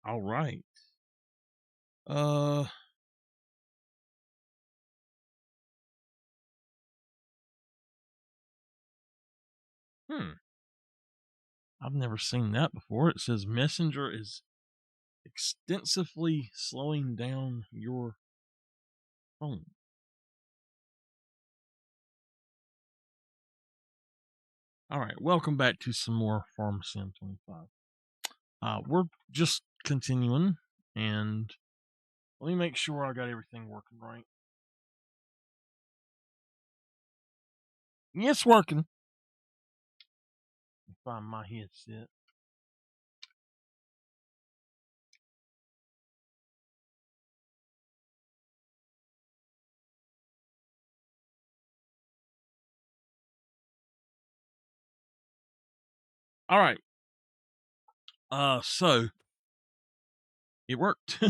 All right. Uh, hmm. I've never seen that before. It says Messenger is extensively slowing down your phone. All right. Welcome back to some more Farm Sim 25. We're just continuing, and let me make sure I got everything working right. Yes, working. Find my headset. All right. So it worked.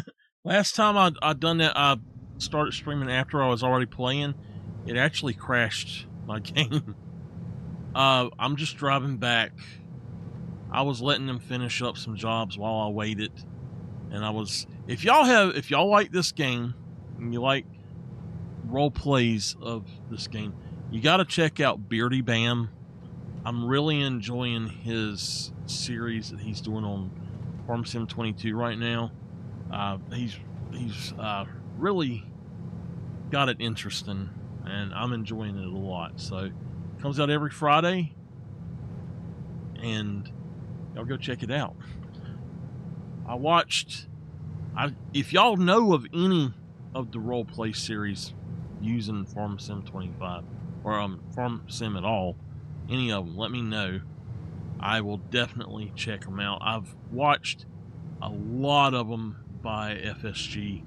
Last time I done that, I started streaming after I was already playing. It actually crashed my game. I'm just driving back. I was letting them finish up some jobs while I waited, and if y'all like this game and you like role plays of this game, you got to check out Beardy Bam. I'm really enjoying his series that he's doing on Farm Sim 22 right now. He's really got it interesting, and I'm enjoying it a lot. So it comes out every Friday, and y'all go check it out. If y'all know of any of the role play series using Farm Sim 25 or Farm Sim at all, any of them, let me know. I will definitely check them out. I've watched a lot of them by FSG.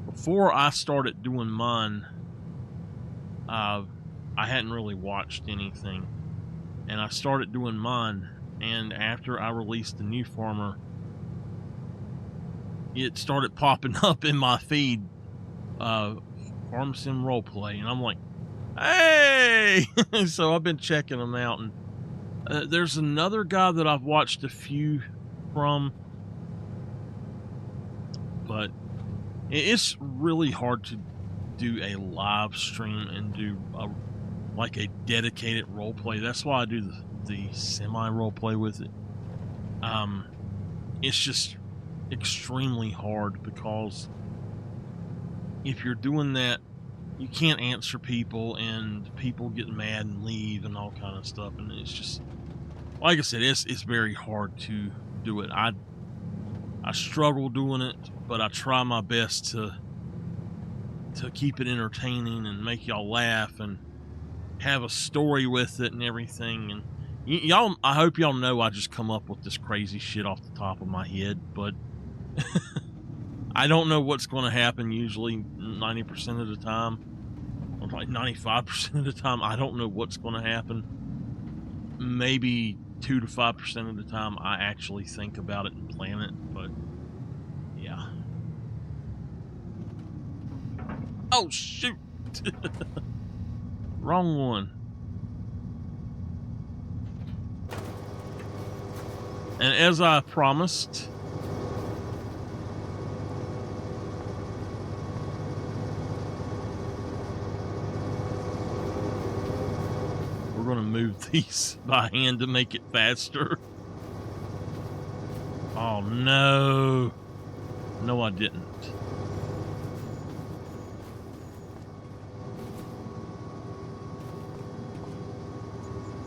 Before I started doing mine, I hadn't really watched anything, and I started doing mine. And after I released the new farmer, it started popping up in my feed, Farm Sim Roleplay, and I'm like, hey! So I've been checking them out, and there's another guy that I've watched a few from, but it's really hard to do a live stream and do like a dedicated roleplay. That's why I do the semi roleplay with it. It's just extremely hard because if you're doing that, you can't answer people, and people get mad and leave and all kind of stuff, and it's just, like I said, it's very hard to do it. I struggle doing it, but I try my best to keep it entertaining and make y'all laugh and have a story with it and everything. And y'all, I hope y'all know I just come up with this crazy shit off the top of my head, but I don't know what's going to happen usually 90% of the time, or like 95% of the time. I don't know what's going to happen. Maybe 2 to 5% of the time I actually think about it and plan it, but yeah. Oh, shoot! Wrong one. And as I promised, we're going to move these by hand to make it faster. Oh, no. No, I didn't.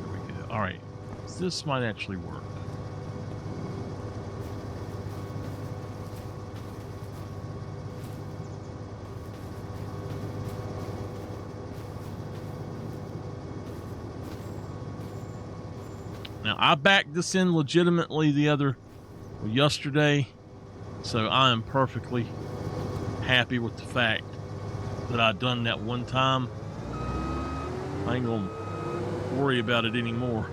There we go. All right. This might actually work. Now, I backed this in legitimately yesterday, so I am perfectly happy with the fact that I done that one time. I ain't gonna worry about it anymore.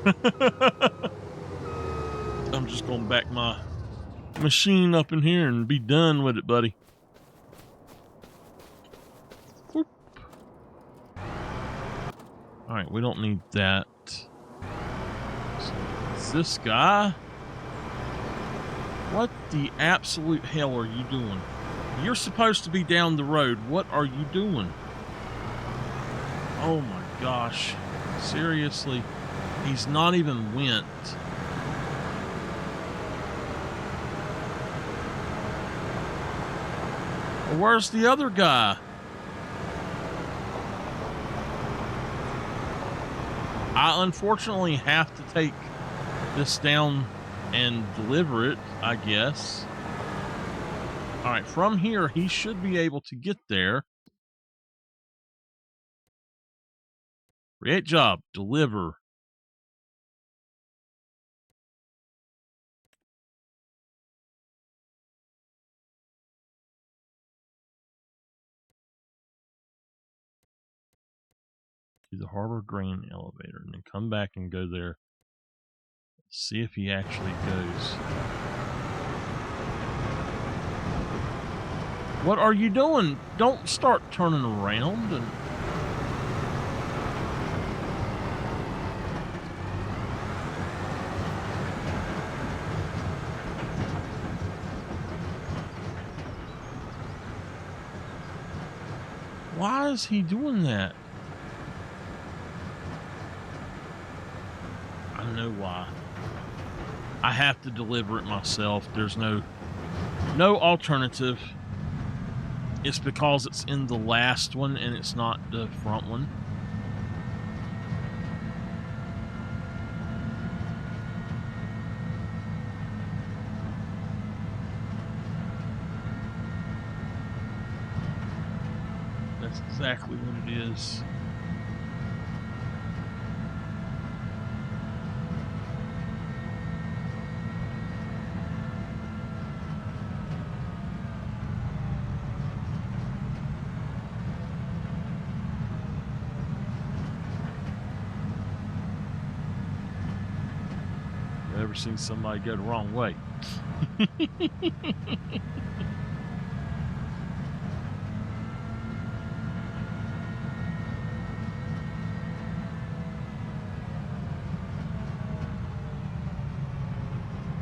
I'm just gonna back my machine up in here and be done with it, buddy. Whoop. All right, we don't need that. So this guy? What the absolute hell are you doing? You're supposed to be down the road. What are you doing? Oh my gosh. Seriously? He's not even went. Where's the other guy? I unfortunately have to take this down and deliver it, I guess. All right, from here, he should be able to get there. Create job, deliver. To the Harbor Grain elevator, and then come back and go there. See if he actually goes. What are you doing? Don't start turning around and... Why is he doing that? I know why. I have to deliver it myself. There's no alternative. It's because it's in the last one and it's not the front one. That's exactly what it is. Ever seen somebody go the wrong way?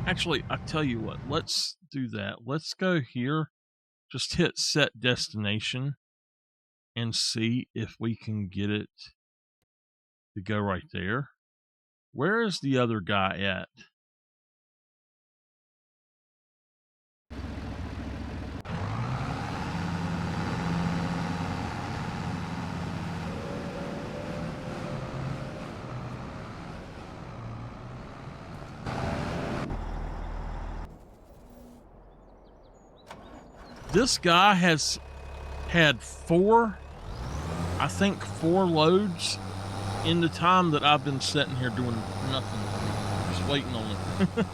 Actually, I tell you what, let's do that. Let's go here, just hit set destination and see if we can get it to go right there. Where is the other guy at? This guy has had four loads in the time that I've been sitting here doing nothing, just waiting on it.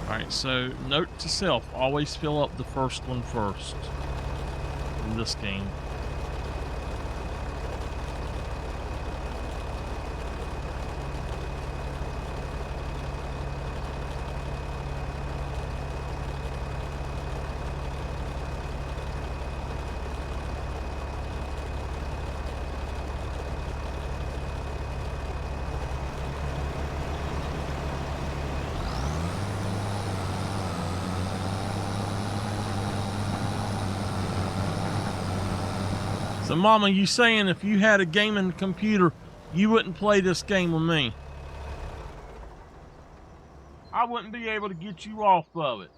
Alright, so note to self, always fill up the first one first in this game. So, Mama, you saying if you had a gaming computer, you wouldn't play this game with me? I wouldn't be able to get you off of it.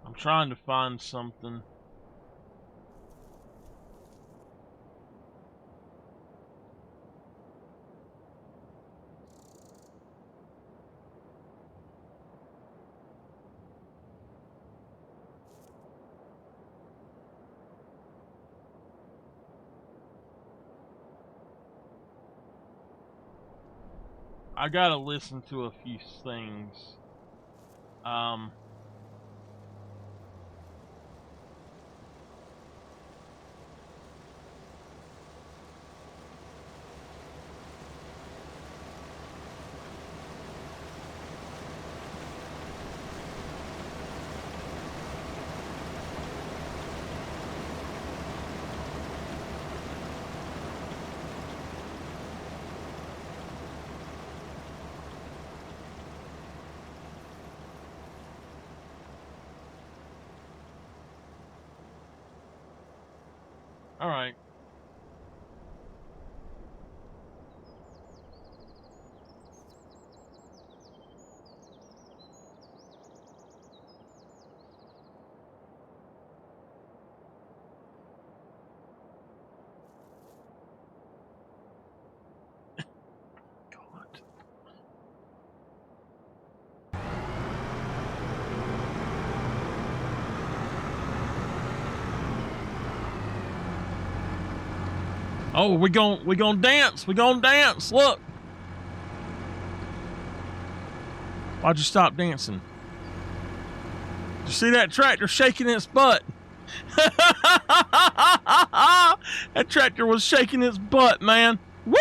I'm trying to find something. I gotta listen to a few things. All right. God. Oh, we gonna dance. We gonna dance. Look. Why'd you stop dancing? Did you see that tractor shaking its butt? That tractor was shaking its butt, man. Woo!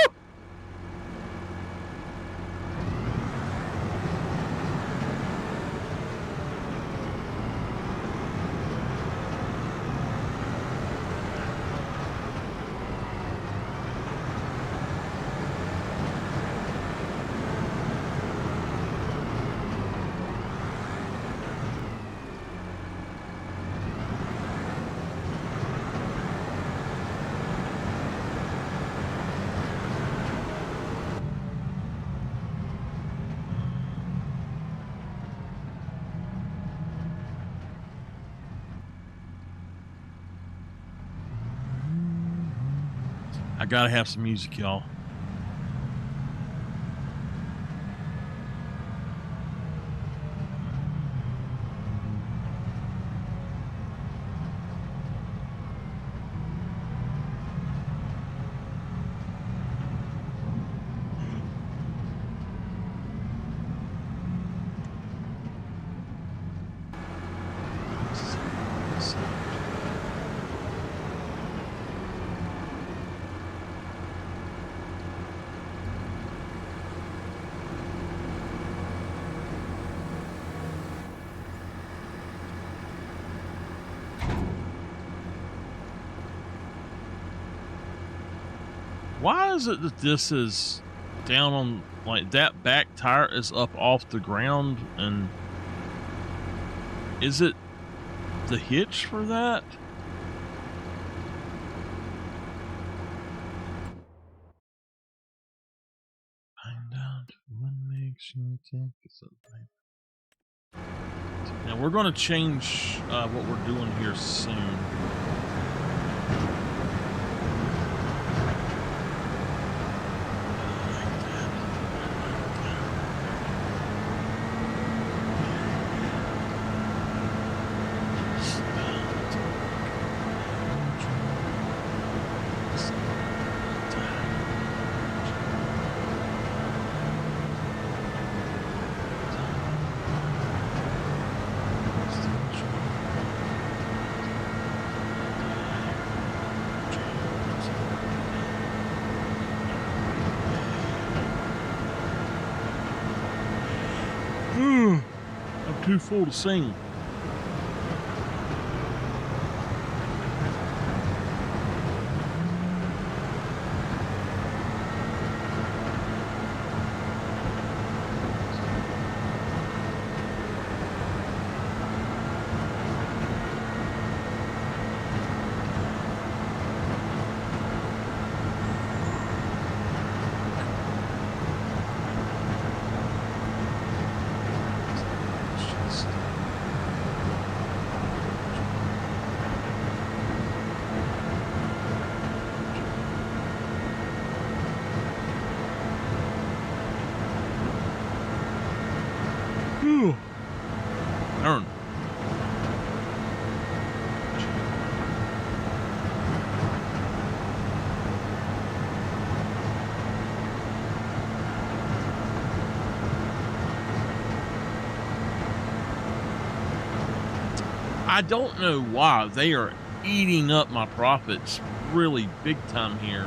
I gotta have some music, y'all. Why is it that this is down on, like, that back tire is up off the ground, and is it the hitch for that? Find out what makes you think it's a life. Now we're going to change what we're doing here soon. I'm too full to sing. Turn. I don't know why. They are eating up my profits really big time here.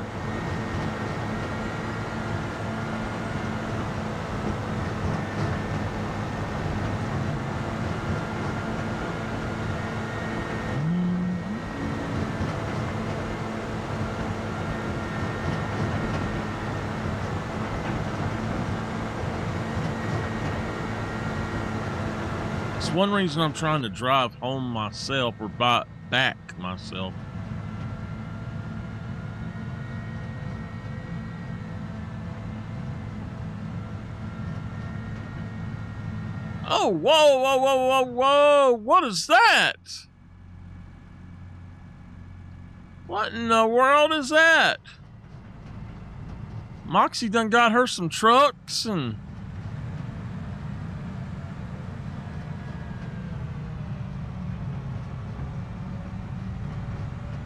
It's one reason I'm trying to drive home myself or buy back myself. Oh, whoa, whoa, whoa, whoa, whoa. What is that? What in the world is that? Moxie done got her some trucks and...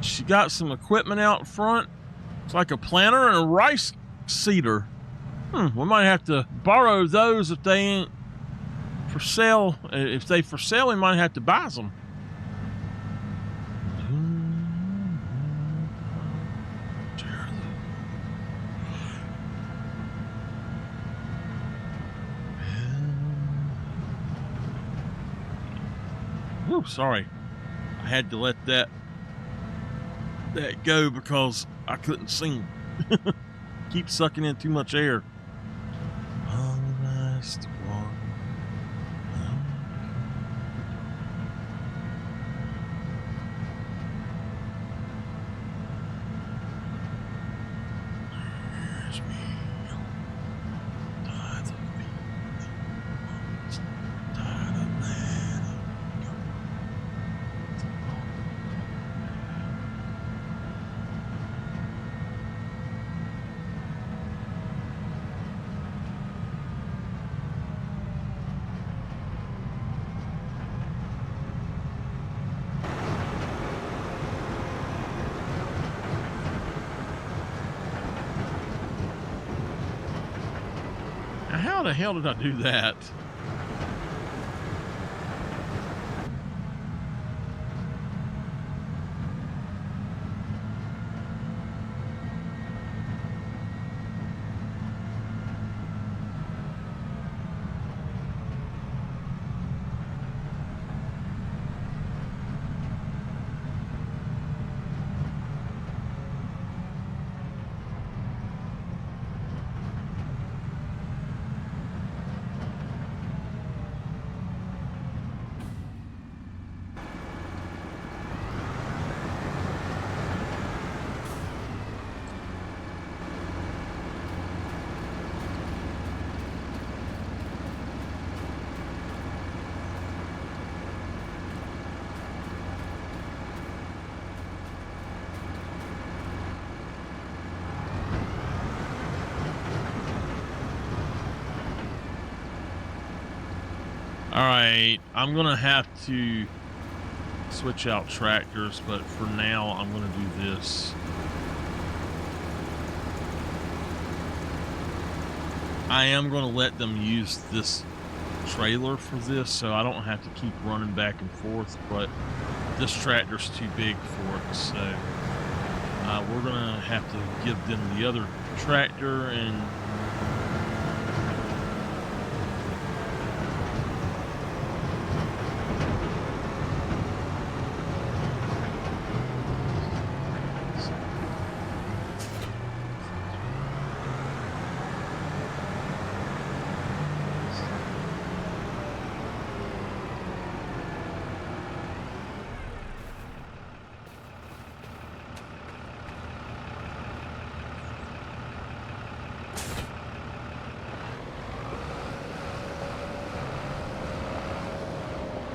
She got some equipment out front. It's like a planter and a rice seeder. We might have to borrow those if they ain't for sale. If they for sale, we might have to buy some. Whew, sorry. I had to let that go because I couldn't sing. Keep sucking in too much air. Last one. How the hell did I do that? Alright, I'm gonna have to switch out tractors, but for now I'm gonna do this. I am gonna let them use this trailer for this so I don't have to keep running back and forth, but this tractor's too big for it, so we're gonna have to give them the other tractor and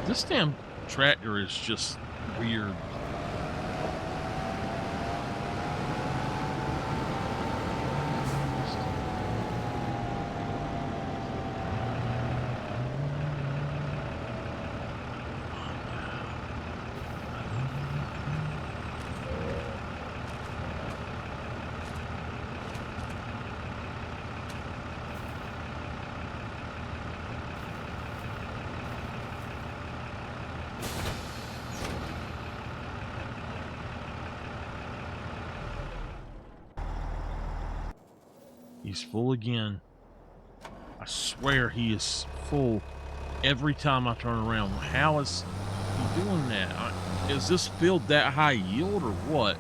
this damn tractor is just weird. He's full again. I swear he is full every time I turn around. How is he doing that? Is this field that high yield or what?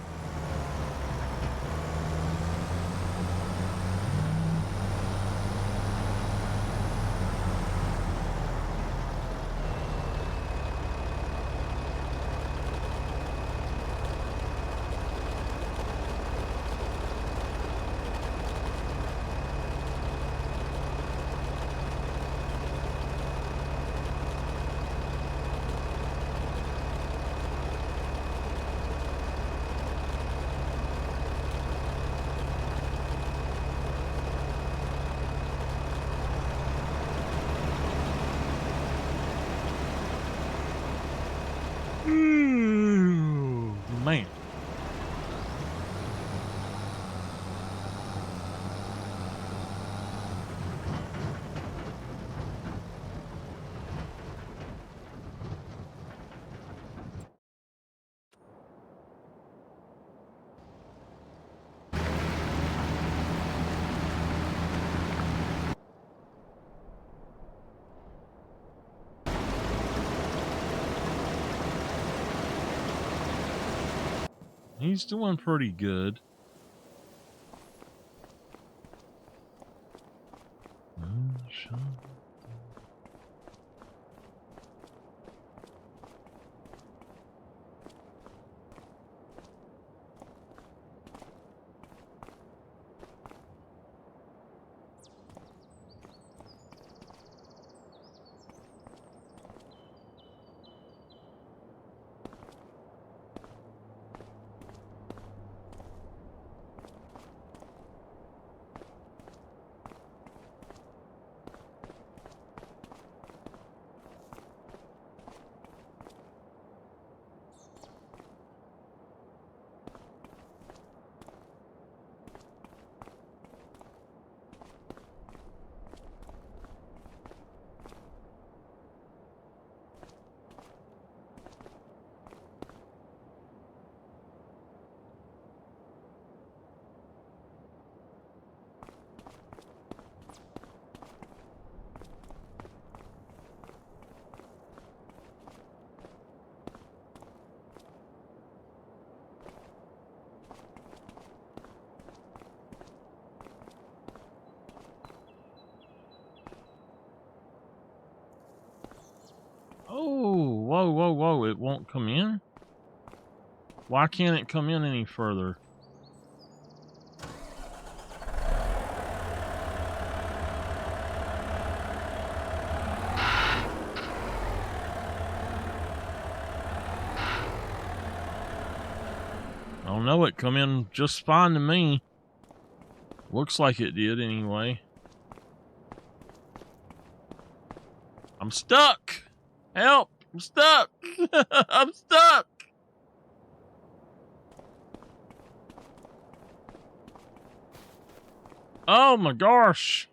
Man. He's doing pretty good. Oh, whoa, whoa, whoa. It won't come in? Why can't it come in any further? I don't know. It come in just fine to me. Looks like it did anyway. I'm stuck. Help. I'm stuck. I'm stuck. Oh my gosh.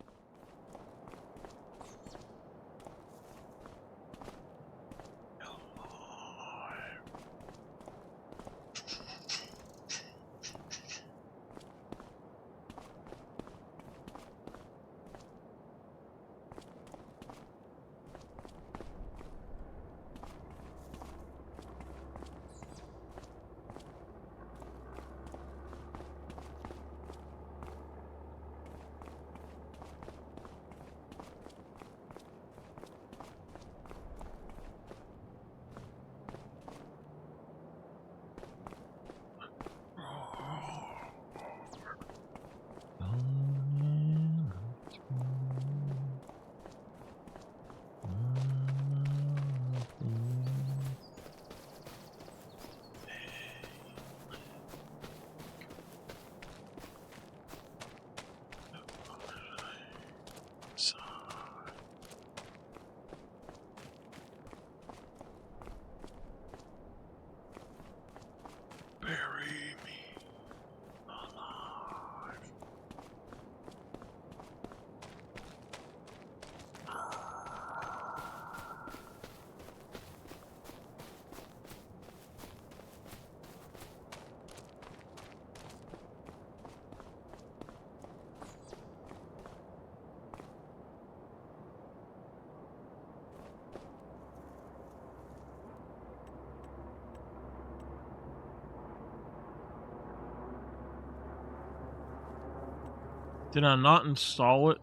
Did I not install it?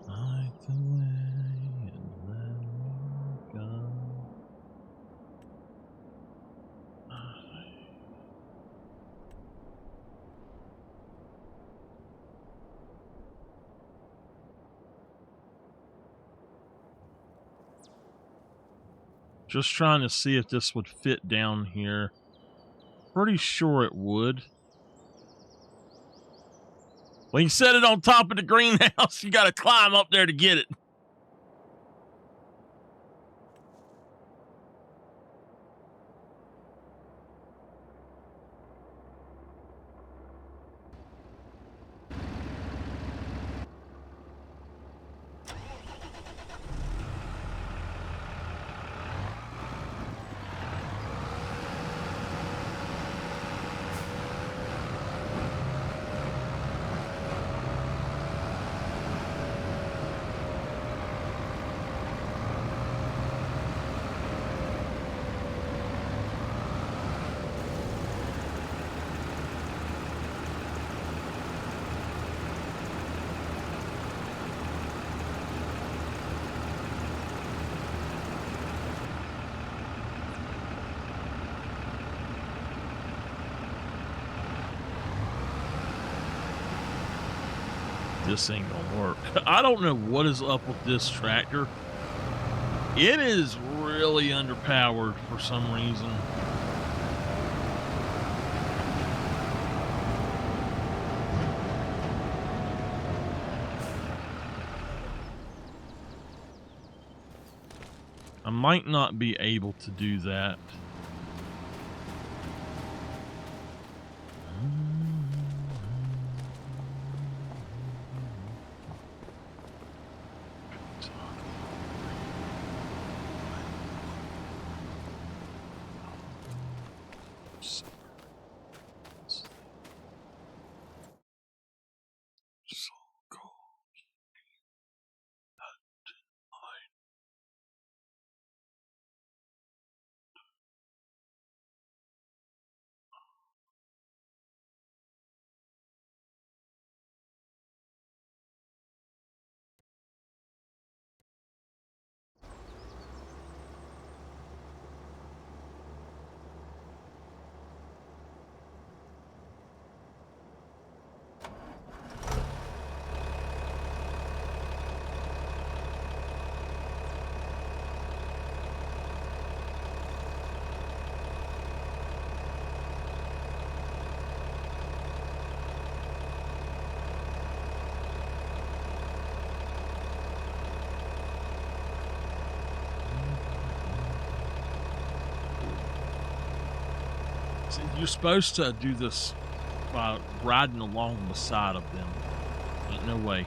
Light the way and let me go. Just trying to see if this would fit down here. Pretty sure it would. When you set it on top of the greenhouse, you got to climb up there to get it. This ain't gonna work. I don't know what is up with this tractor. It is really underpowered for some reason. I might not be able to do that. You're supposed to do this by riding along the side of them. Ain't no way.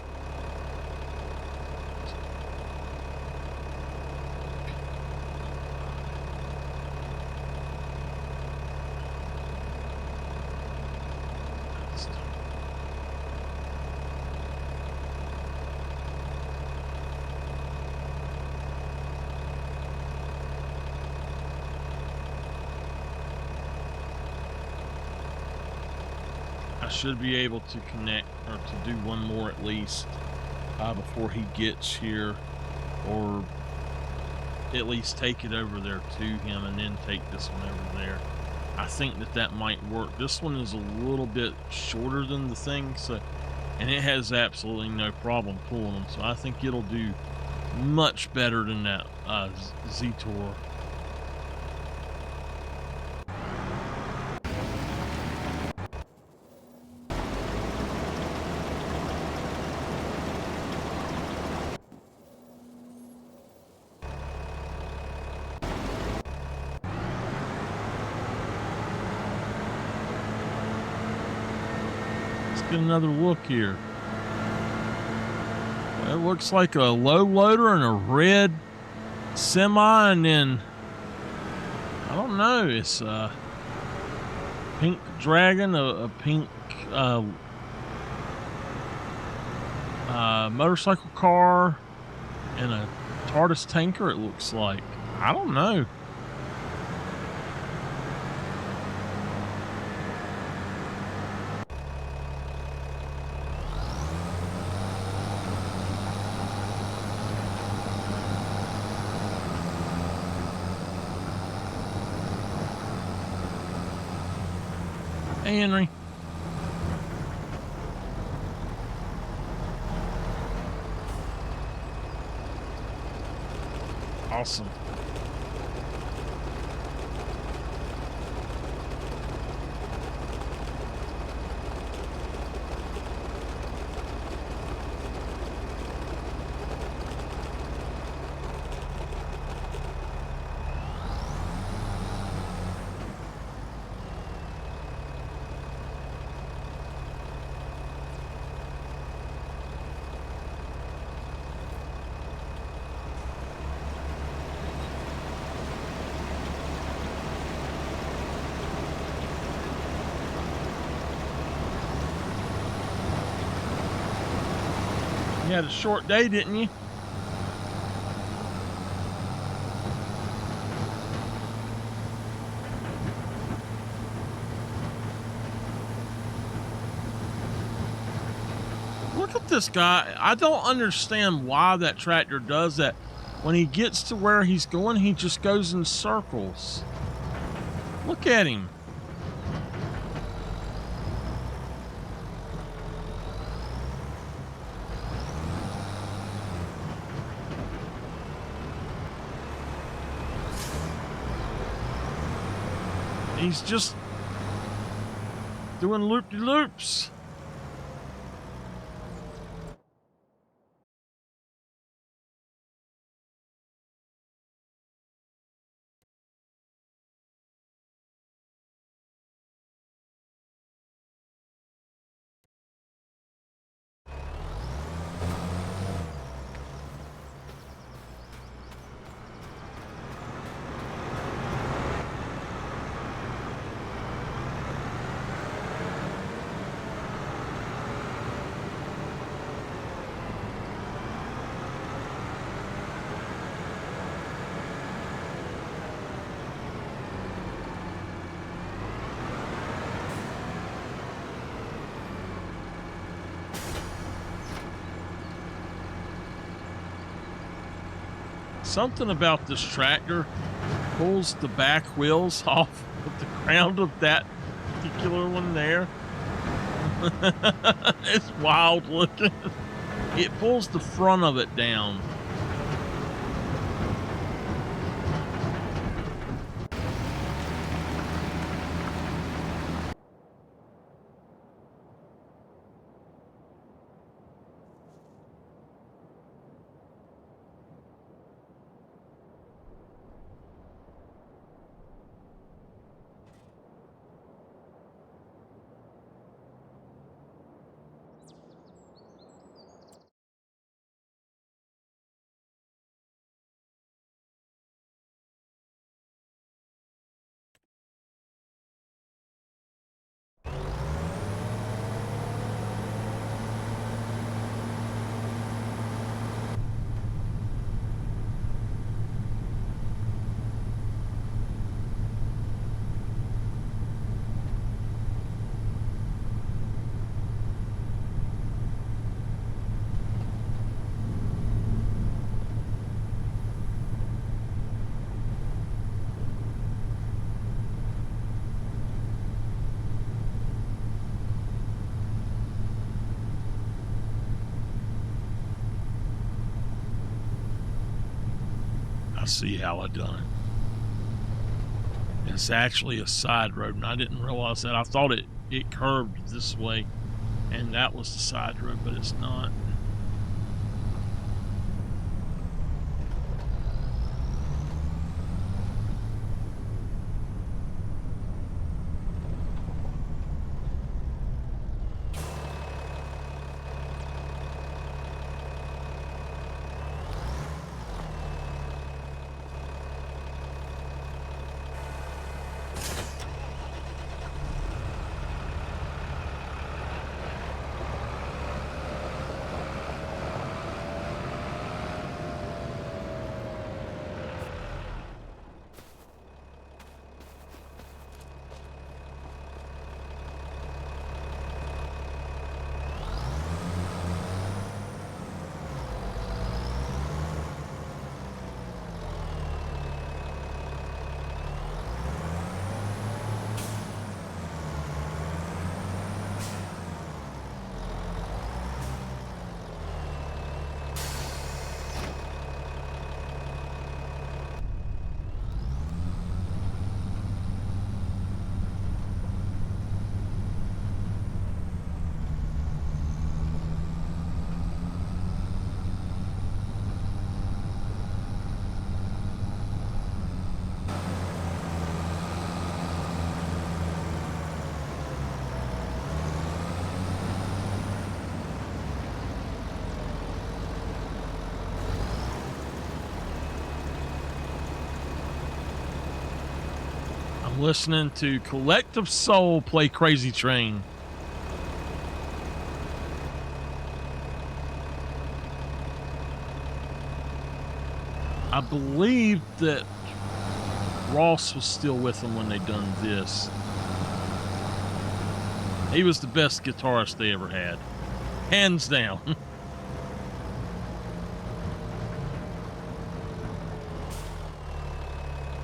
I should be able to connect, or to do one more at least, before he gets here, or at least take it over there to him and then take this one over there. I think that might work. This one is a little bit shorter than the thing, so, and it has absolutely no problem pulling them, so I think it'll do much better than that Z-Tor. Get another look here. It looks like a low loader and a red semi, and then I don't know, it's a pink dragon, a pink motorcycle car, and a TARDIS tanker, it looks like. I don't know. Hey, Henry. Awesome. You had a short day, didn't you? Look at this guy. I don't understand why that tractor does that. When he gets to where he's going, he just goes in circles. Look at him. He's just doing loop-de-loops. Something about this tractor pulls the back wheels off of the ground of that particular one there. It's wild looking. It pulls the front of it down. I see how I done it. It's actually a side road, and I didn't realize that. I thought it curved this way, and that was the side road, but it's not. Listening to Collective Soul play Crazy Train. I believe that Ross was still with them when they done this. He was the best guitarist they ever had. Hands down.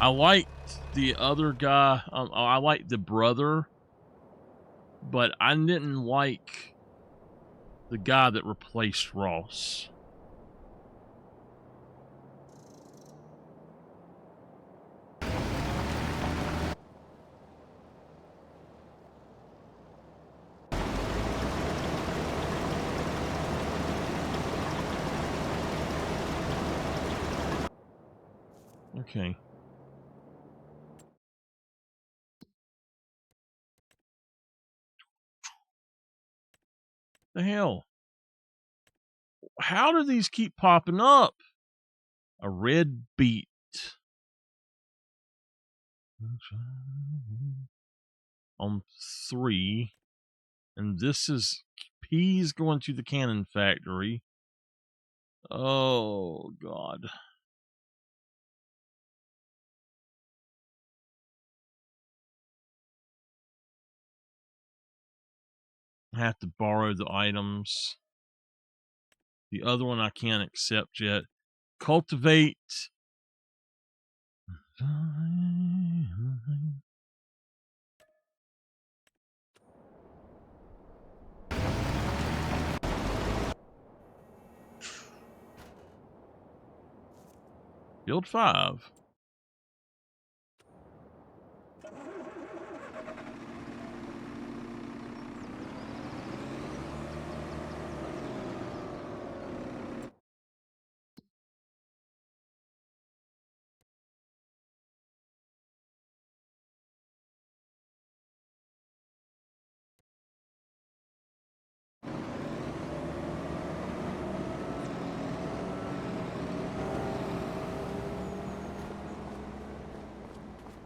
I liked the other guy. I liked the brother, but I didn't like the guy that replaced Ross. Okay. The hell? How do these keep popping up? A red beet. On 3. And this is peas going to the cannon factory. Oh, God. I have to borrow the items. The other one I can't accept yet. Cultivate. Build 5.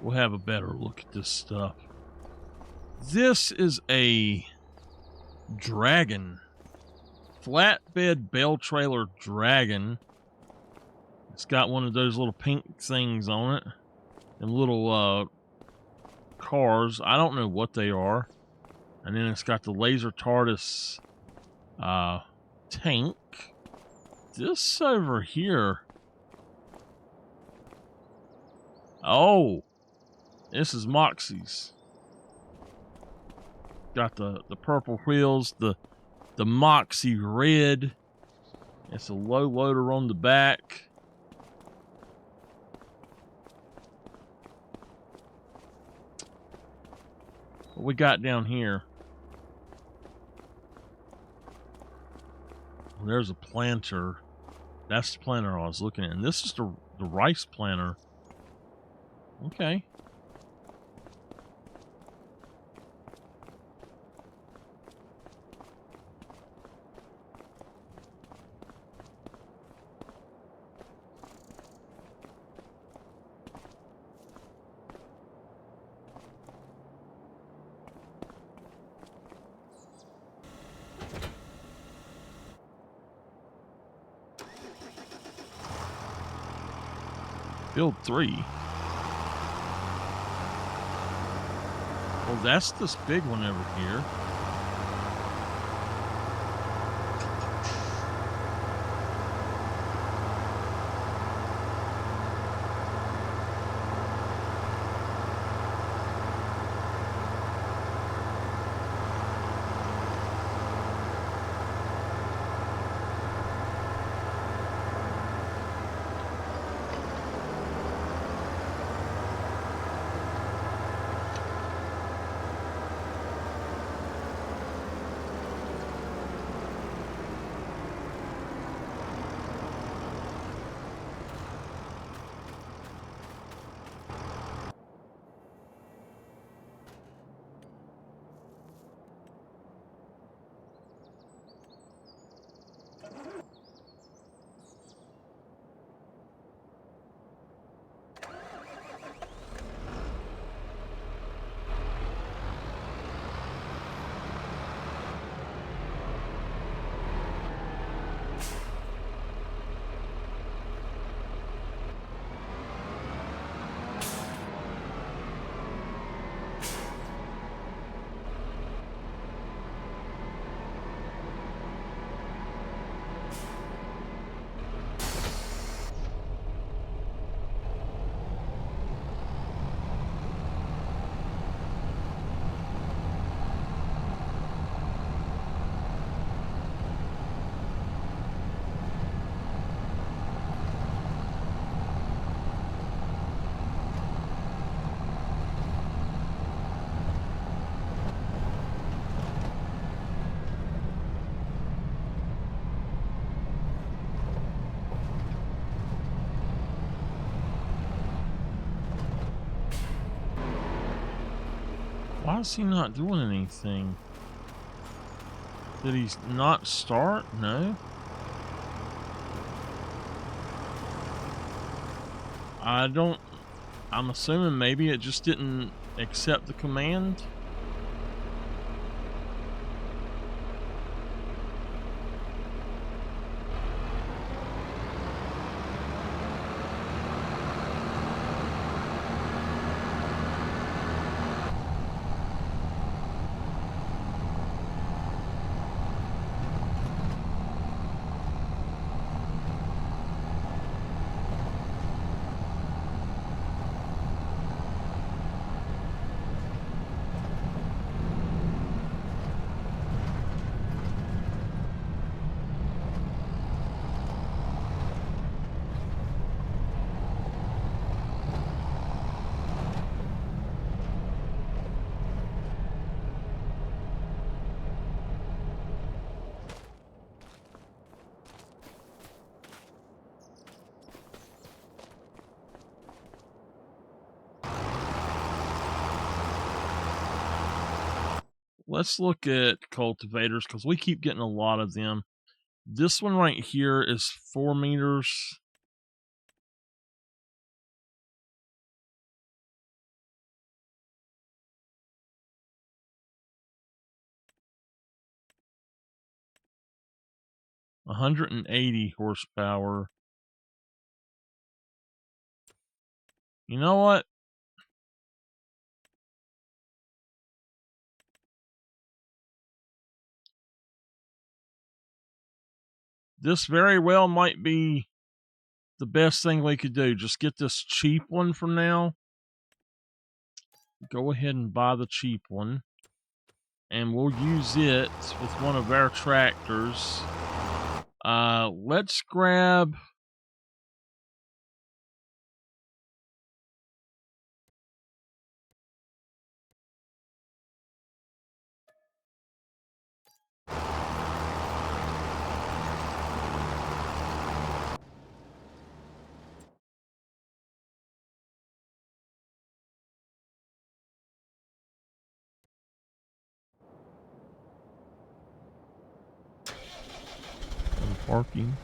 We'll have a better look at this stuff. This is a dragon. Flatbed bell trailer dragon. It's got one of those little pink things on it. And little cars. I don't know what they are. And then it's got the laser TARDIS tank. This over here. Oh. This is Moxie's. Got the purple wheels, the Moxie red. It's a low loader on the back. What we got down here? Well, there's a planter. That's the planter I was looking at. And this is the rice planter. Okay. Build 3. Well, that's this big one over here. Why is he not doing anything? Did he not start? No. I'm assuming maybe it just didn't accept the command. Let's look at cultivators because we keep getting a lot of them. This one right here is 4 meters. $180 horsepower. You know what? This very well might be the best thing we could do. Just get this cheap one for now. Go ahead and buy the cheap one. And we'll use it with one of our tractors. Let's grab... parking.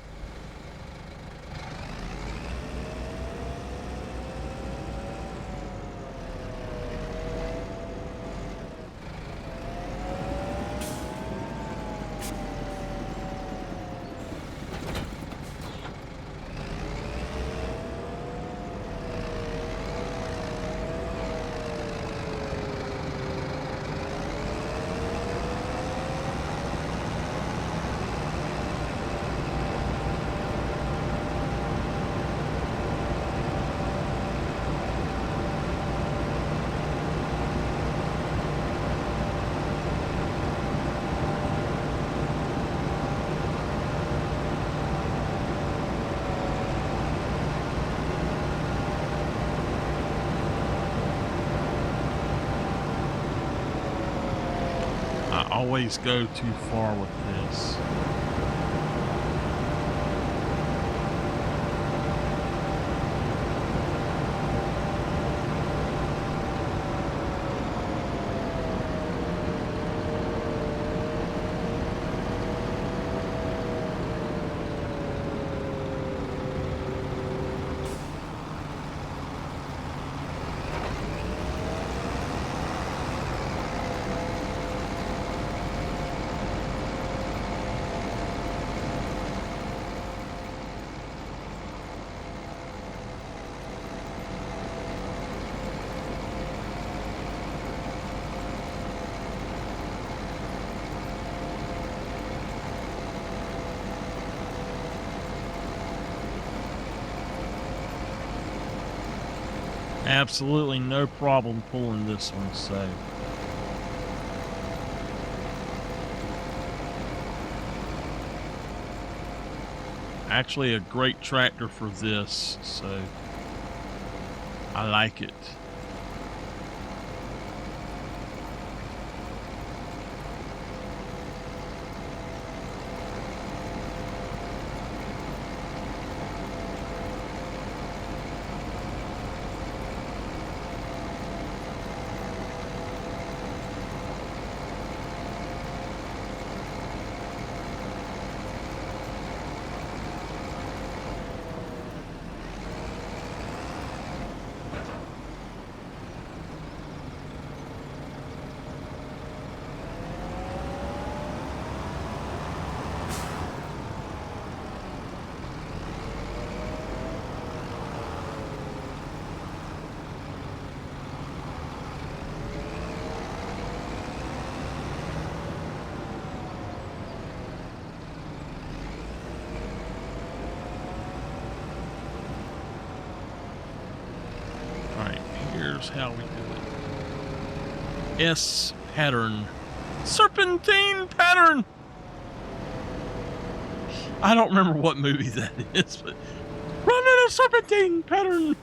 I always go too far with this. Absolutely no problem pulling this one, so. Actually a great tractor for this, so I like it. Here's how we do it. S pattern. Serpentine pattern! I don't remember what movie that is, but run in a serpentine pattern!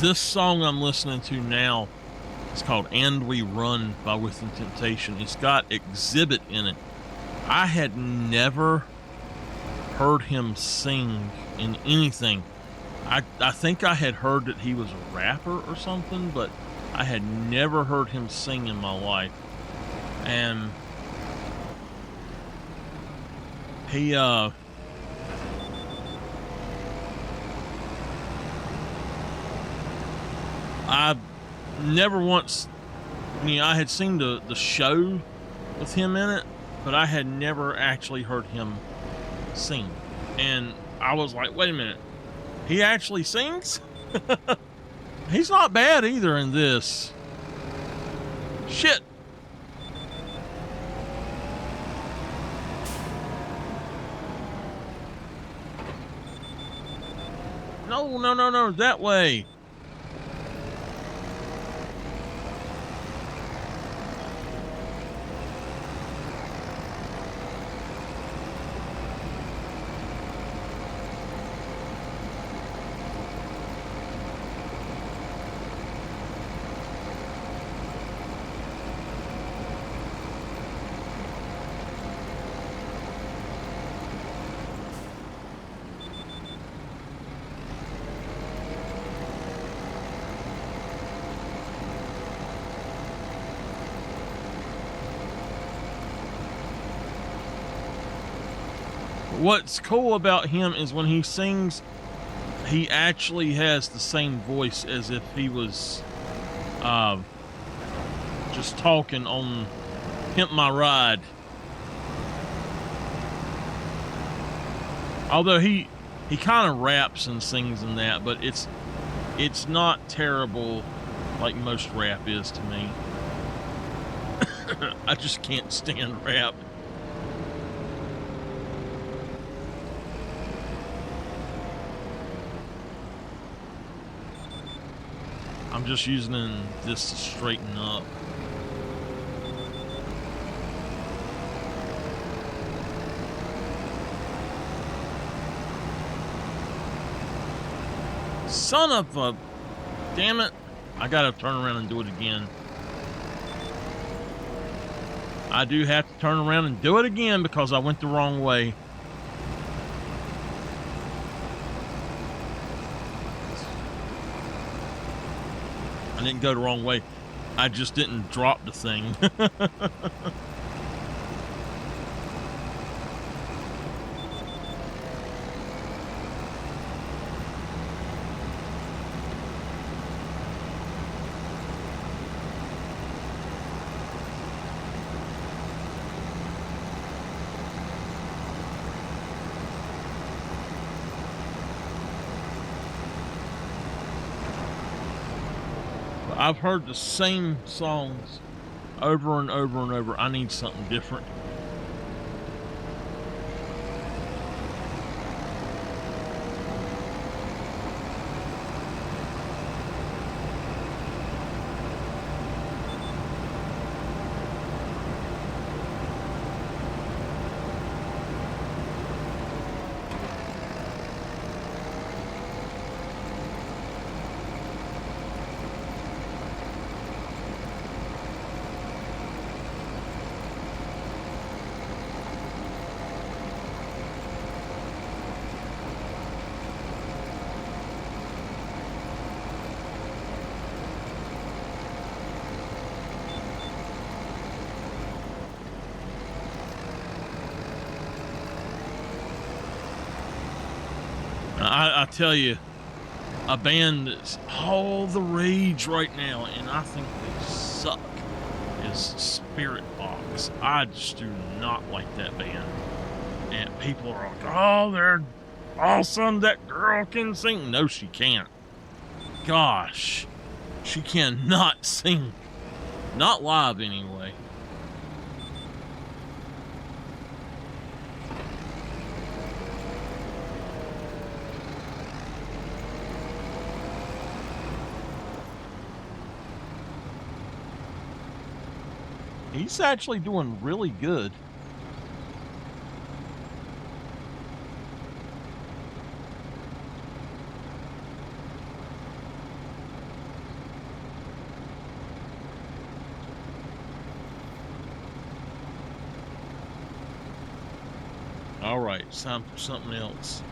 This song I'm listening to now is called And We Run by Within Temptation. It's got Exhibit in it. I had never heard him sing in anything. I think I had heard that he was a rapper or something, but I had never heard him sing in my life. And he I never once, I had seen the show with him in it, but I had never actually heard him sing. And I was like, wait a minute, he actually sings? He's not bad either in this. Shit. No, that way. What's cool about him is when he sings, he actually has the same voice as if he was just talking on Pimp My Ride. Although he kind of raps and sings in that, but it's not terrible like most rap is to me. I just can't stand rap. I'm just using this to straighten up. Son of a... Damn it. I gotta turn around and do it again. I do have to turn around and do it again because I went the wrong way. I didn't go the wrong way. I just didn't drop the thing. I've heard the same songs over and over and over. I need something different. I tell you, a band that's all the rage right now, and I think they suck, is Spirit Box. I just do not like that band. And people are like, oh, they're awesome. That girl can sing. No, she can't. Gosh, she cannot sing. Not live, anyway. He's actually doing really good. All right, it's time for something else.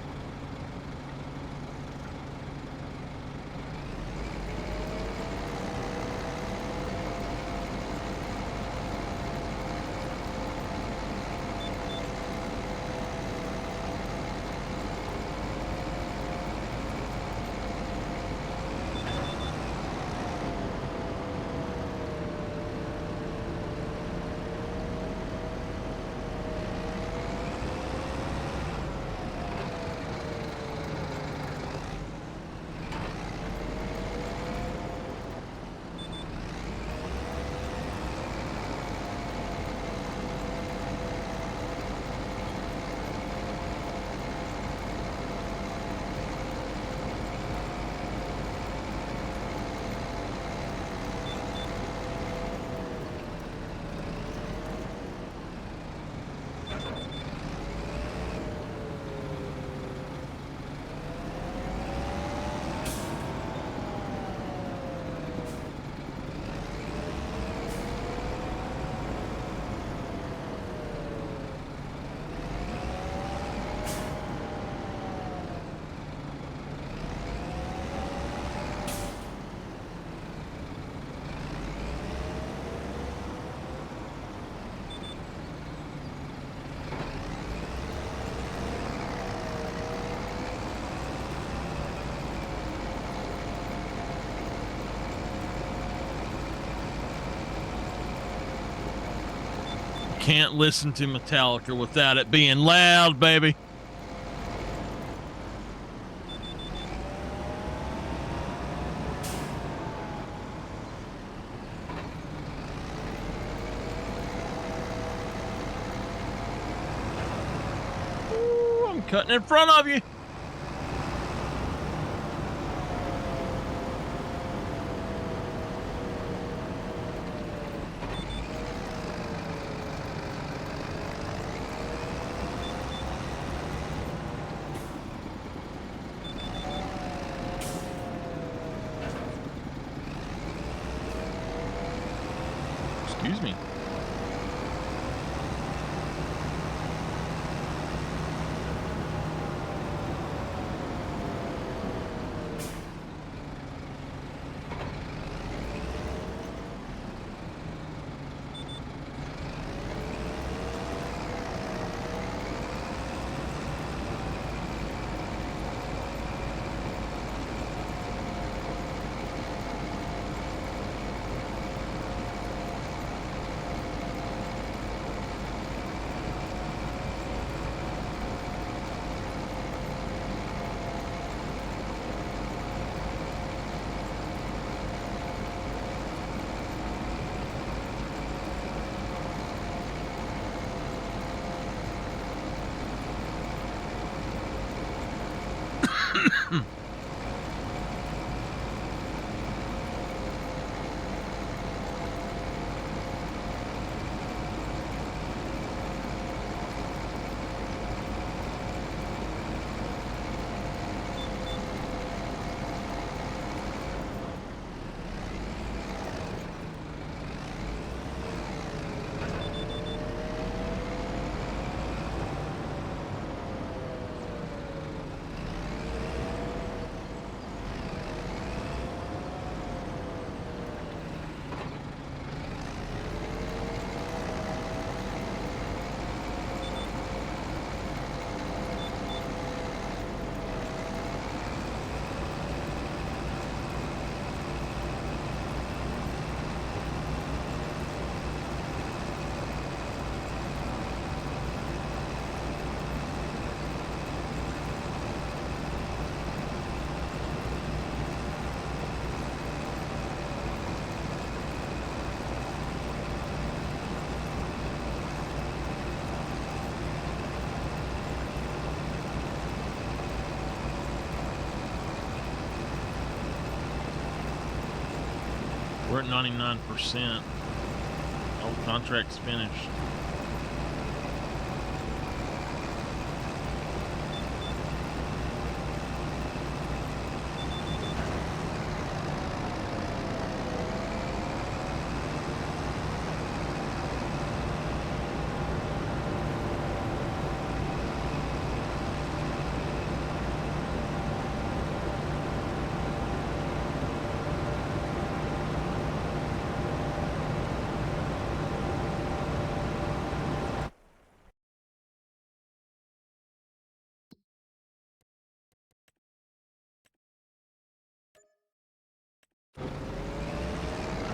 Can't listen to Metallica without it being loud, baby. Ooh, I'm cutting in front of you. Excuse me. We're at 99%. Oh, contract's finished.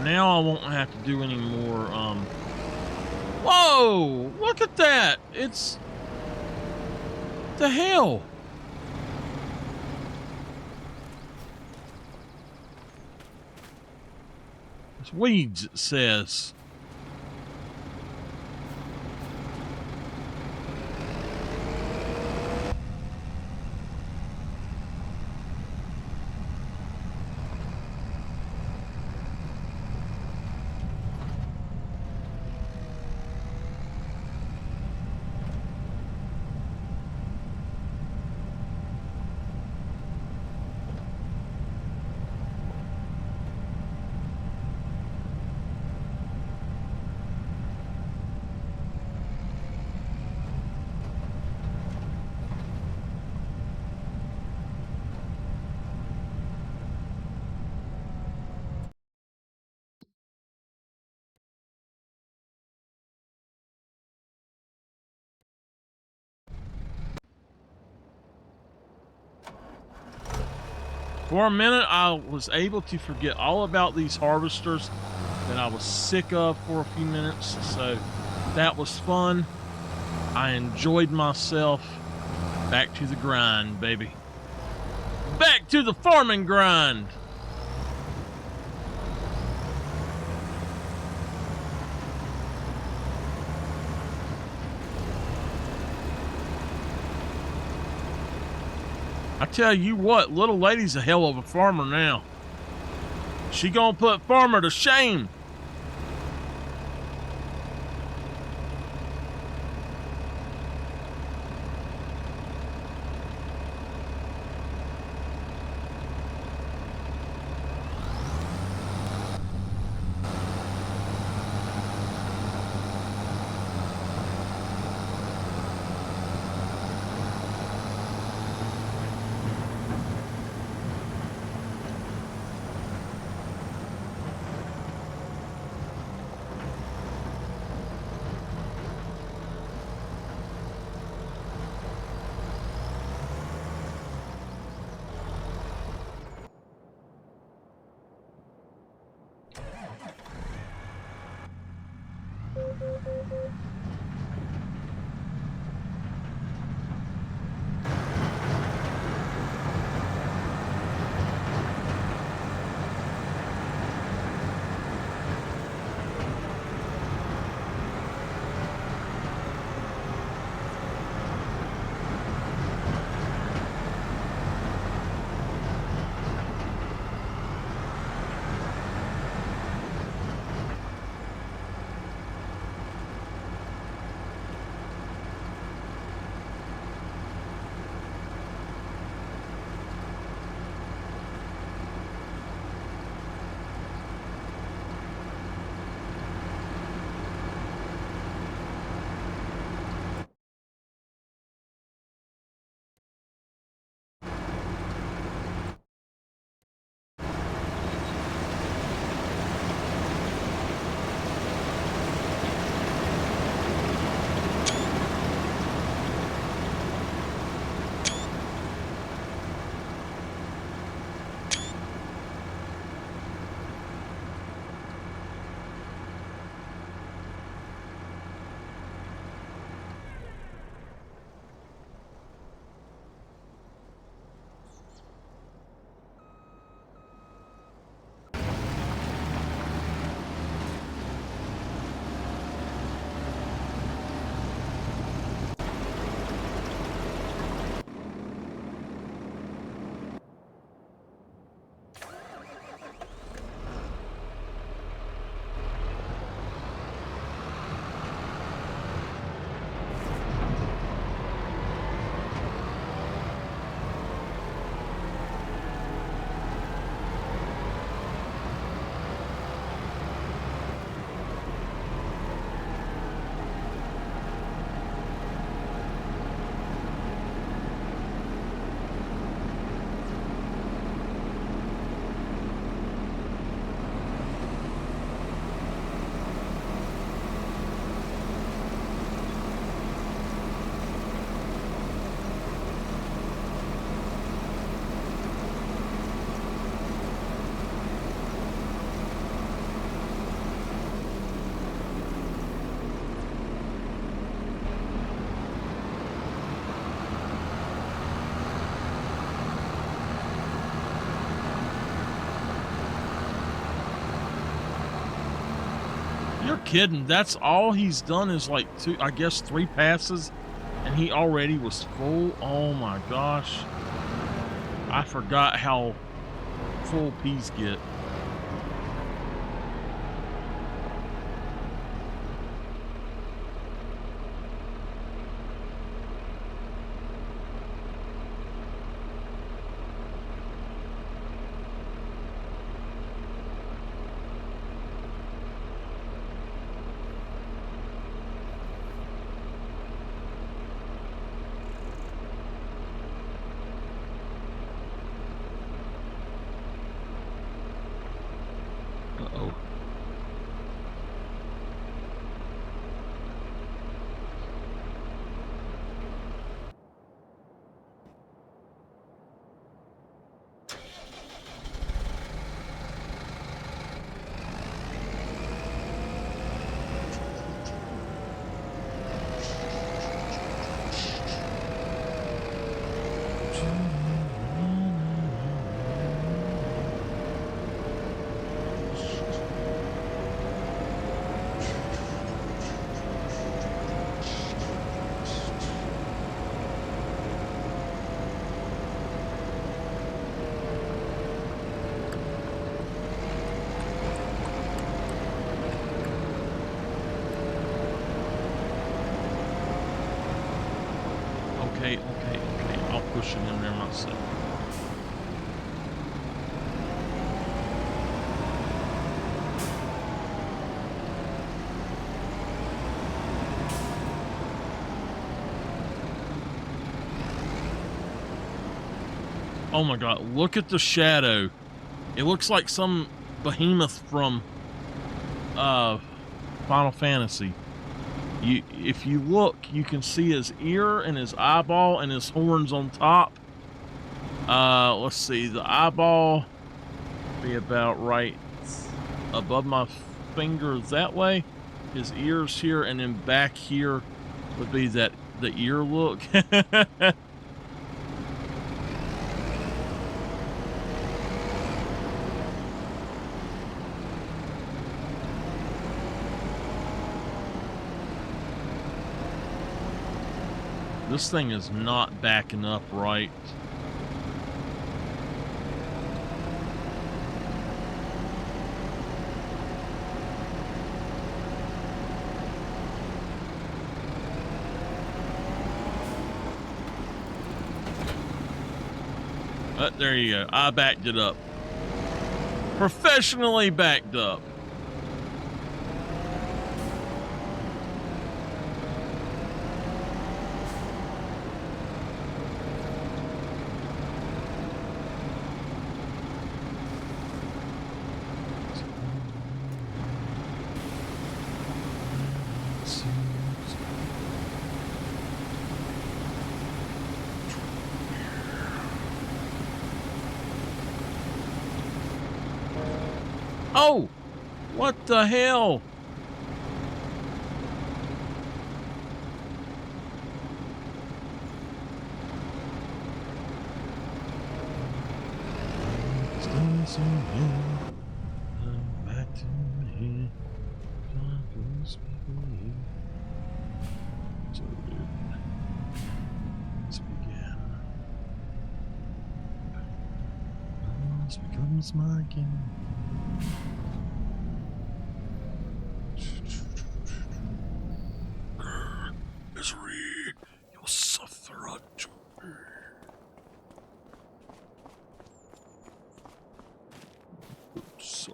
Now I won't have to do any more, Whoa! Look at that! It's... The hell? It's weeds, it says. For a minute, I was able to forget all about these harvesters that I was sick of for a few minutes, so that was fun. I enjoyed myself. Back to the grind, baby. Back to the farming grind! I tell you what, little lady's a hell of a farmer now. She gonna put farmer to shame. You're kidding. That's all he's done is like I guess 3 passes, and he already was full. Oh my gosh. I forgot how full peas get. Uh-oh. Okay. I'll push it in there myself. Oh my god, look at the shadow. It looks like some behemoth from Final Fantasy. If you look, you can see his ear and his eyeball and his horns on top. Let's see, the eyeball be about right above my finger that way. His ears here, and then back here would be the ear look. This thing is not backing up right. There you go. I backed it up. Professionally backed up. Oh! What the hell? Becomes my game. Misery, you'll suffer unto me. Sigh.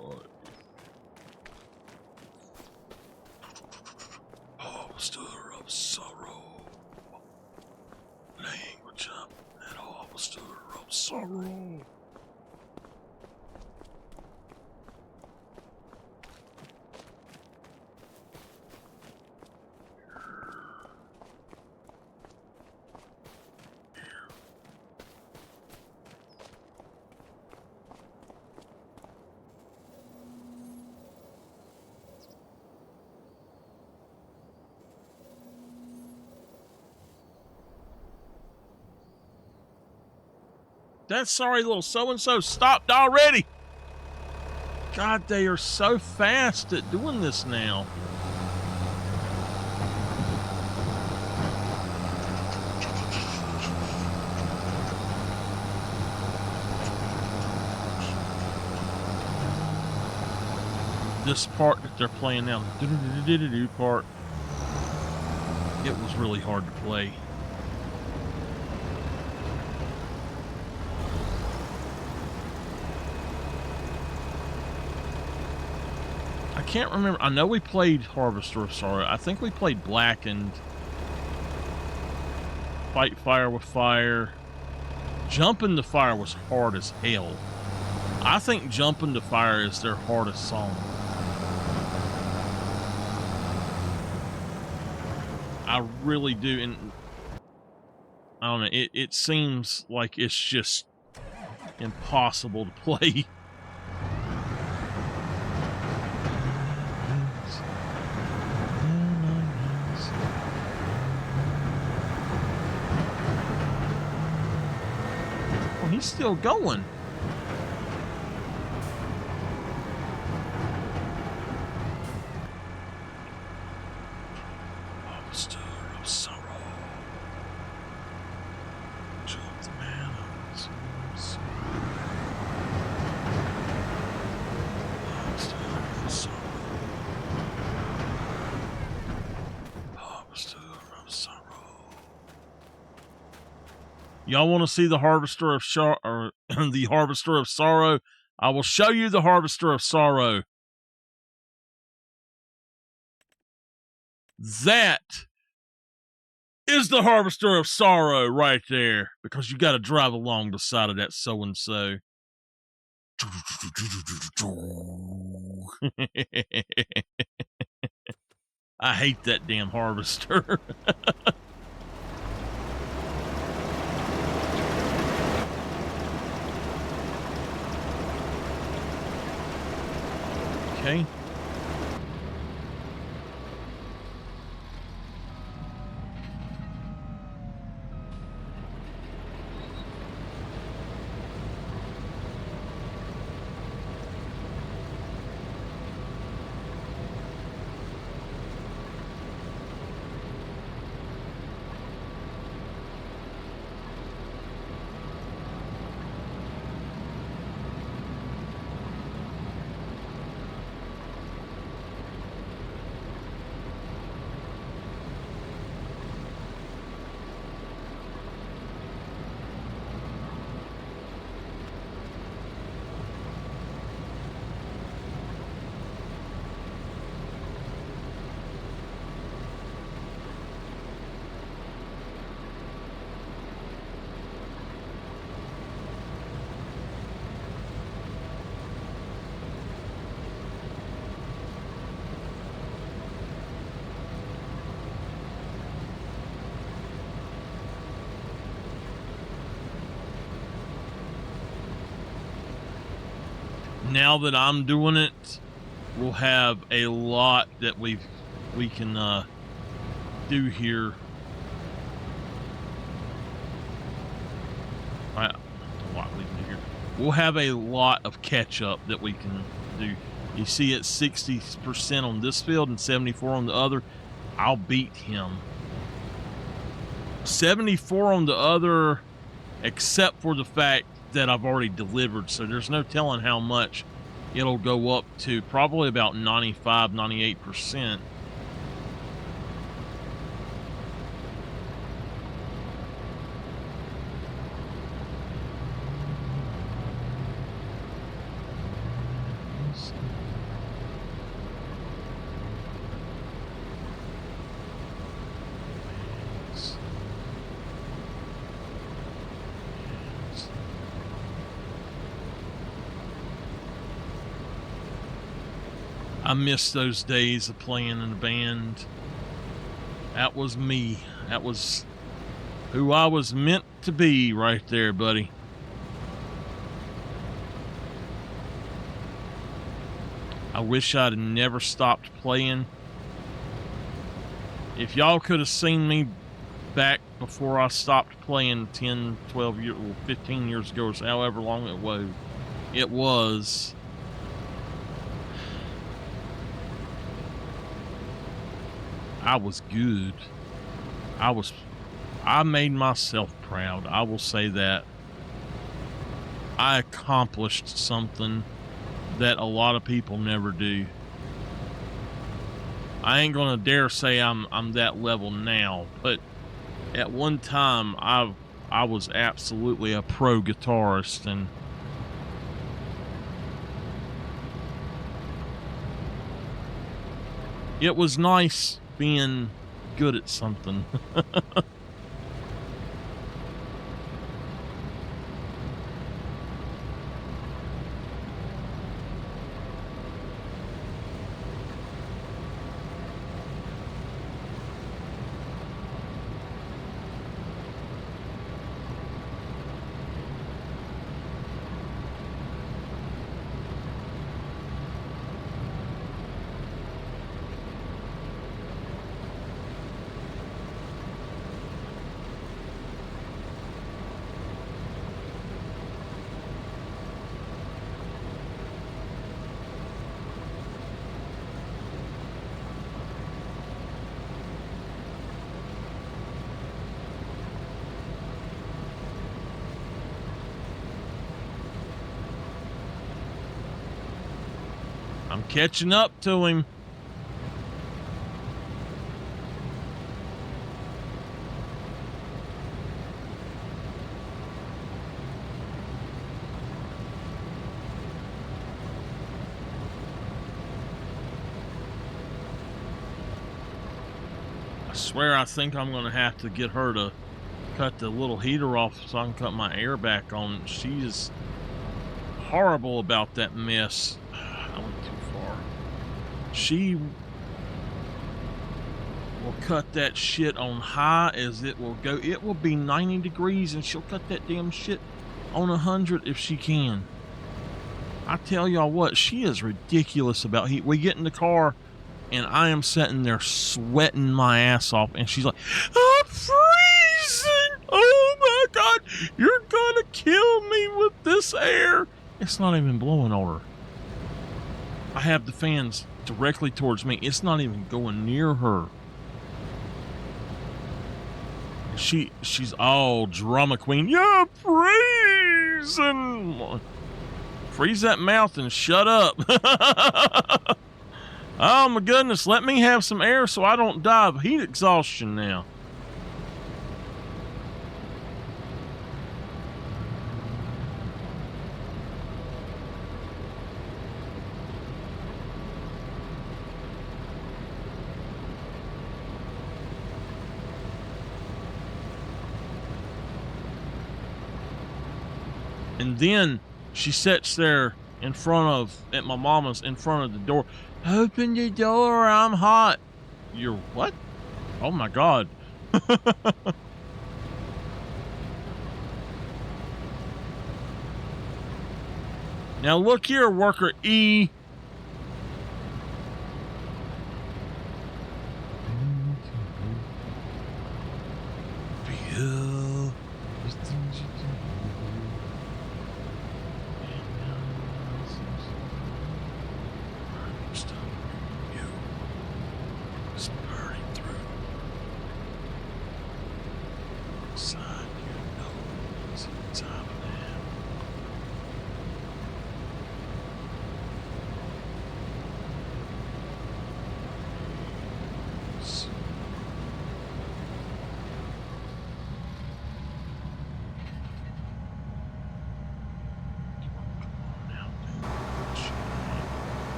Oh, stir up sorrow. Language up, and all will stir up sorrow. That sorry little so-and-so stopped already. God, they are so fast at doing this now. This part that they're playing now, the part, it was really hard to play. I can't remember. I know we played Harvester of Sorrow. I think we played Blackened. Fight Fire with Fire. Jumping the Fire was hard as hell. I think Jumping the Fire is their hardest song. I really do, and I don't know, it seems like it's just impossible to play. Oh, he's still going. Harvester of Sorrow. Jump the man of sorrows. Harvester of Sorrow. Harvester of Sorrow. Y'all want to see the Harvester of the Harvester of Sorrow? I will show you the Harvester of Sorrow. That is the Harvester of Sorrow right there, because you got to drive along the side of that so-and-so. I hate that damn Harvester. Okay. Now that I'm doing it, we'll have a lot that we can do here. We'll have a lot of catch up that we can do. You see, it's 60% on this field and 74 on the other. I'll beat him. 74 on the other, except for the fact that I've already delivered, so there's no telling how much it'll go up to. Probably about 95, 98%. I miss those days of playing in a band. That was me. That was who I was meant to be right there, buddy. I wish I'd never stopped playing. If y'all could have seen me back before I stopped playing 10, 12 years, 15 years ago, or however long it was, I was good. I was, I made myself proud. I will say that. I accomplished something that a lot of people never do. I ain't gonna dare say I'm that level now, but at one time I was absolutely a pro guitarist, and it was nice being good at something. I'm catching up to him. I swear I think I'm gonna have to get her to cut the little heater off so I can cut my air back on. She's horrible about that mess. I went too far. She will cut that shit on high as it will go. It will be 90 degrees and she'll cut that damn shit on 100 if she can. I tell y'all what, she is ridiculous about heat. We get in the car and I am sitting there sweating my ass off and she's like, I'm freezing! Oh my God, you're gonna kill me with this air. It's not even blowing on her. I have the fans directly towards me. It's not even going near her. She's all drama queen. Yeah, freezing. Freeze that mouth and shut up. Oh my goodness, let me have some air so I don't die of heat exhaustion now. And then she sits there at my mama's in front of the door. Open the door, I'm hot. You're what? Oh my God. Now look here, worker E.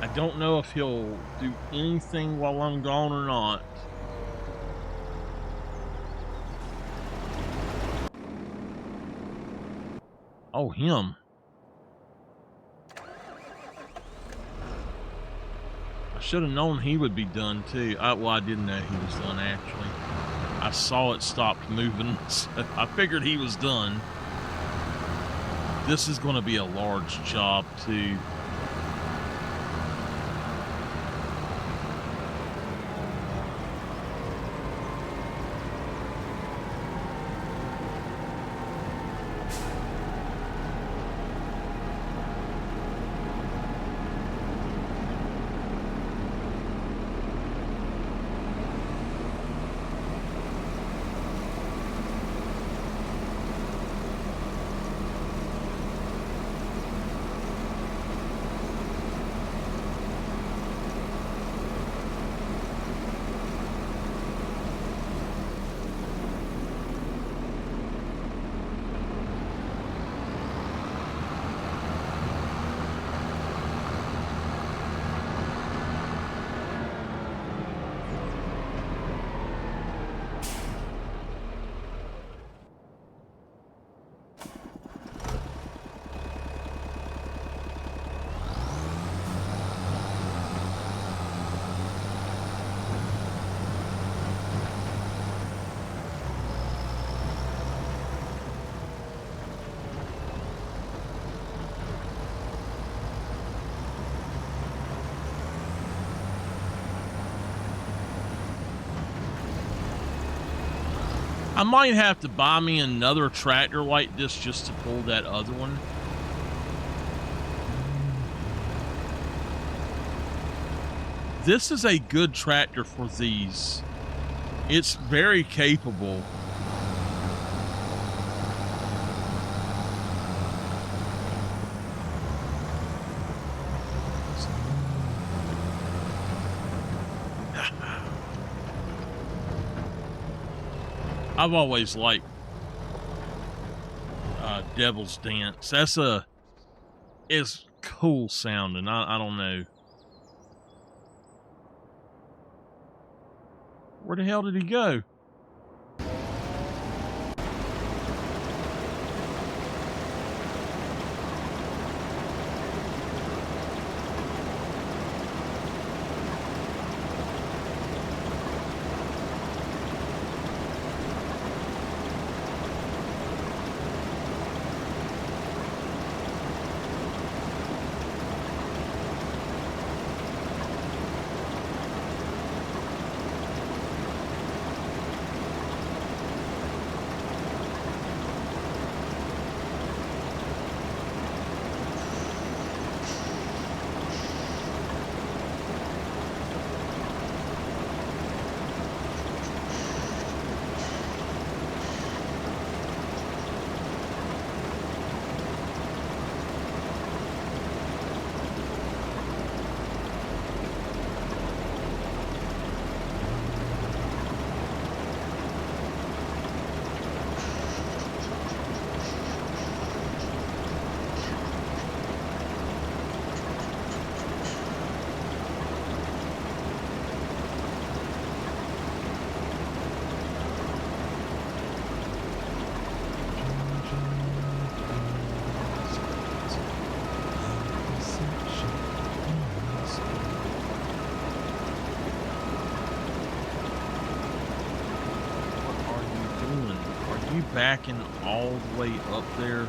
I don't know if he'll do anything while I'm gone or not. Oh, him. I should have known he would be done too. Well, I didn't know he was done actually. I saw it stopped moving, so I figured he was done. This is going to be a large job too. I might have to buy me another tractor like this just to pull that other one. This is a good tractor for these. It's very capable. I've always liked Devil's Dance. It's cool sounding. I don't know. Where the hell did he go? Backing all the way up there.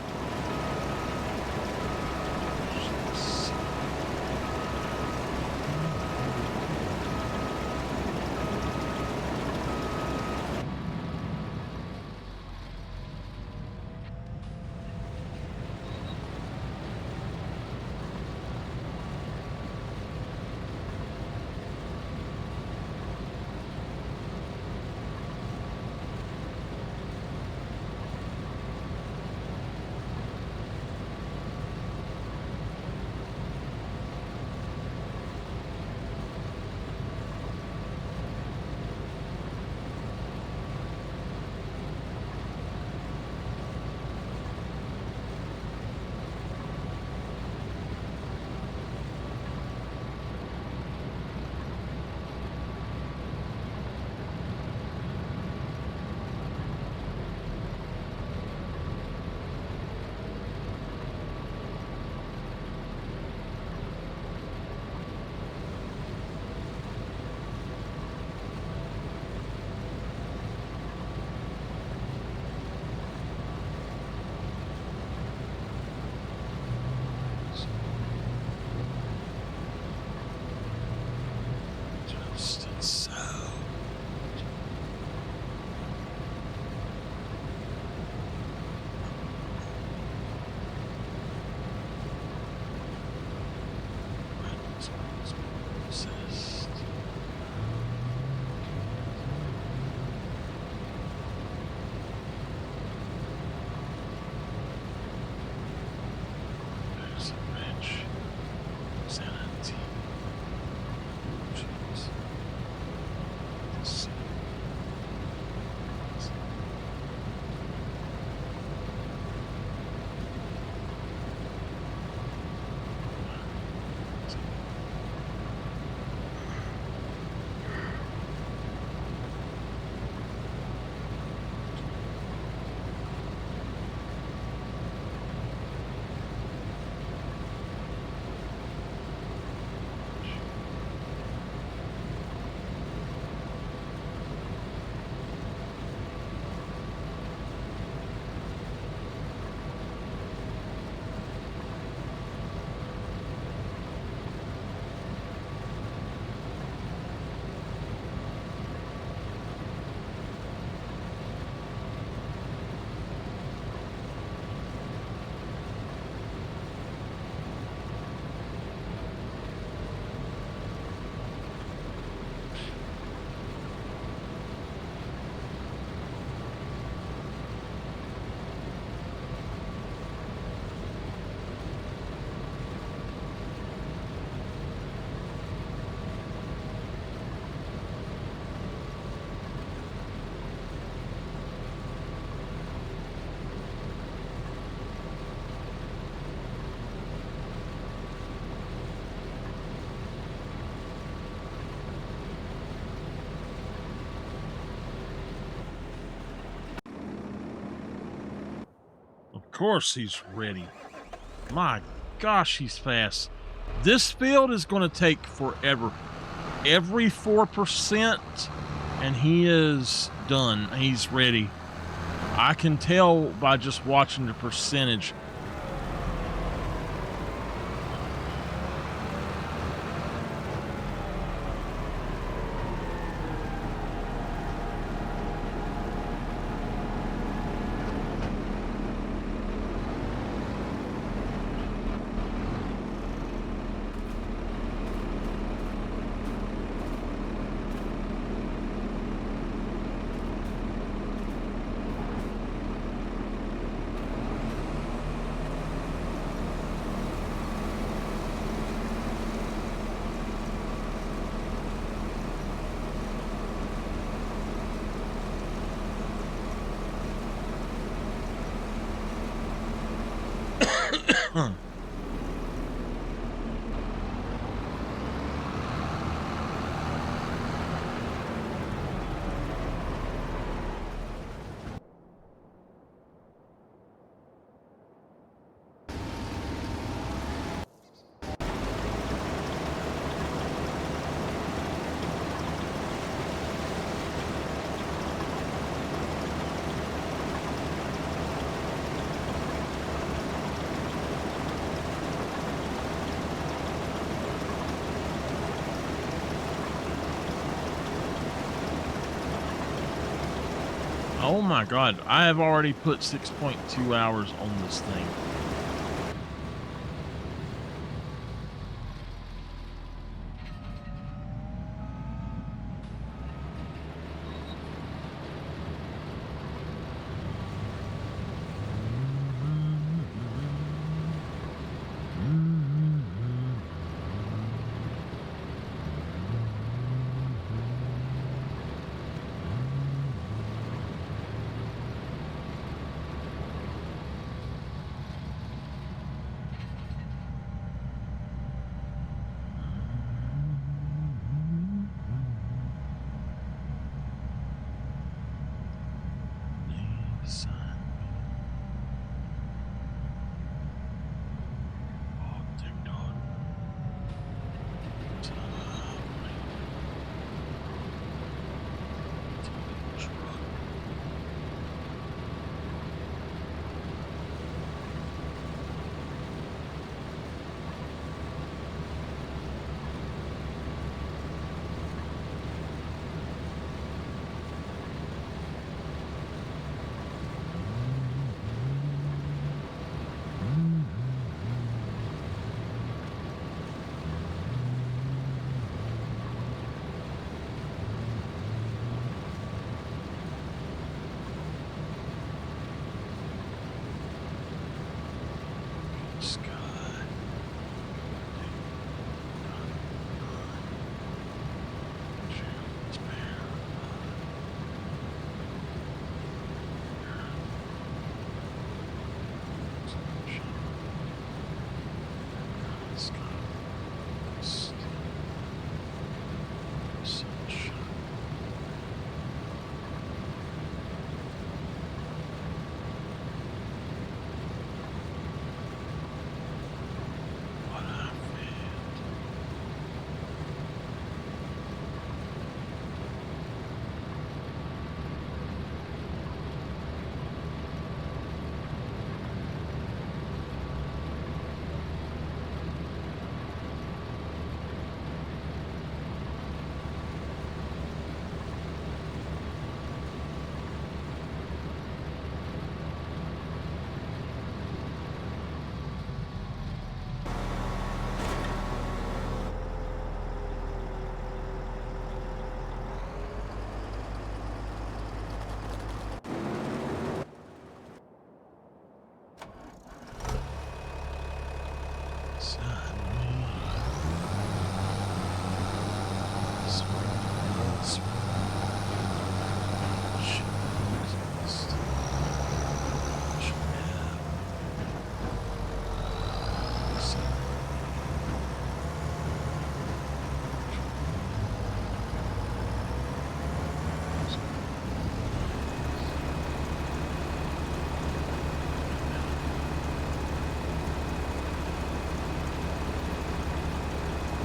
course he's ready. My gosh, he's fast. This field is going to take forever. Every 4%, and he is done. He's ready. I can tell by just watching the percentage. Oh my God, I have already put 6.2 hours on this thing.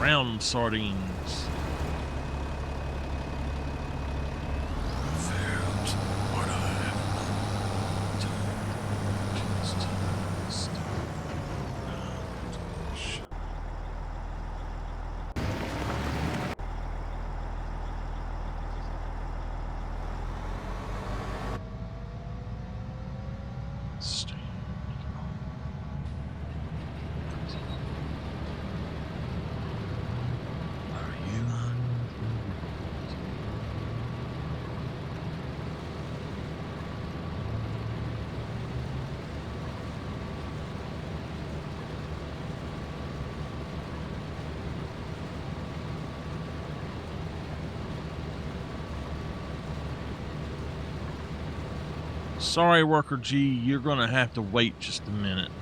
Round sardines. Sorry, Worker G, you're gonna have to wait just a minute.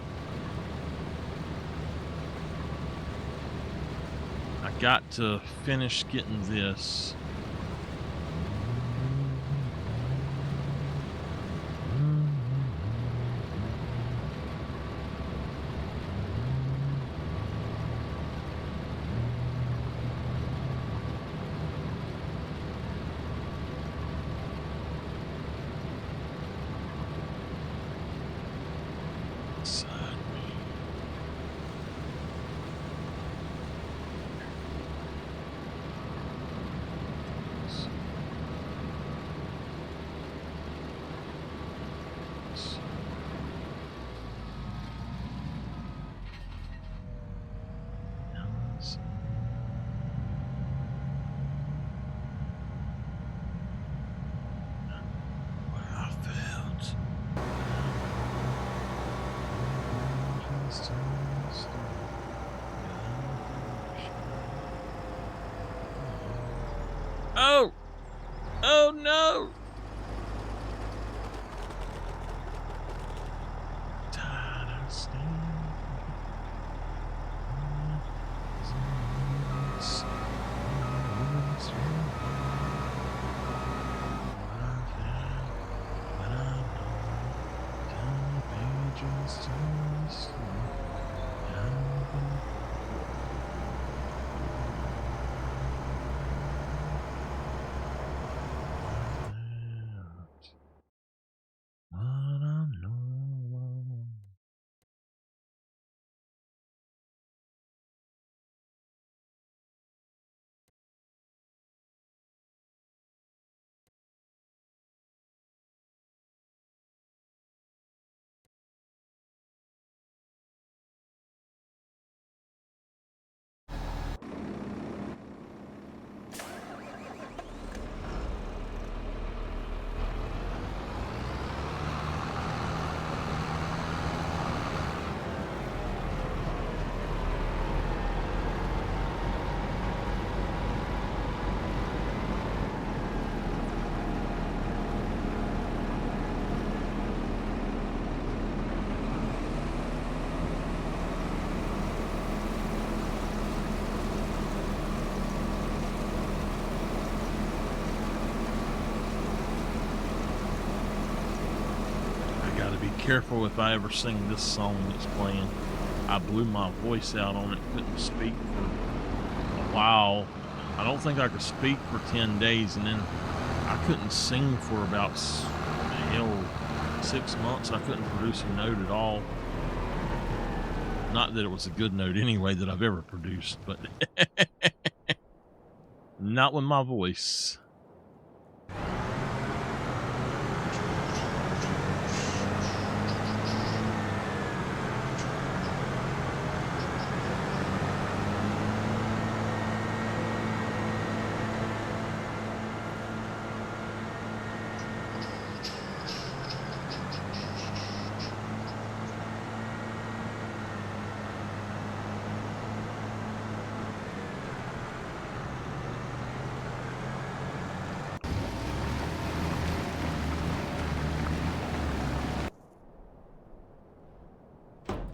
I got to finish getting this. Oh! Oh no! Careful if I ever sing this song that's playing. I blew my voice out on it, couldn't speak for a while. I don't think I could speak for 10 days, and then I couldn't sing for about 6 months. I couldn't produce a note at all. Not that it was a good note anyway that I've ever produced, but not with my voice.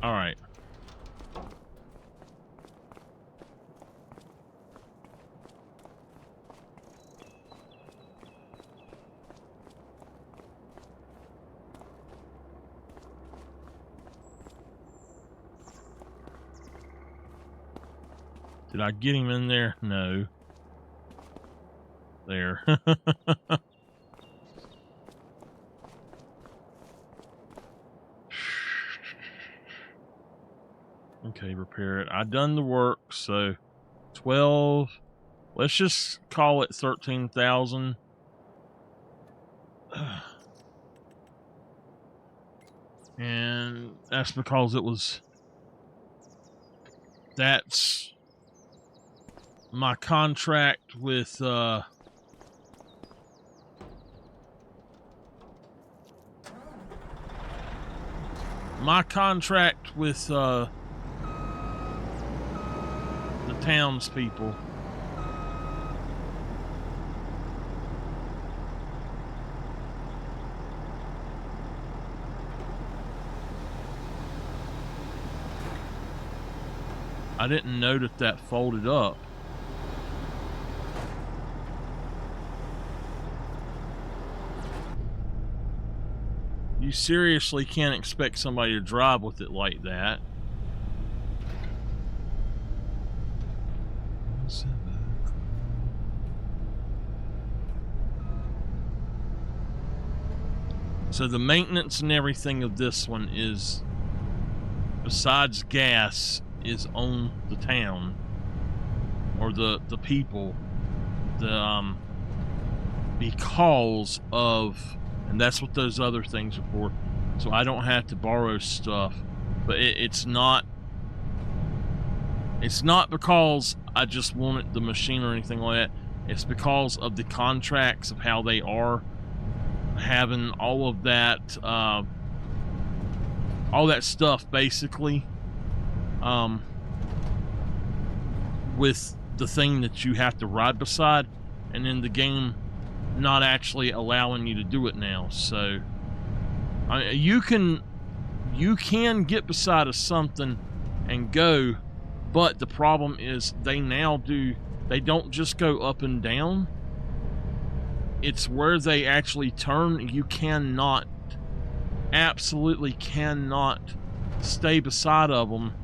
All right. Did I get him in there? No. There. Okay, repair it. I done the work, so 12. Let's just call it 13,000. And that's because that's my contract with the townspeople. I didn't know that folded up. You seriously can't expect somebody to drive with it like that. So the maintenance and everything of this one is, besides gas, is on the town or the people. Because of, and that's what those other things are for. So I don't have to borrow stuff, but it's not because I just wanted the machine or anything like that. It's because of the contracts of how they are having all of that stuff basically with the thing that you have to ride beside, and then the game not actually allowing you to do it now. So you can get beside of something and go, but the problem is they don't just go up and down. It's where they actually turn. You absolutely cannot stay beside of them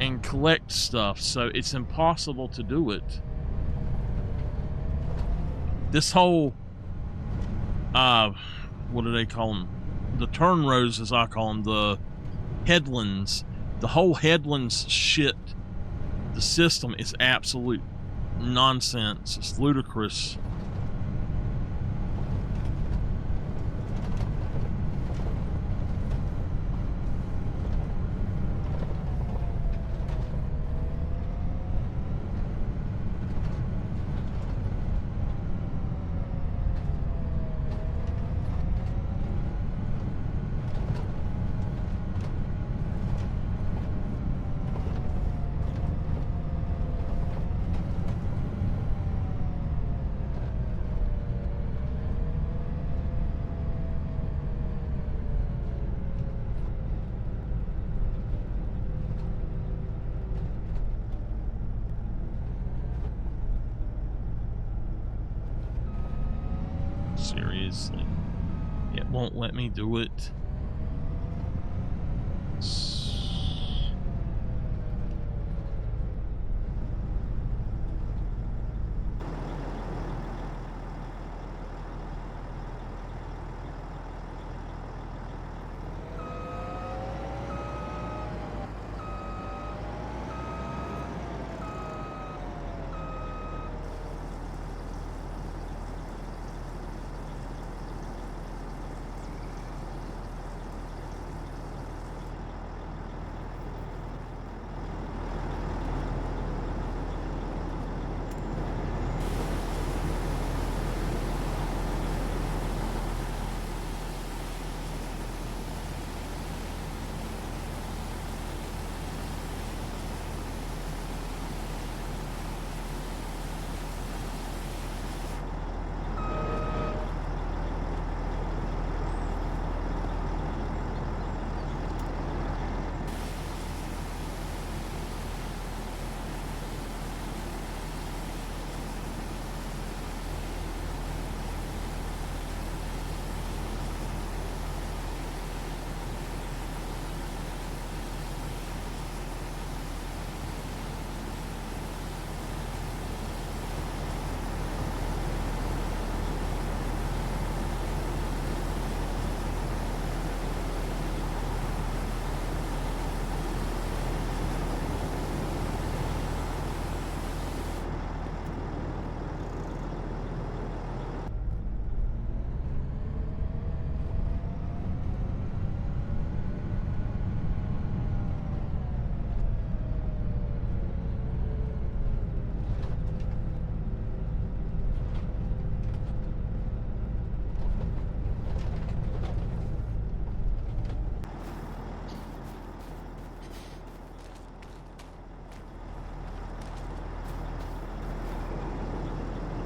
and collect stuff, so it's impossible to do it. This whole what do they call them? The turn rows, as I call them, the headlands. The whole headlands shit, the system is absolute nonsense. It's ludicrous. Seriously, it won't let me do it.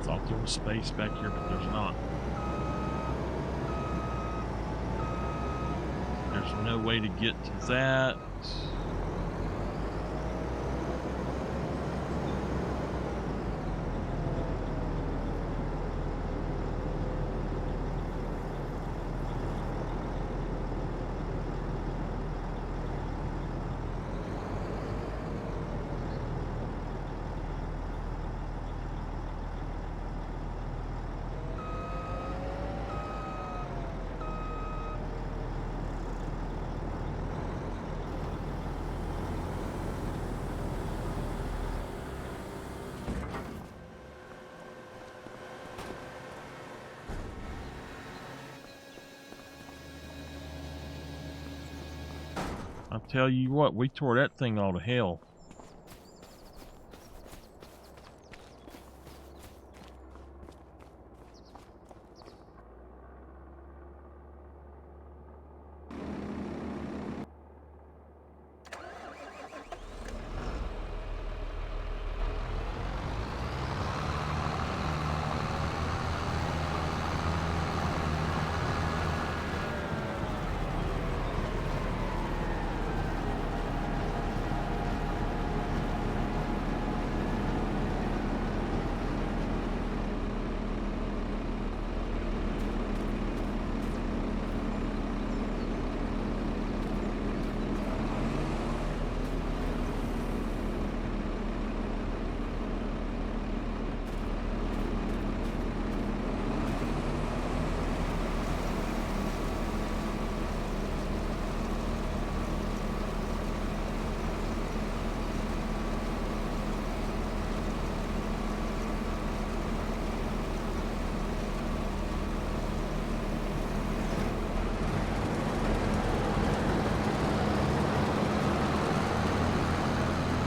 Thought there was space back here, but there's not. There's no way to get to that. I'll tell you what, we tore that thing all to hell.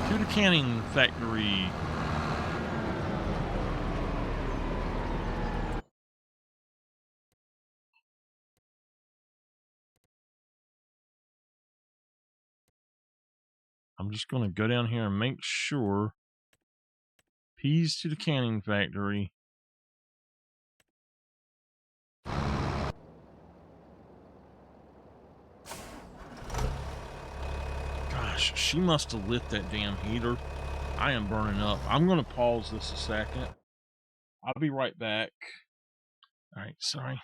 To the canning factory. I'm just going to go down here and make sure. Peas to the canning factory. Gosh, she must have lit that damn heater. I am burning up. I'm going to pause this a second. I'll be right back. All right, sorry.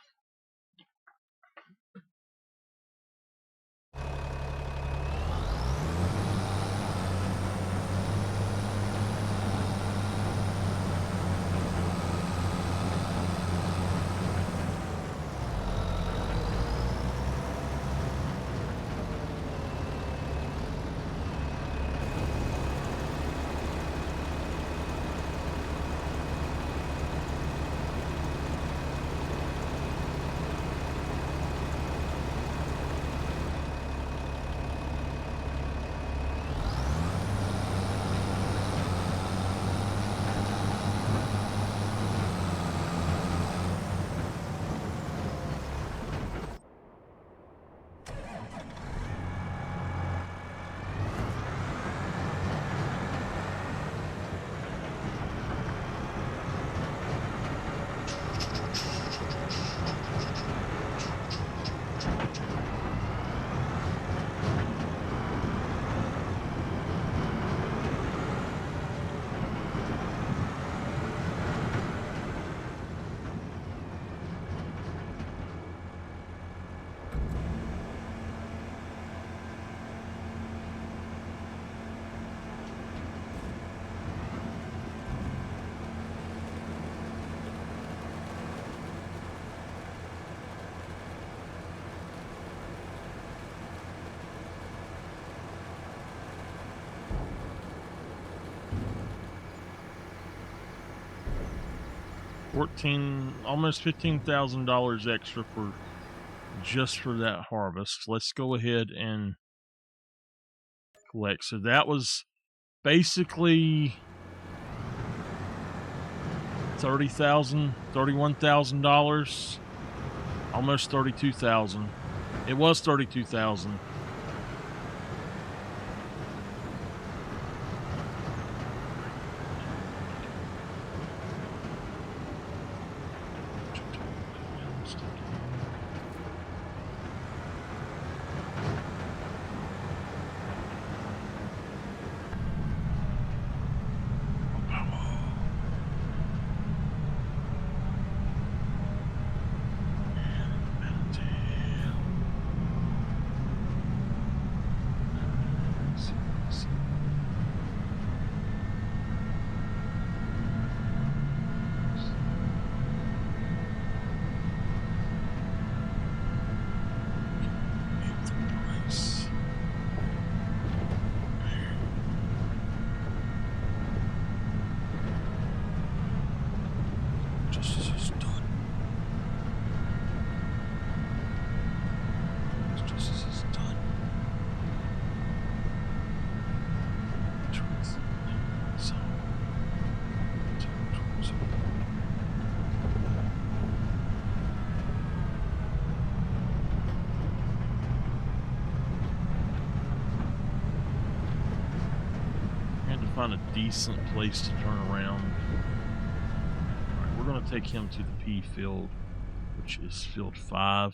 Almost $15,000 extra for just for that harvest. Let's go ahead and collect. So that was basically $31,000, almost $32,000. It was $32,000. find a decent place to turn around. All right, we're going to take him to the P field, which is field 5.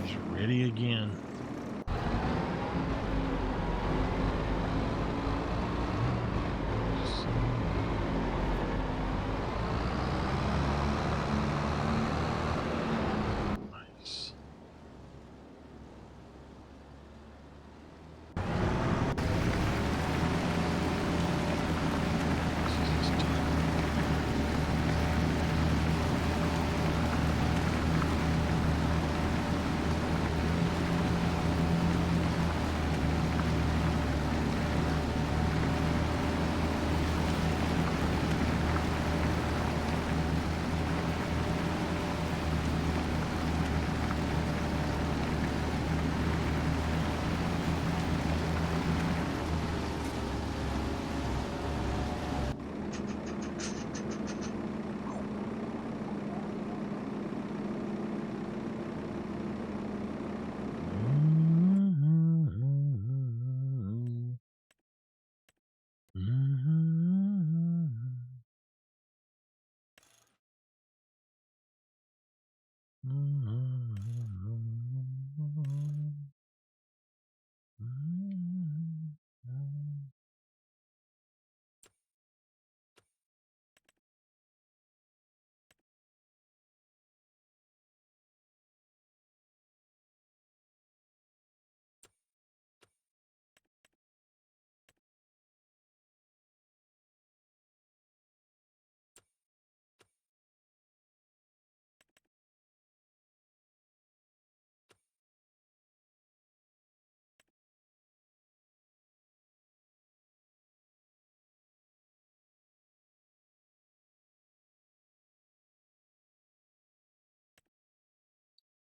He's ready again. Nice.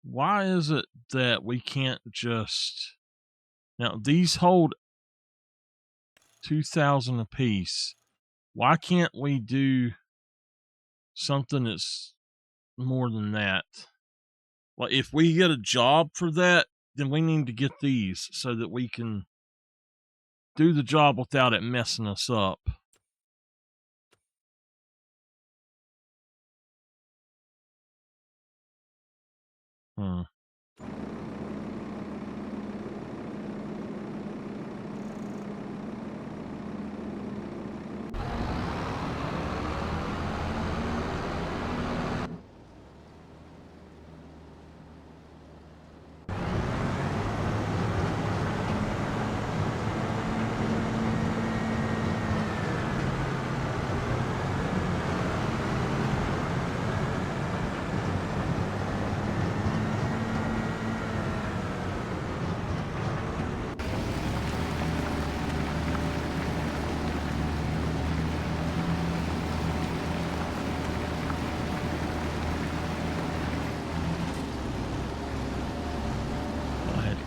Why is it that we can't just... Now, these hold 2,000 apiece. Why can't we do something that's more than that? Well, if we get a job for that, then we need to get these so that we can do the job without it messing us up. Hmm.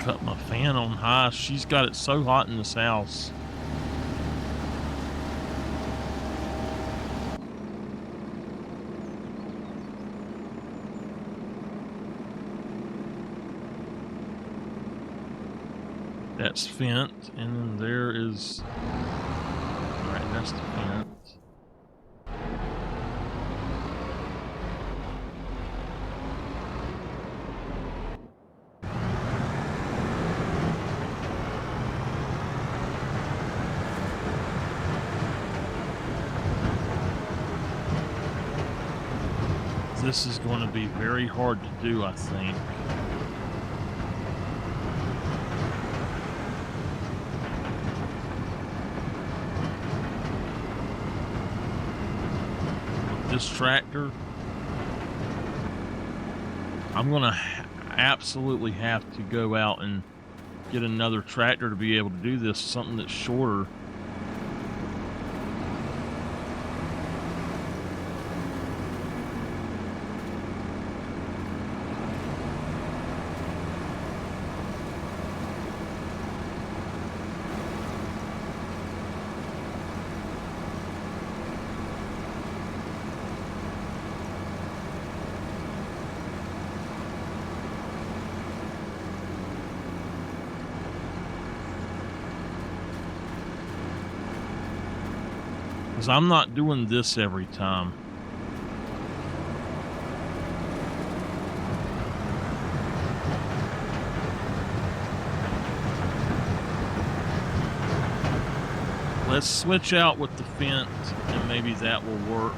Cut my fan on high. She's got it so hot in this house. That's Fent, and then there is... Alright, that's the Fent. This is going to be very hard to do, I think. With this tractor, I'm going to absolutely have to go out and get another tractor to be able to do this, something that's shorter. Because I'm not doing this every time. Let's switch out with the fence, and maybe that will work.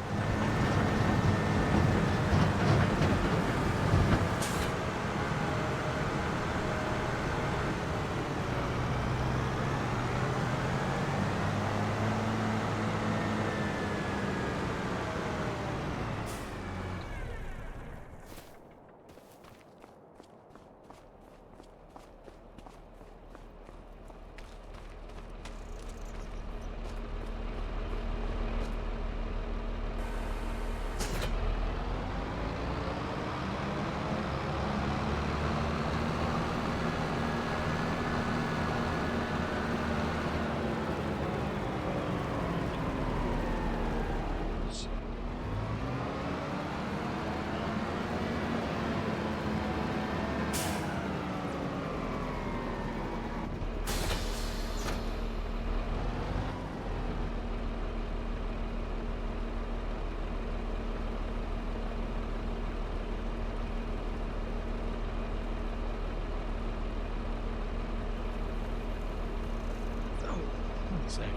Second.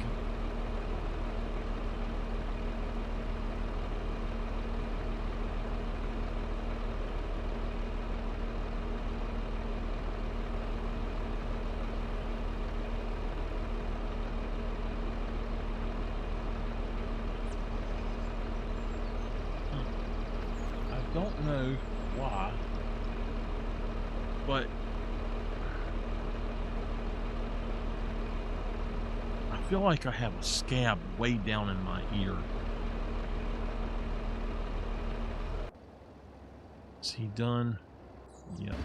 I don't know why, but I feel like I have a scab way down in my ear. Is he done? Yep.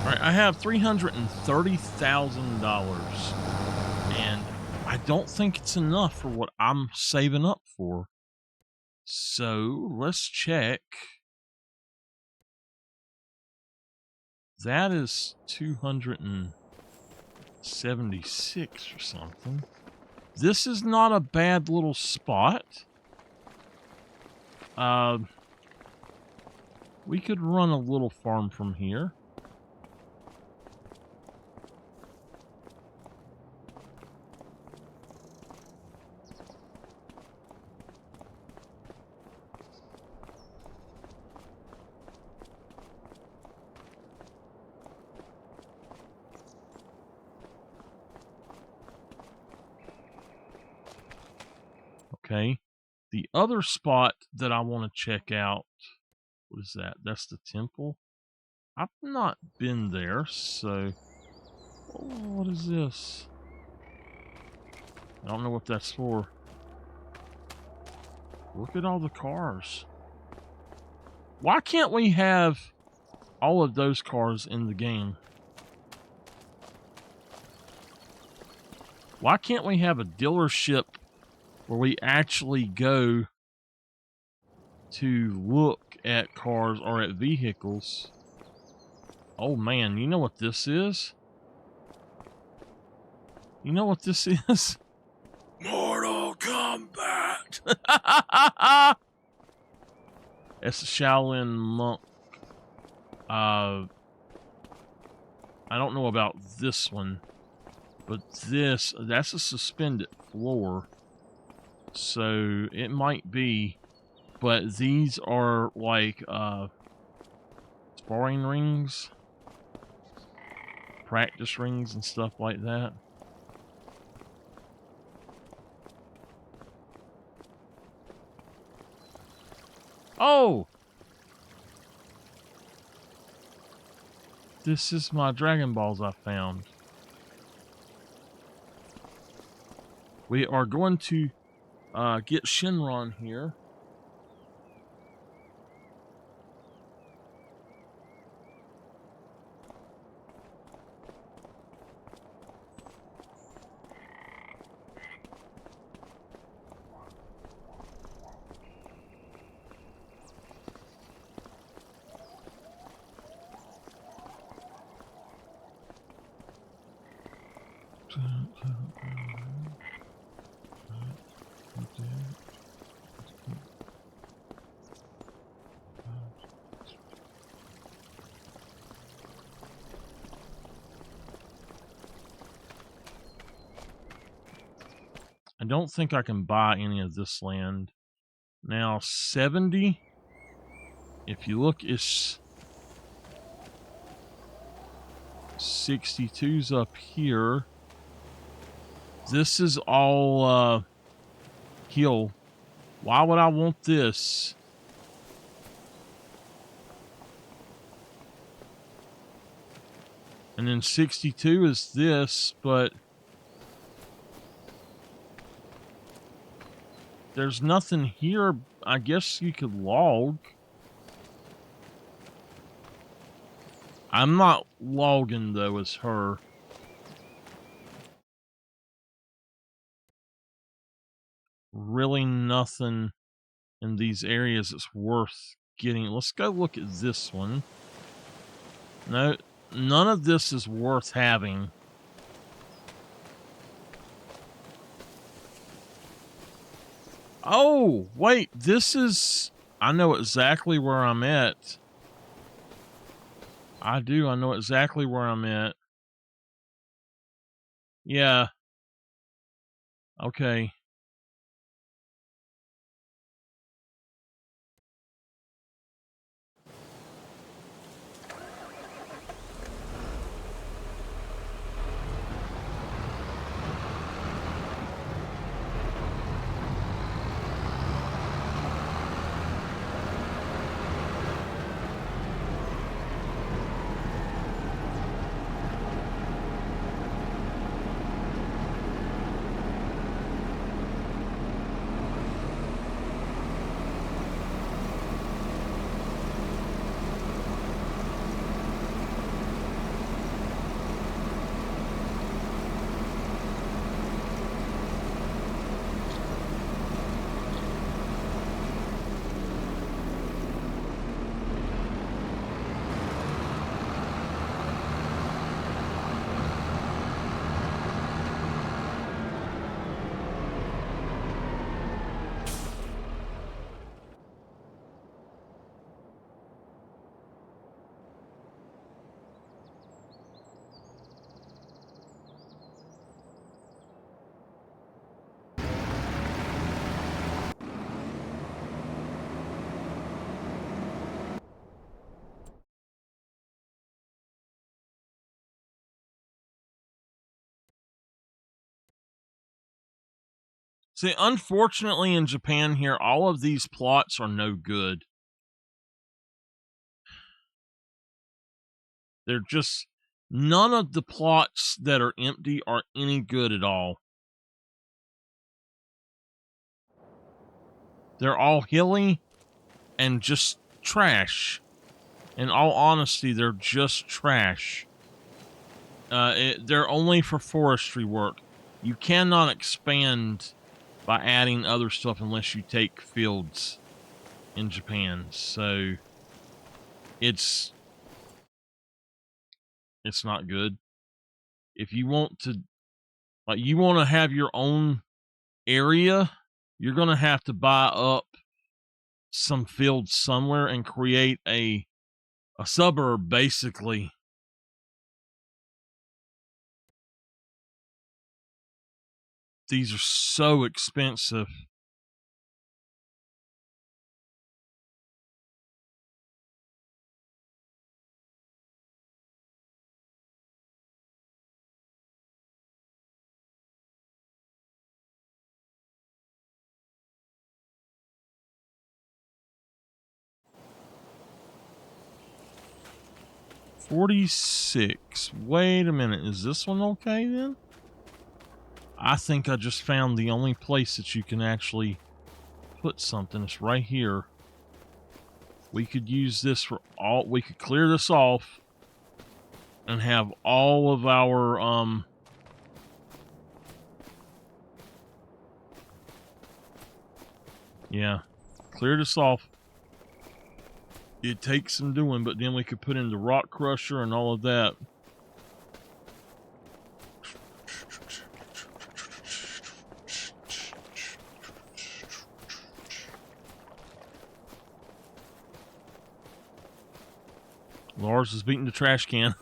Alright, I have $330,000, and I don't think it's enough for what I'm saving up for. So, let's check. That is 276 or something. This is not a bad little spot. We could run a little farm from here. Okay. The other spot that I want to check out, what is that? That's the temple. I've not been there, so... Oh, what is this? I don't know what that's for. Look at all the cars. Why can't we have all of those cars in the game? Why can't we have a dealership where we actually go to look at cars or at vehicles? Oh man, you know what this is? You know what this is? Mortal Kombat! It's a Shaolin monk. I don't know about this one, but that's a suspended floor. So it might be, but these are like sparring rings, practice rings and stuff like that. Oh! This is my Dragon Balls I found. We are going to get Shenron here. I don't think I can buy any of this land. Now, 70, if you look, is 62's up here. This is all hill. Why would I want this? And then 62 is this, but there's nothing here. I guess you could log. I'm not logging, though, as her. Really nothing in these areas that's worth getting. Let's go look at this one. No, none of this is worth having. Oh, wait, this is... I know exactly where I'm at. I do, I know exactly where I'm at. Yeah. Okay. See, unfortunately in Japan here, all of these plots are no good. They're just... None of the plots that are empty are any good at all. They're all hilly and just trash. In all honesty, they're just trash. They're only for forestry work. You cannot expand by adding other stuff unless you take fields in Japan. So it's not good. If you want to, like, you want to have your own area, you're going to have to buy up some fields somewhere and create a suburb, basically. These are so expensive. 46. Wait a minute. Is this one okay then? I think I just found the only place that you can actually put something. It's right here. We could use this for all. We could clear this off and have all of our yeah, clear this off. It takes some doing, but then we could put in the rock crusher and all of that. Lars is beating the trash can.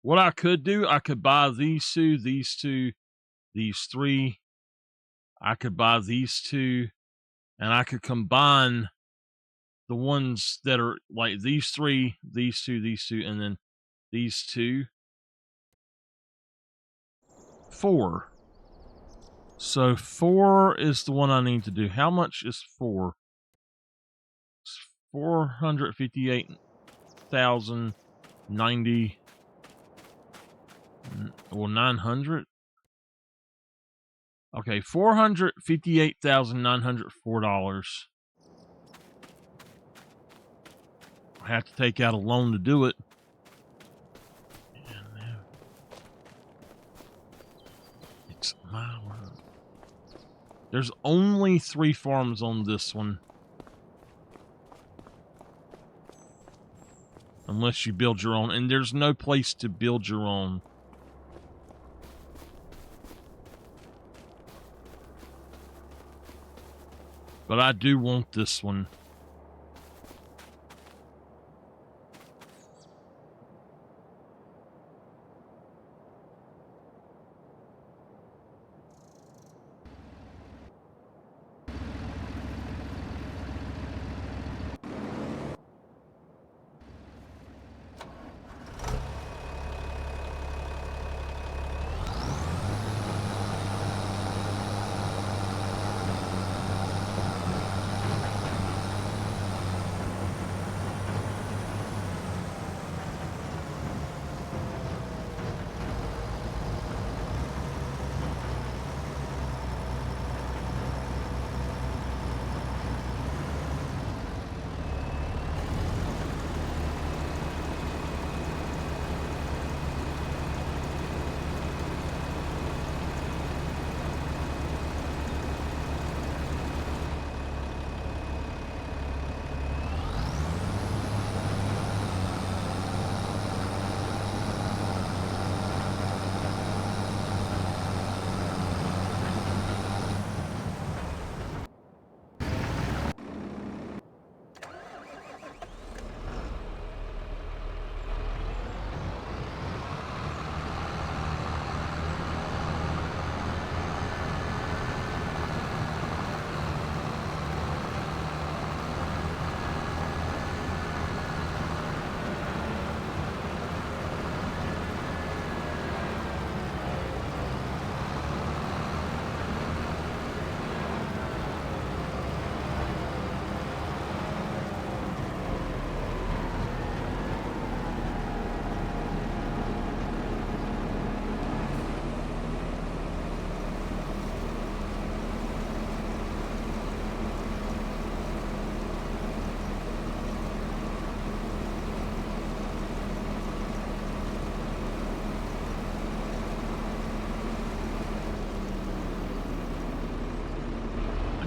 What I could do, I could buy these two, these three. I could buy these two, and I could combine the ones that are like these three, these two, and then these two. 4. So 4 is the one I need to do. How much is 4? It's 458,090. Well, 900. Okay, $458,904. I have to take out a loan to do it. It's my word. There's only 3 farms on this one. Unless you build your own. And there's no place to build your own. But I do want this one.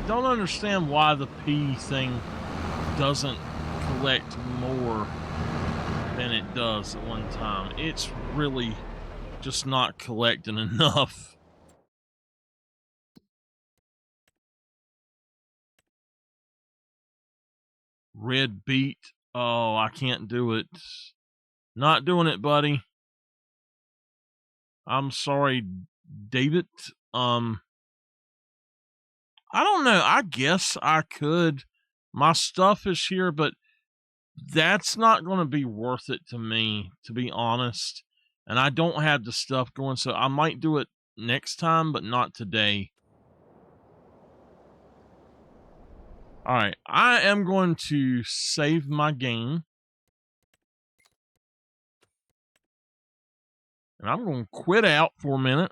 Don't understand why the P thing doesn't collect more than it does at one time. It's really just not collecting enough. Red beet. Oh, I can't do it. Not doing it, buddy. I'm sorry, David. I don't know. I guess I could. My stuff is here, but That's not going to be worth it to me, to be honest. And I don't have the stuff going, so I might do it next time, but not today. All right, I am going to save my game. And I'm going to quit out for a minute.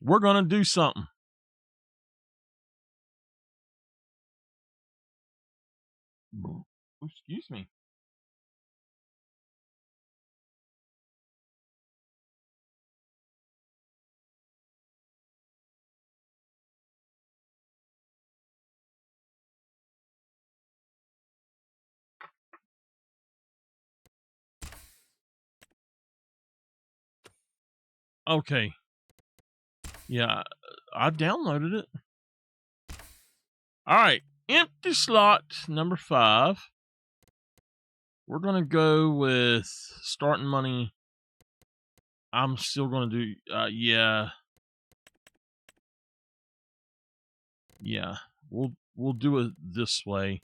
We're going to do something. Excuse me. Okay. Yeah, I downloaded it. All right. Empty slot number 5. We're going to go with starting money. I'm still going to do, yeah. Yeah. We'll do it this way.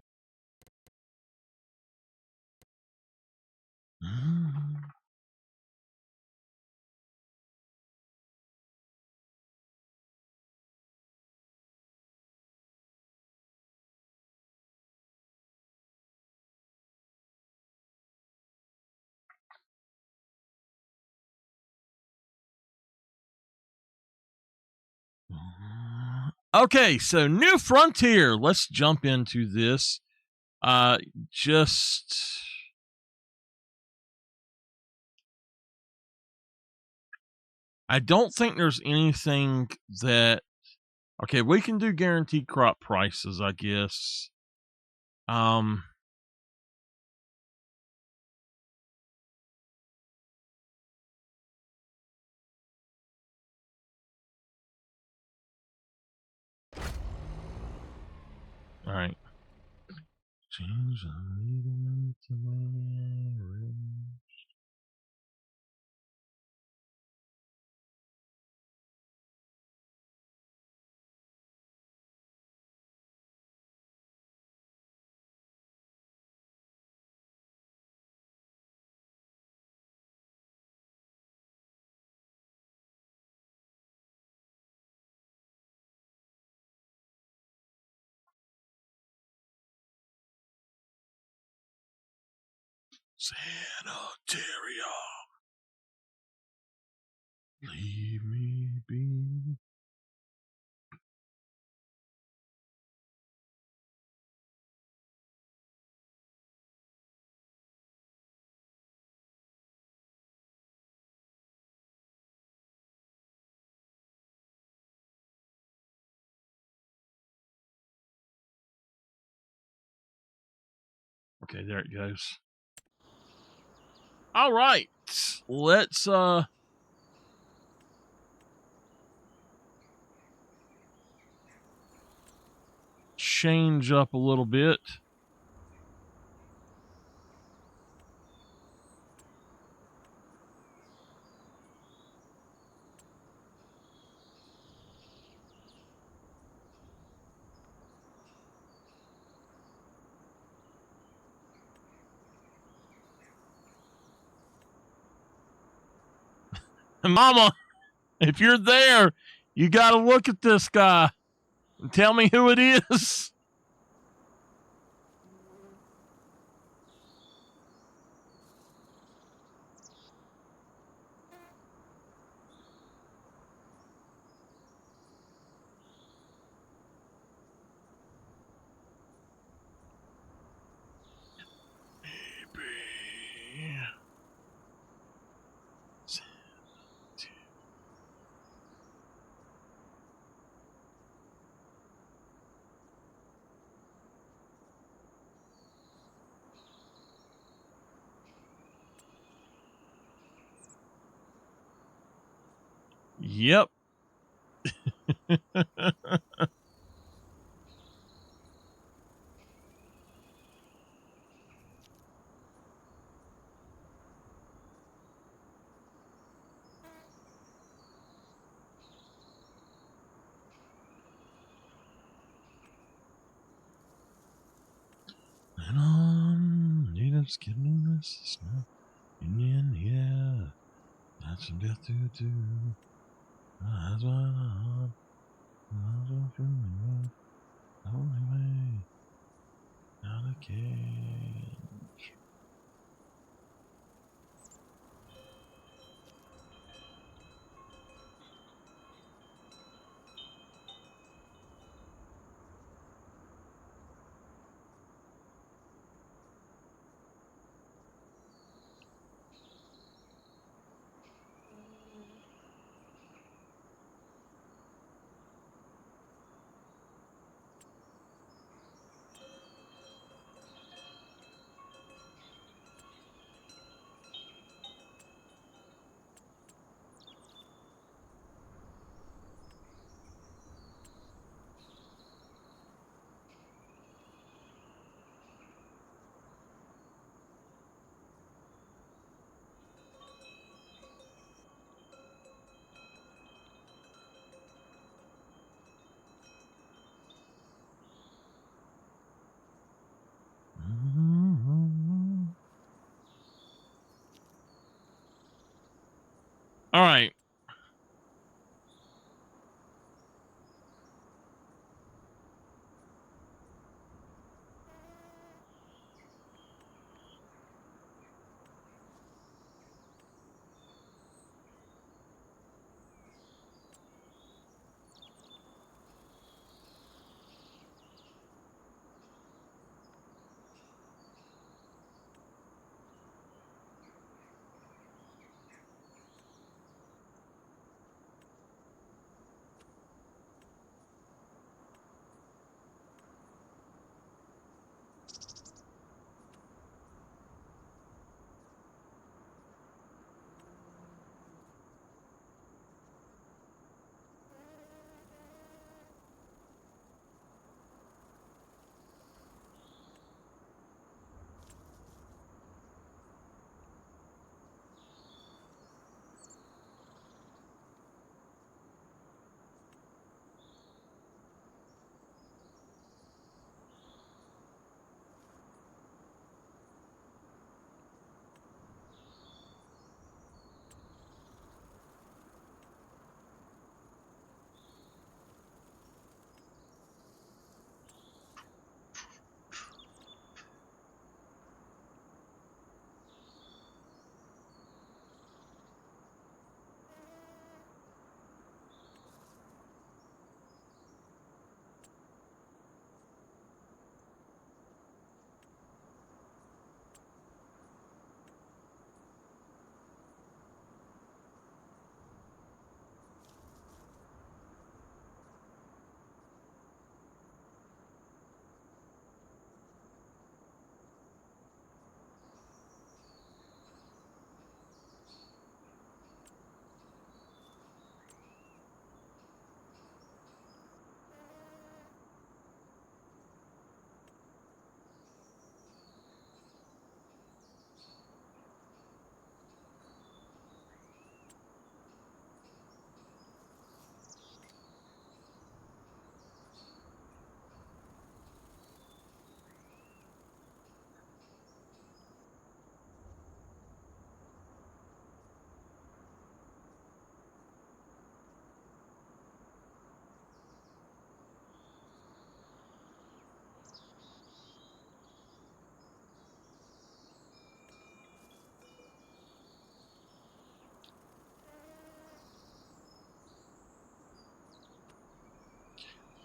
Okay, so New Frontier. Let's jump into this. Just I don't think there's anything that. Okay, we can do guaranteed crop prices, I guess. All right. Change the medium to range. Sanitarium. Leave me be. Okay, there it goes. All right. Let's change up a little bit. Mama, if you're there, you got to look at this guy and tell me who it is. Yep. getting restless now. In here, that's some death to do. Eyes wide on, only way out of cage. All right.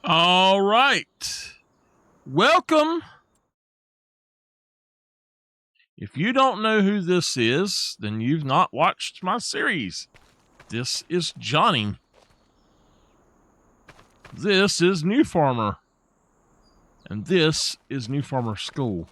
All right. Welcome. If you don't know who this is, then you've not watched my series. This is Johnny. This is New Farmer. And this is New Farmer School.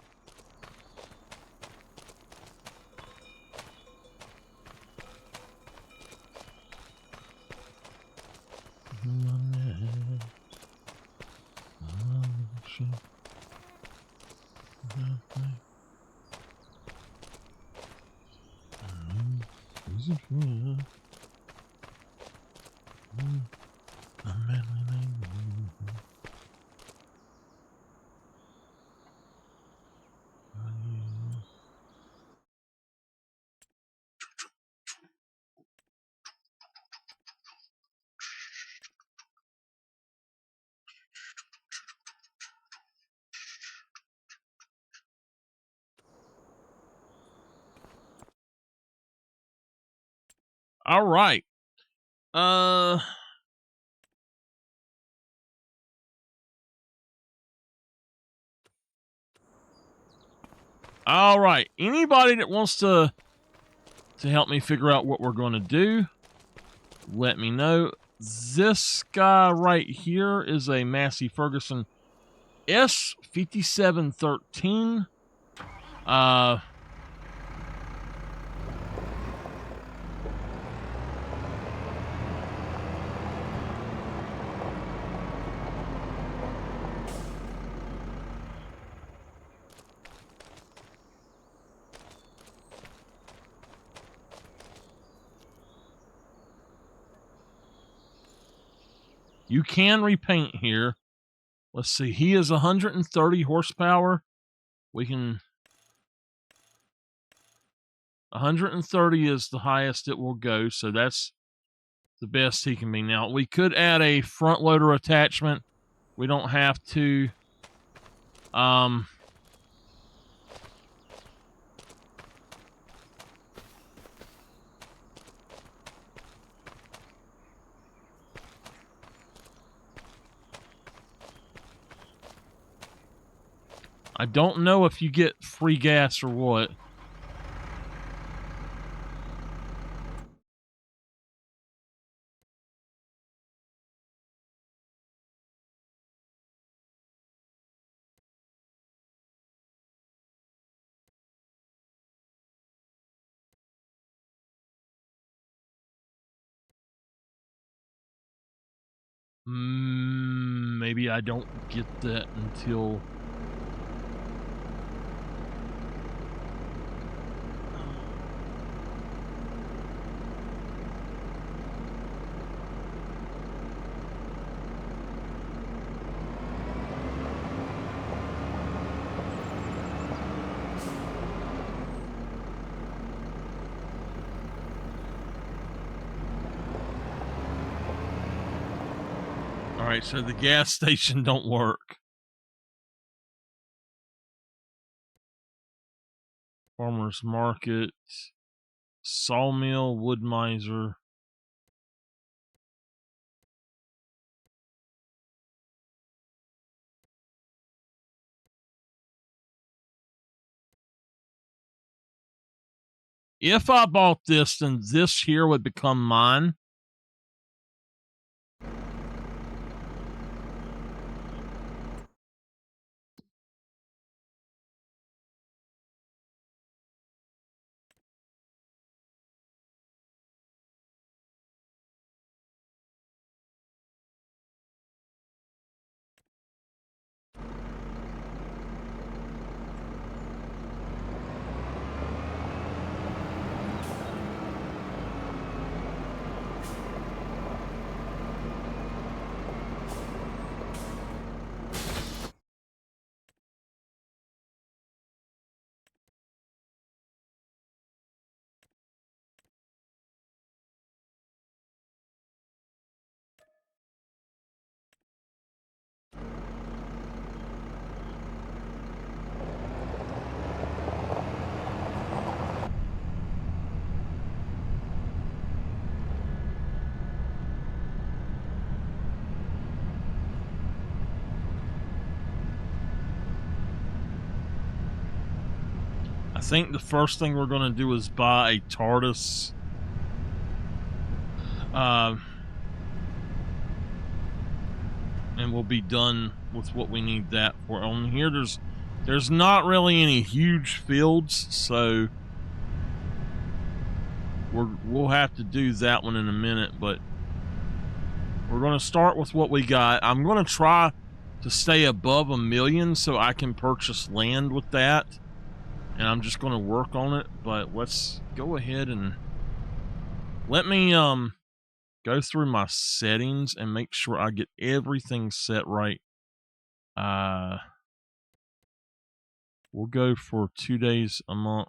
All right. Uh, all right. Anybody that wants to help me figure out what we're going to do, let me know. This guy right here is a Massey Ferguson S5713. Uh, you can repaint here. Let's see. He is 130 horsepower. We can 130 is the highest it will go, so that's the best he can be. Now, we could add a front loader attachment. We don't have to. I don't know if you get free gas or what. Maybe I don't get that until... All right, so the gas station don't work. Farmer's Market, Sawmill, Wood Miser. If I bought this, then this here would become mine. I think the first thing we're going to do is buy a TARDIS. And we'll be done with what we need that for. On here, there's not really any huge fields, so we'll have to do that one in a minute, but we're going to start with what we got. I'm going to try to stay above 1 million so I can purchase land with that, and I'm just going to work on it. But let's go ahead and let me go through my settings and make sure I get everything set right. We'll go for 2 days a month.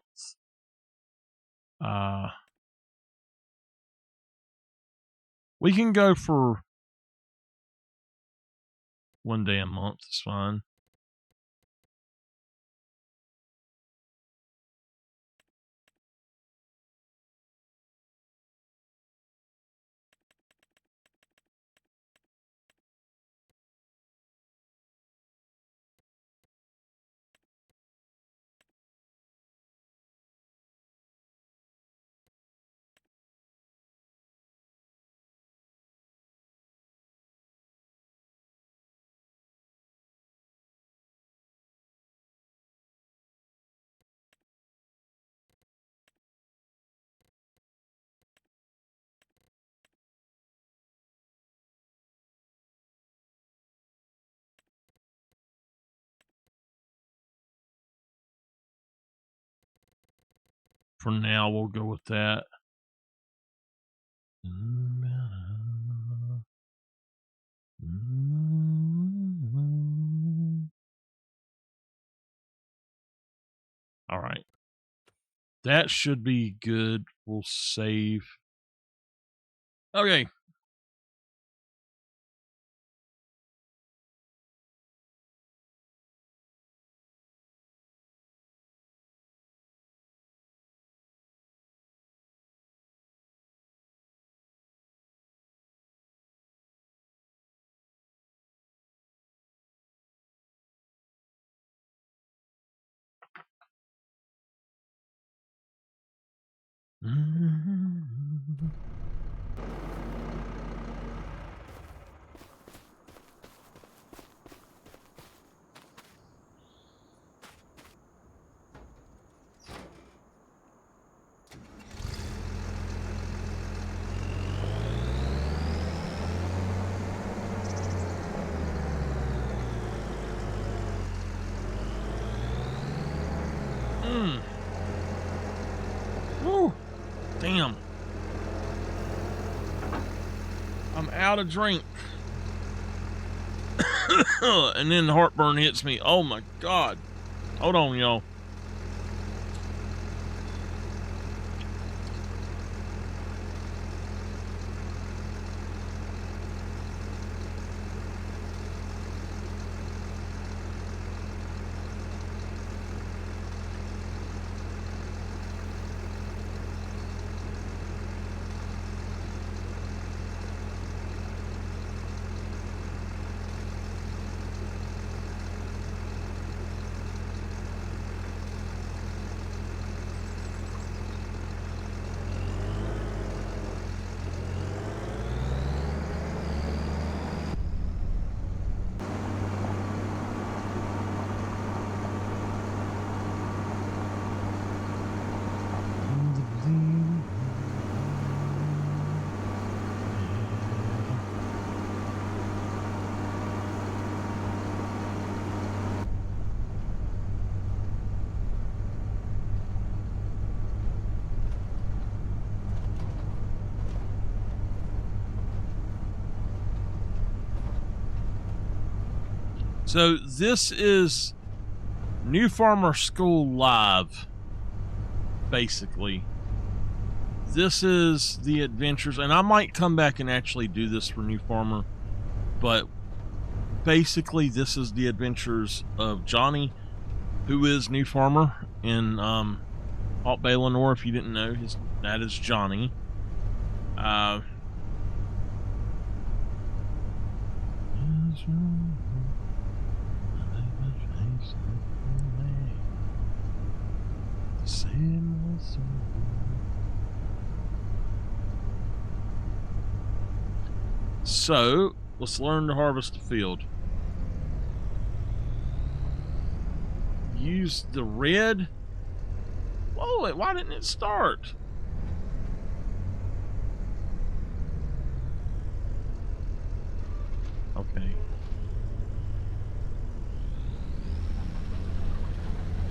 We can go for 1 day a month. It's fine. For now, we'll go with that. All right. That should be good. We'll save. Okay. Woo! Damn. I'm out of drink. And then the heartburn hits me. Oh my God. Hold on, y'all. So this is New Farmer School Live, basically. This is the adventures, and I might come back and actually do this for New Farmer, but basically this is the adventures of Johnny, who is New Farmer in Alt Bay, Lenore. If you didn't know, that is Johnny. So let's learn to harvest a field. Use the red. Whoa, why didn't it start? Okay.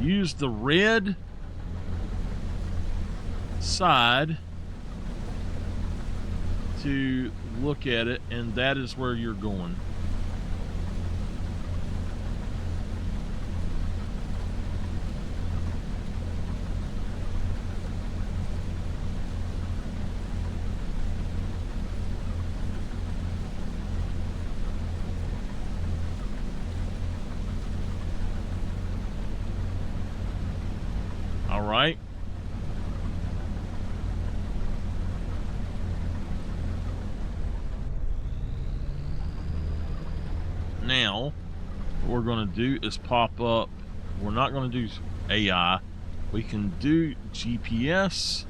Use the red side to look at it, and that is where you're going. All right. Now, what we're going to do is pop up. We're not going to do AI. We can do GPS.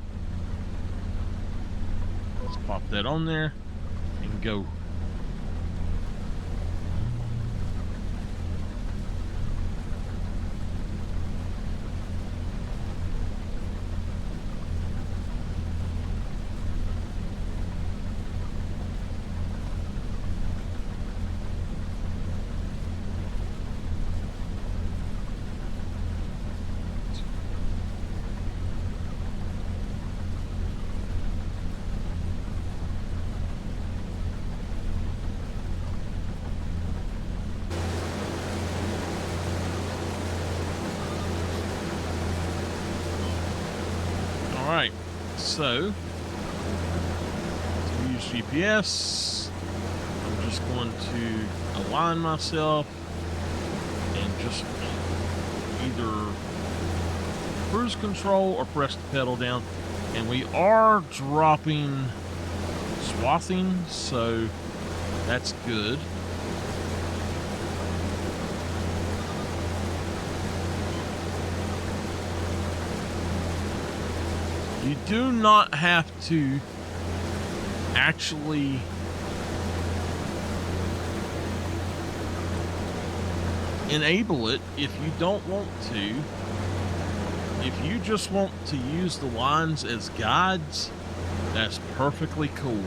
Let's pop that on there and go. All right, so to use GPS, I'm just going to align myself and just either cruise control or press the pedal down. And we are dropping swathing, so that's good. You do not have to actually enable it if you don't want to. If you just want to use the lines as guides, that's perfectly cool.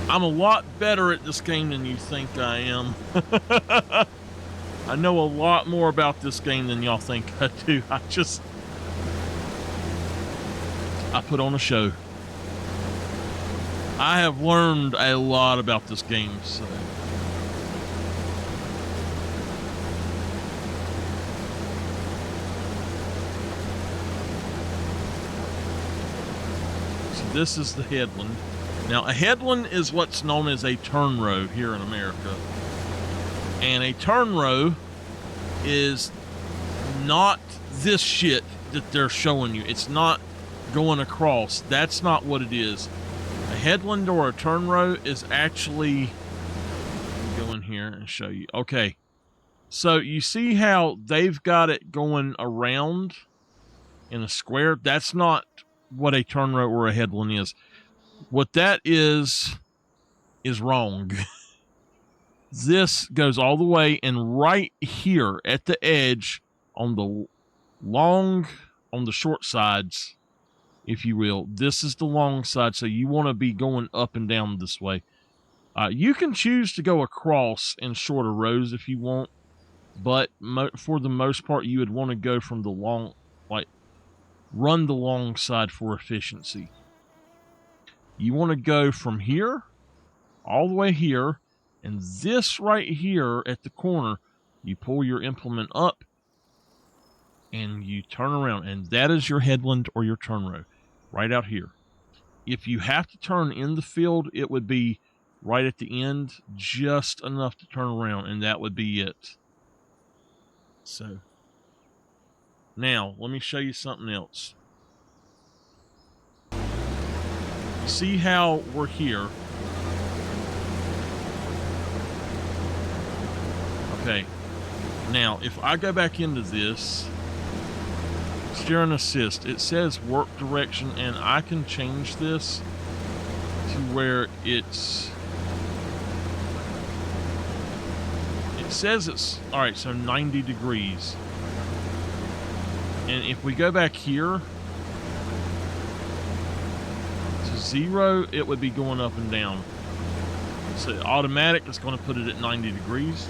I'm a lot better at this game than you think I am. I know a lot more about this game than y'all think I do. I put on a show. I have learned a lot about this game, so. This is the headland. Now, a headland is what's known as a turn row here in America. And a turn row is not this shit that they're showing you. It's not going across. That's not what it is. A headland or a turn row is actually... Let me go in here and show you. Okay. So you see how they've got it going around in a square? That's not what a turn row or a headland is. What that is wrong. This goes all the way, and right here at the edge on the short sides, if you will, this is the long side, so you want to be going up and down this way. You can choose to go across in shorter rows if you want, but for the most part, you would want to go from the long, run the long side for efficiency. You want to go from here all the way here, and this right here at the corner, you pull your implement up and you turn around, and that is your headland or your turn row right out here. If you have to turn in the field, it would be right at the end, just enough to turn around, and that would be it. So now let me show you something else. You see how we're here? Okay, now if I go back into this, steer and assist, it says work direction, and I can change this to where it says it's, all right, so 90 degrees. And if we go back here to 0, it would be going up and down. So automatic is going to put it at 90 degrees.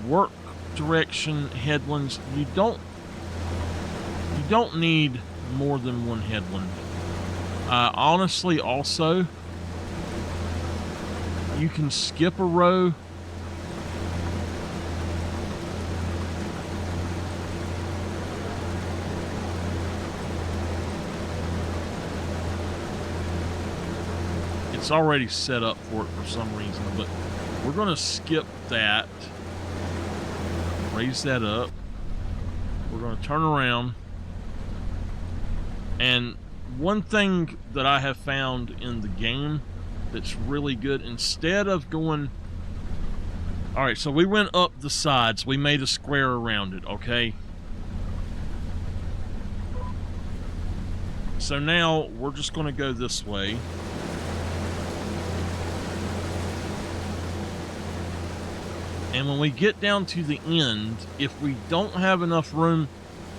Work direction headlands, you don't need more than one headland. Honestly, also, you can skip a row. It's already set up for it for some reason, but we're going to skip that. Raise that up. We're going to turn around. And one thing that I have found in the game that's really good, instead of going... Alright, so we went up the sides. We made a square around it, okay? So now we're just going to go this way. And when we get down to the end, if we don't have enough room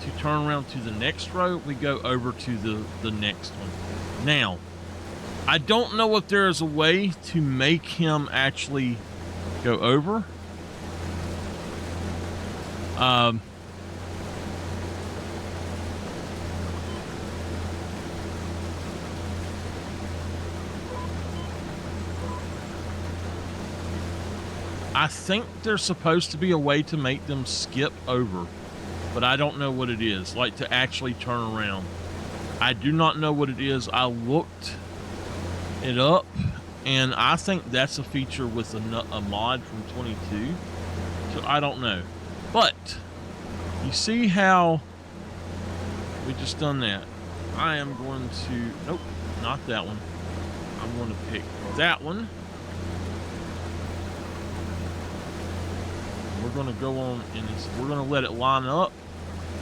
to turn around to the next row, we go over to the next one. Now, I don't know if there is a way to make him actually go over. I think there's supposed to be a way to make them skip over. but I don't know what it is, like to actually turn around. I do not know what it is. I looked it up, and I think that's a feature with a mod from 22, so I don't know. But you see how we just done that. I am going to, nope, not that one. I'm going to pick that one. We're going to go on, and we're going to let it line up.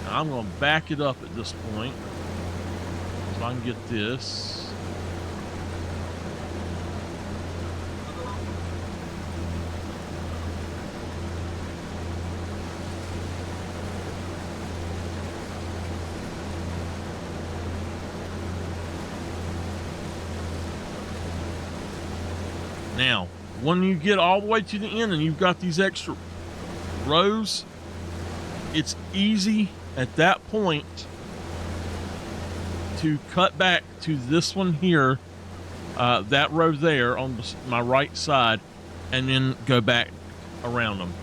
And I'm going to back it up at this point, so I can get this. Now, when you get all the way to the end and you've got these extra rows, it's easy at that point to cut back to this one here, that row there on my right side, and then go back around them.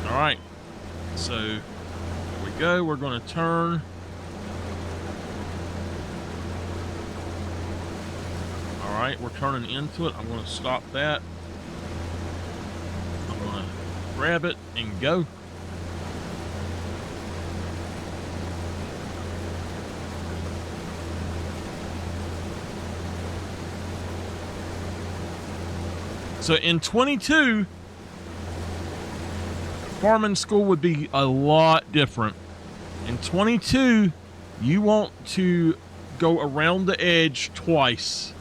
All right, so there we go. We're going to turn. All right, we're turning into it. I'm going to stop that. I'm going to grab it and go. So in 22, farming school would be a lot different. In 22, you want to go around the edge twice.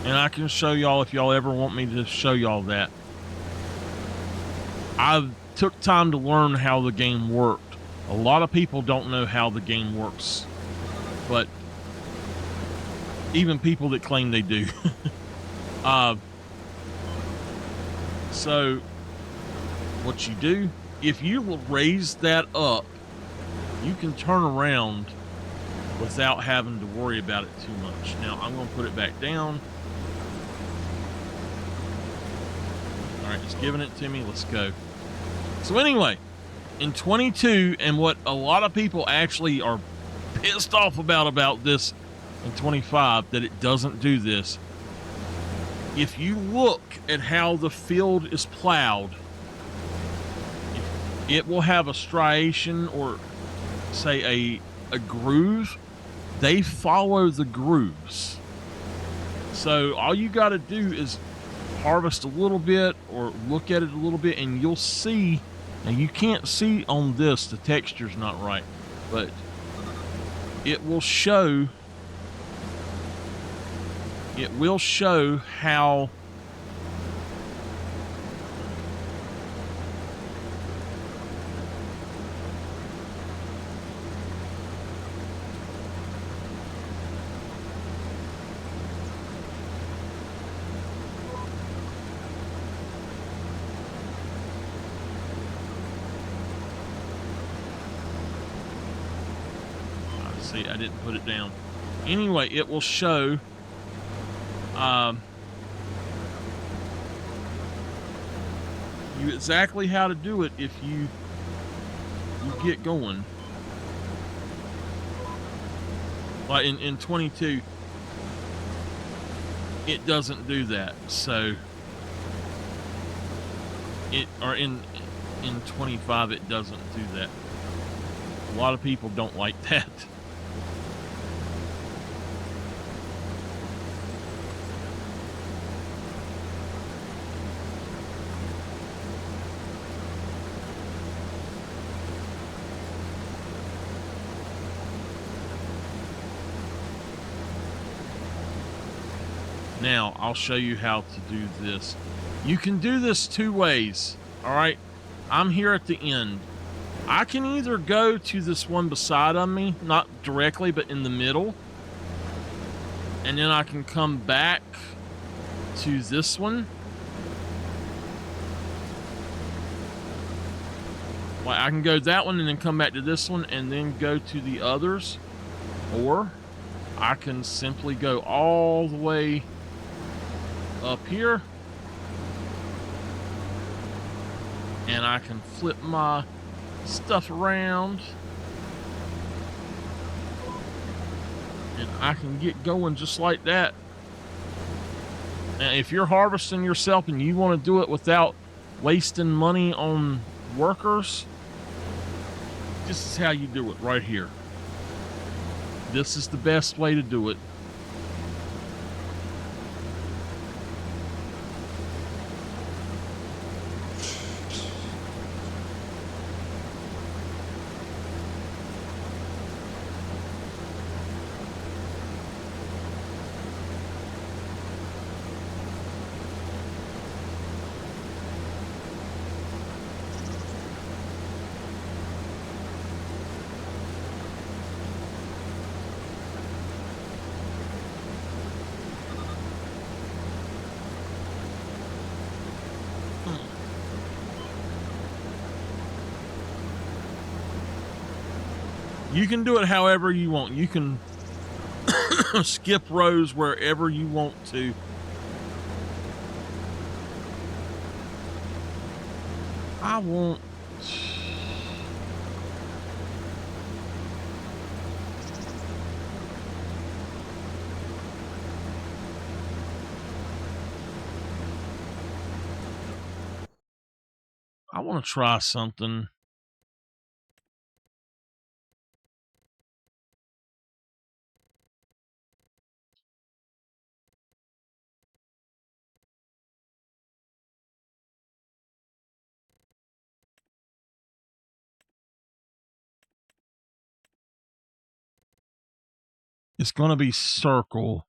And I can show y'all if y'all ever want me to show y'all that. I took time to learn how the game worked. A lot of people don't know how the game works, but even people that claim they do. So what you do, if you will raise that up, you can turn around without having to worry about it too much. Now I'm going to put it back down. All right, it's giving it to me. Let's go. So anyway, in 22, and what a lot of people actually are pissed off about this in 25, that it doesn't do this. If you look at how the field is plowed, it will have a striation, or say a groove. They follow the grooves. So all you got to do is harvest a little bit or look at it a little bit, and you'll see. And you can't see on this, the texture's not right, but it will show. It will show how see, I didn't put it down. Anyway, it will show you exactly how to do it if you get going. Like in 22, it doesn't do that. So in 25, it doesn't do that. A lot of people don't like that. Now, I'll show you how to do this. You can do this two ways, all right? I'm here at the end. I can either go to this one beside of me, not directly, but in the middle, and then I can come back to this one. Like, I can go that one and then come back to this one and then go to the others, or I can simply go all the way up here and I can flip my stuff around and I can get going just like that. Now, if you're harvesting yourself and you want to do it without wasting money on workers, this is how you do it right here. This is the best way to do it. You can do it however you want. You can skip rows wherever you want to. I want... I want to try something. It's going to be circle.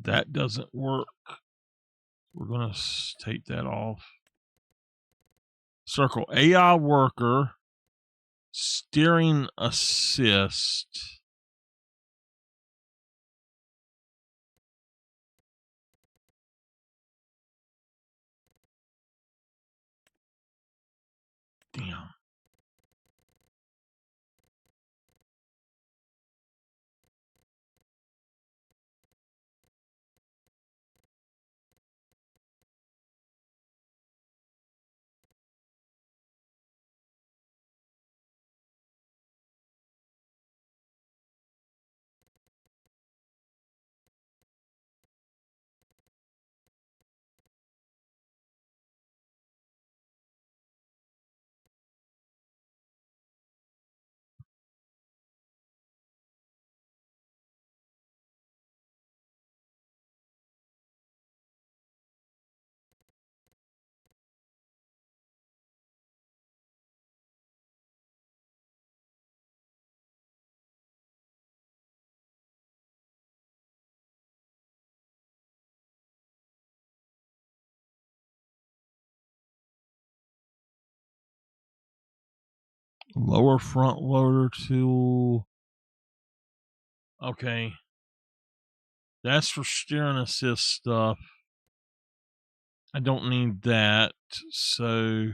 That doesn't work. We're going to take that off. Circle AI worker, steering assist. Damn. Lower front loader tool. Okay. That's for steering assist stuff. I don't need that. So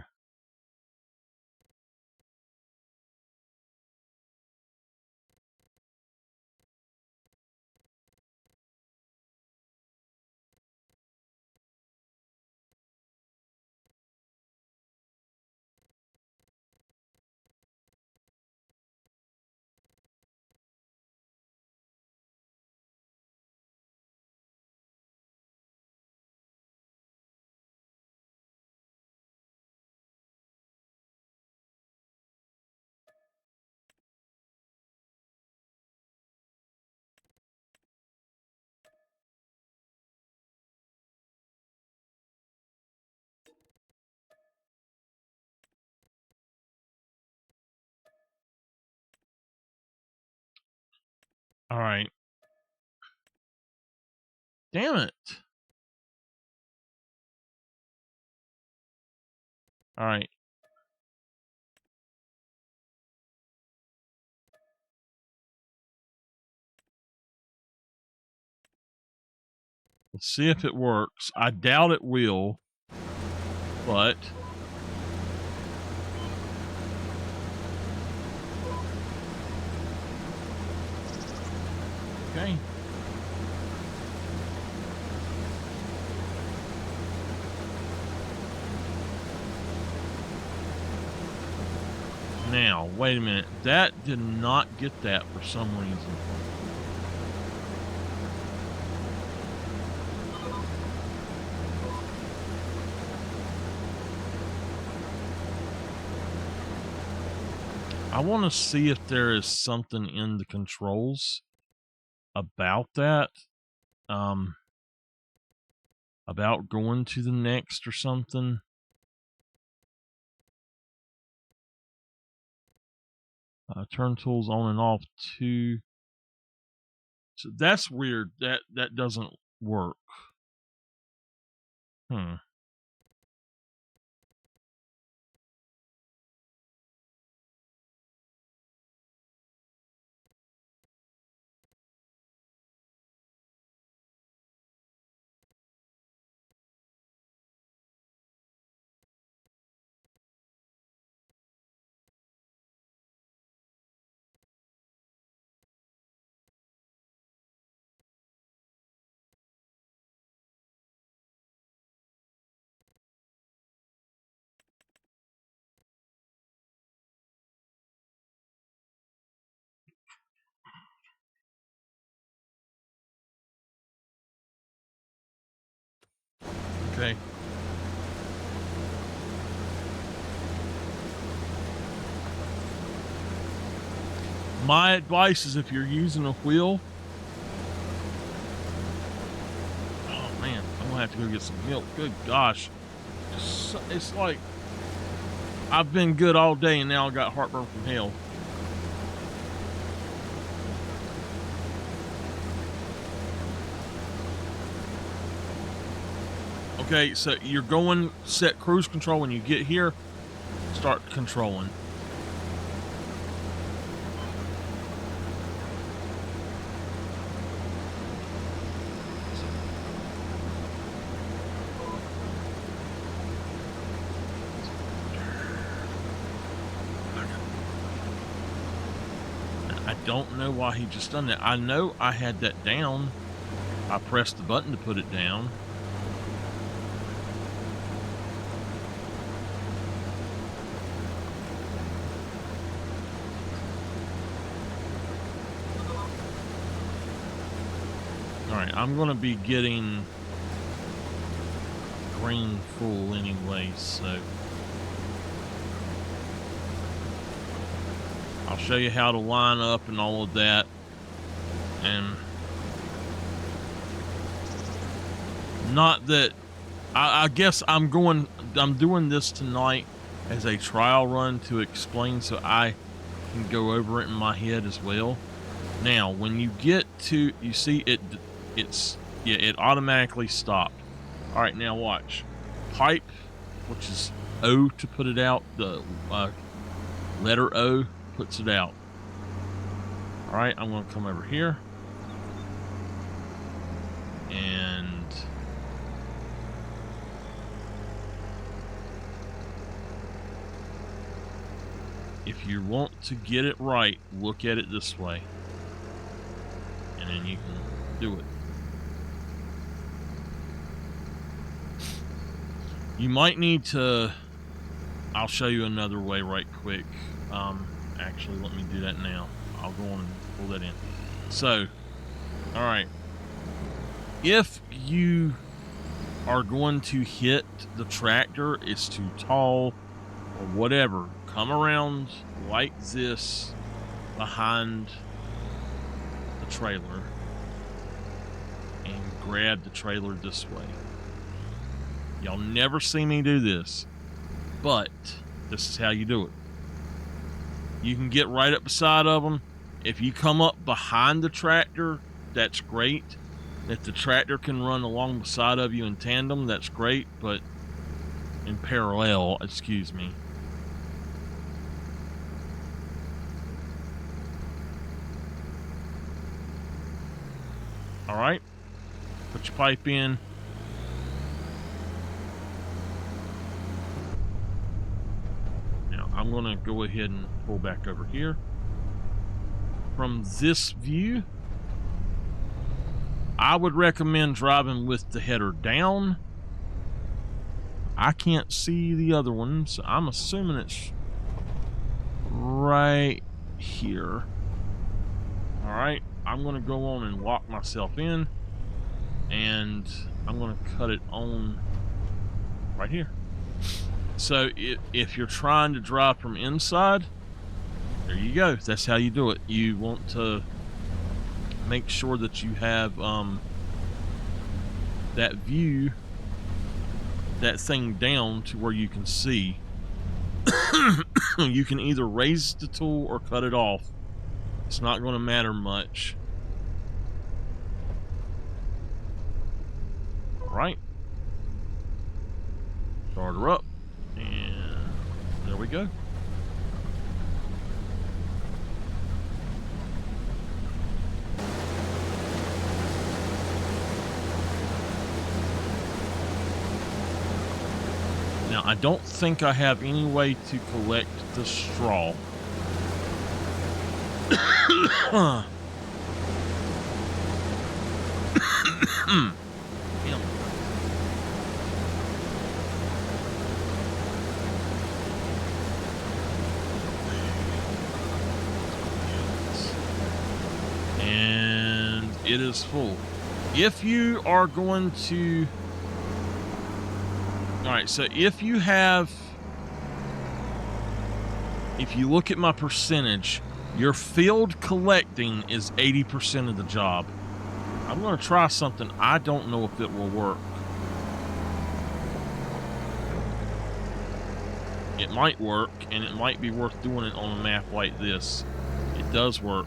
All right. Damn it. All right. Let's see if it works. I doubt it will, but okay. Now, wait a minute. That did not get that for some reason. I want to see if there is something in the controls about that. About going to the next or something. Turn tools on and off too. So that's weird. That doesn't work. Okay. My advice is if you're using a wheel, oh man, I'm gonna have to go get some milk. Good gosh. It's like I've been good all day and now I got heartburn from hell. Okay, so you're going set cruise control when you get here, start controlling. I don't know why he just done that. I know I had that down. I pressed the button to put it down. Alright, I'm going to be getting green full anyway, so I'll show you how to line up and all of that. And not that I guess I'm doing this tonight as a trial run to explain so I can go over it in my head as well. Now, when you get to, you see it automatically stopped. All right, now watch. Pipe, which is O to put it out, the letter O puts it out. All right, I'm going to come over here. And if you want to get it right, look at it this way. And then you can do it. You might need to, I'll show you another way right quick. Actually, let me do that now. I'll go on and pull that in. So, all right. If you are going to hit the tractor, it's too tall or whatever, come around like this behind the trailer and grab the trailer this way. Y'all never see me do this, but this is how you do it. You can get right up beside of them If you come up behind the tractor, that's great. If the tractor can run along the side of you in tandem, that's great, but in parallel, excuse me. All right, put your pipe in. Now, I'm going to go ahead and pull back over here. From this view, I would recommend driving with the header down. I can't see the other one, so I'm assuming it's right here. All right, I'm going to go on and lock myself in, and I'm going to cut it on right here. So if you're trying to drive from inside, there you go. That's how you do it. You want to make sure that you have that view, that thing down to where you can see. You can either raise the tool or cut it off. It's not going to matter much. All right. Start her up. And there we go. Now, I don't think I have any way to collect the straw. And it is full. If you are going to... Alright, so if you look at my percentage, your field collecting is 80% of the job. I'm going to try something. I don't know if it will work. It might work, and it might be worth doing it on a map like this. It does work.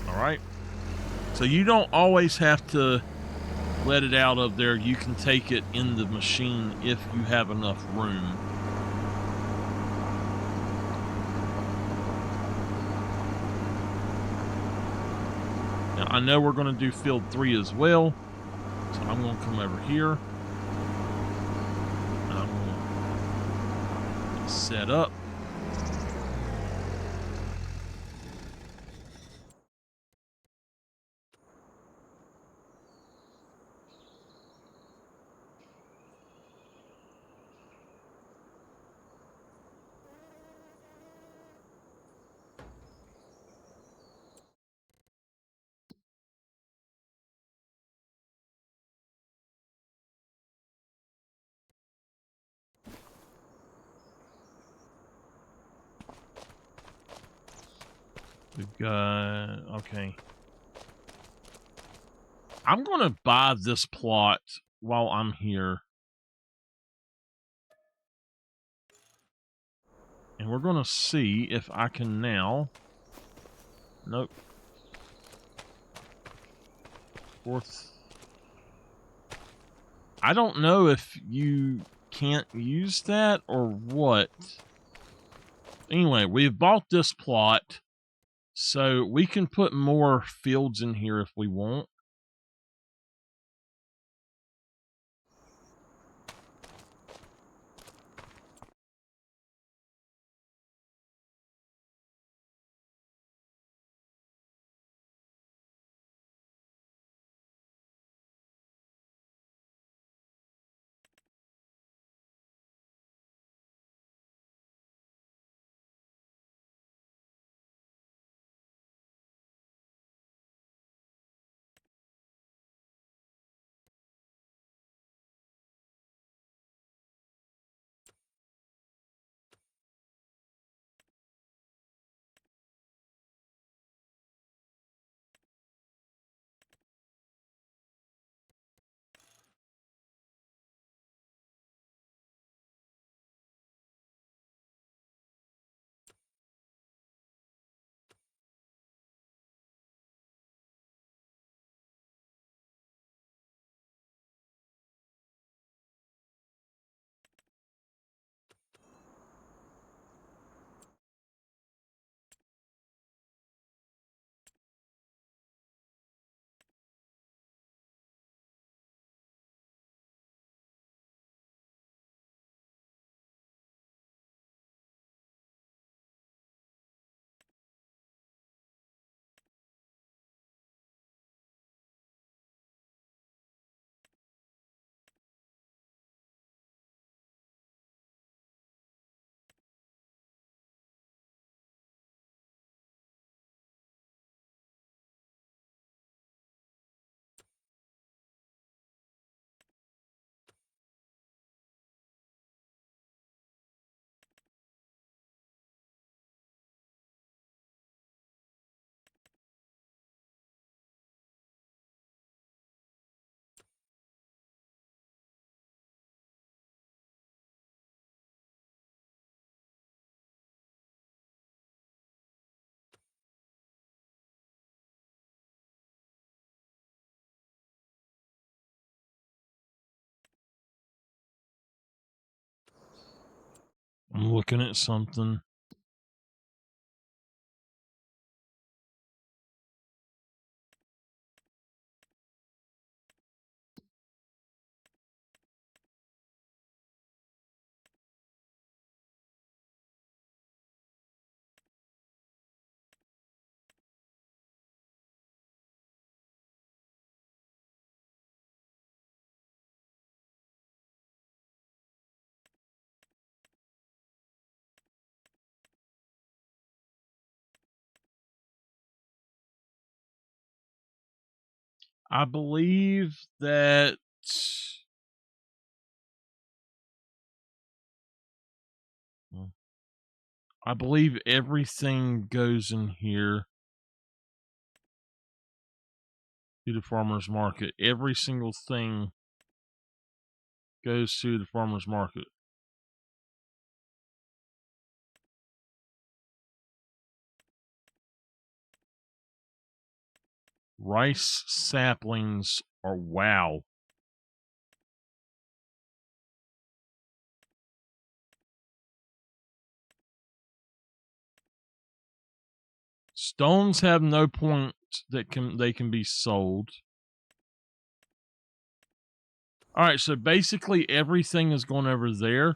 Alright. So you don't always have to let it out of there. You can take it in the machine if you have enough room. Now, I know we're going to do field 3 as well, so I'm going to come over here. And I'm going to set up. We've got, okay. I'm going to buy this plot while I'm here. And we're going to see if I can now... Nope. Fourth. I don't know if you can't use that or what. Anyway, we've bought this plot, so we can put more fields in here if we want. looking at something. I believe that everything goes in here to the farmer's market. Every single thing goes to the farmer's market. Rice saplings are wow. Stones have no point that they can be sold. All right, so basically everything is going over there.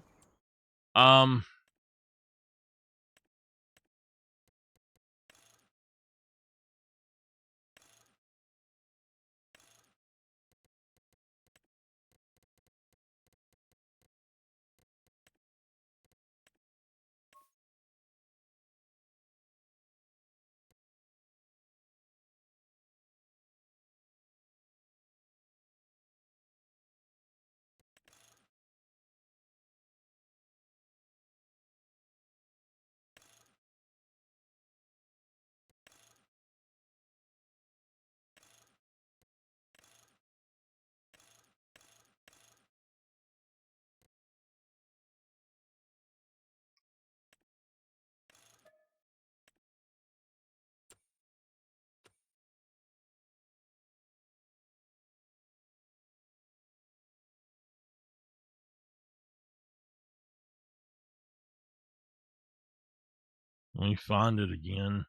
Let me find it again.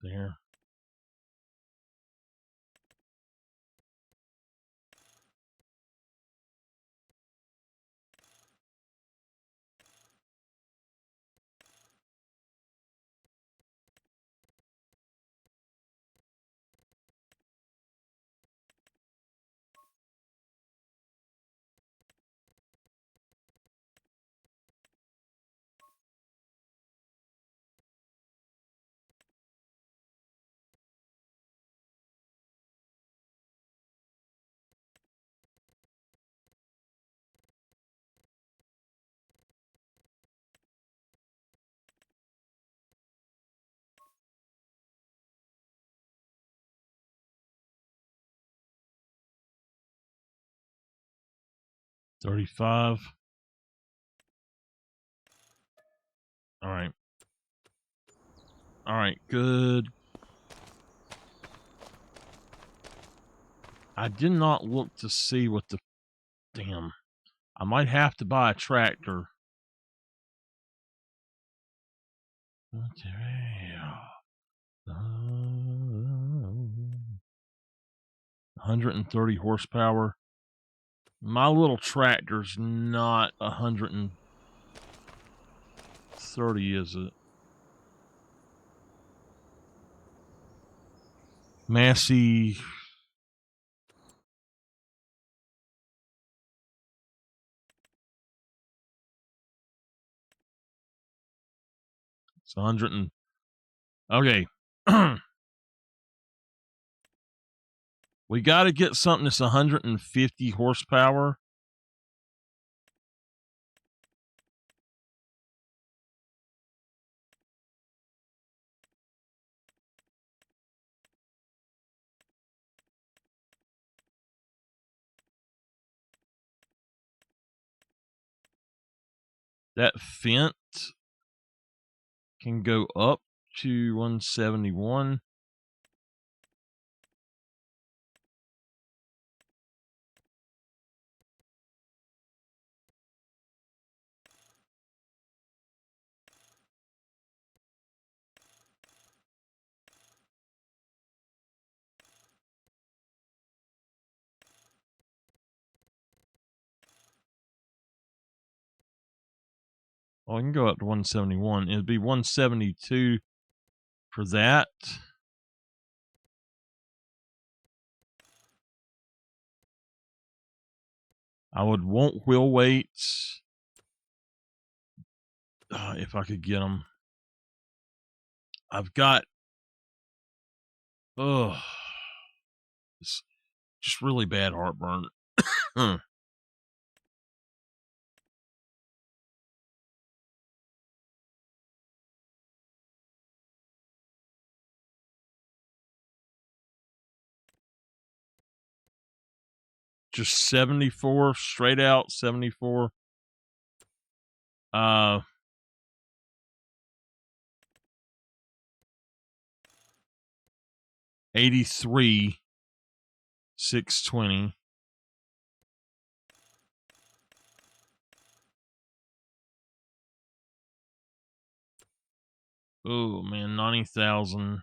There. $35. All right. All right, good. I did not look to see what the damn. I might have to buy a tractor. Uh, 130 horsepower. My little tractor's not 130, is it? Massey. It's 100 and... Okay. We got to get something that's 150 horsepower. That Fent can go up to 171. Oh, I can go up to 171. It'd be 172 for that. I would want wheel weights if I could get them. I've got, it's just really bad heartburn. Just 74, straight out 74. 83, 620. Oh man, 90,000.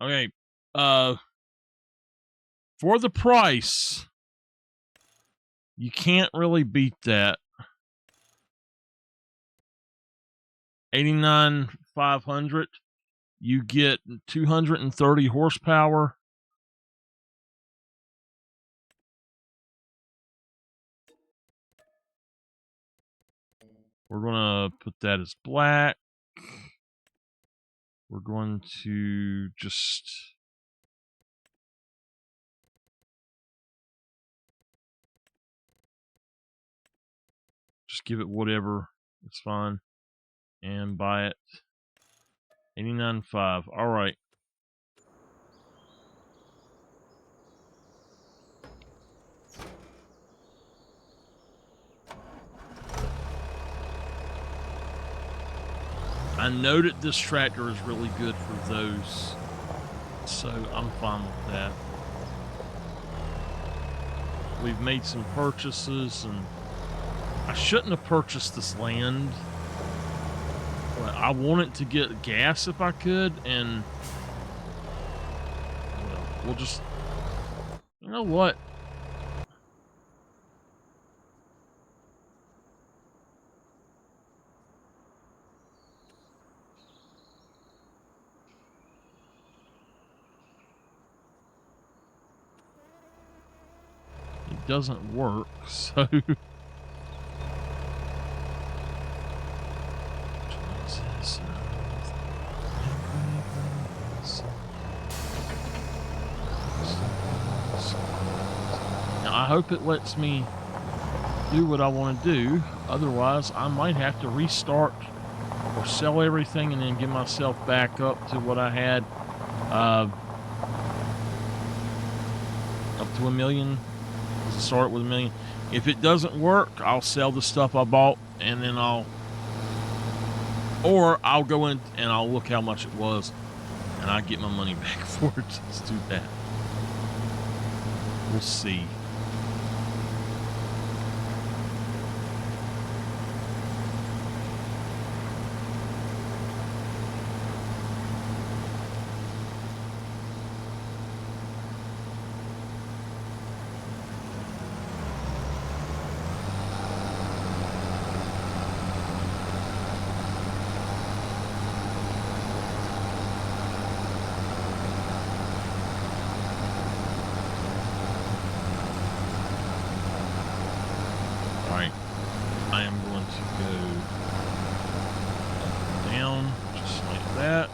Okay, for the price, you can't really beat that. 89,500. You get 230 horsepower. We're gonna put that as black. We're going to just give it whatever. It's fine. And buy it. 89.5. All right. I know that this tractor is really good for those, so I'm fine with that. We've made some purchases, and I shouldn't have purchased this land, but I wanted to get gas if I could, and well, we'll just, you know what? It doesn't work, so now I hope it lets me do what I want to do. Otherwise, I might have to restart or sell everything and then get myself back up to what I had, up to $1 million. Start with $1 million. If it doesn't work, I'll sell the stuff I bought, and then I'll go in and I'll look how much it was, and I'll get my money back for it. Let's do that. We'll see. I am going to go down just like that.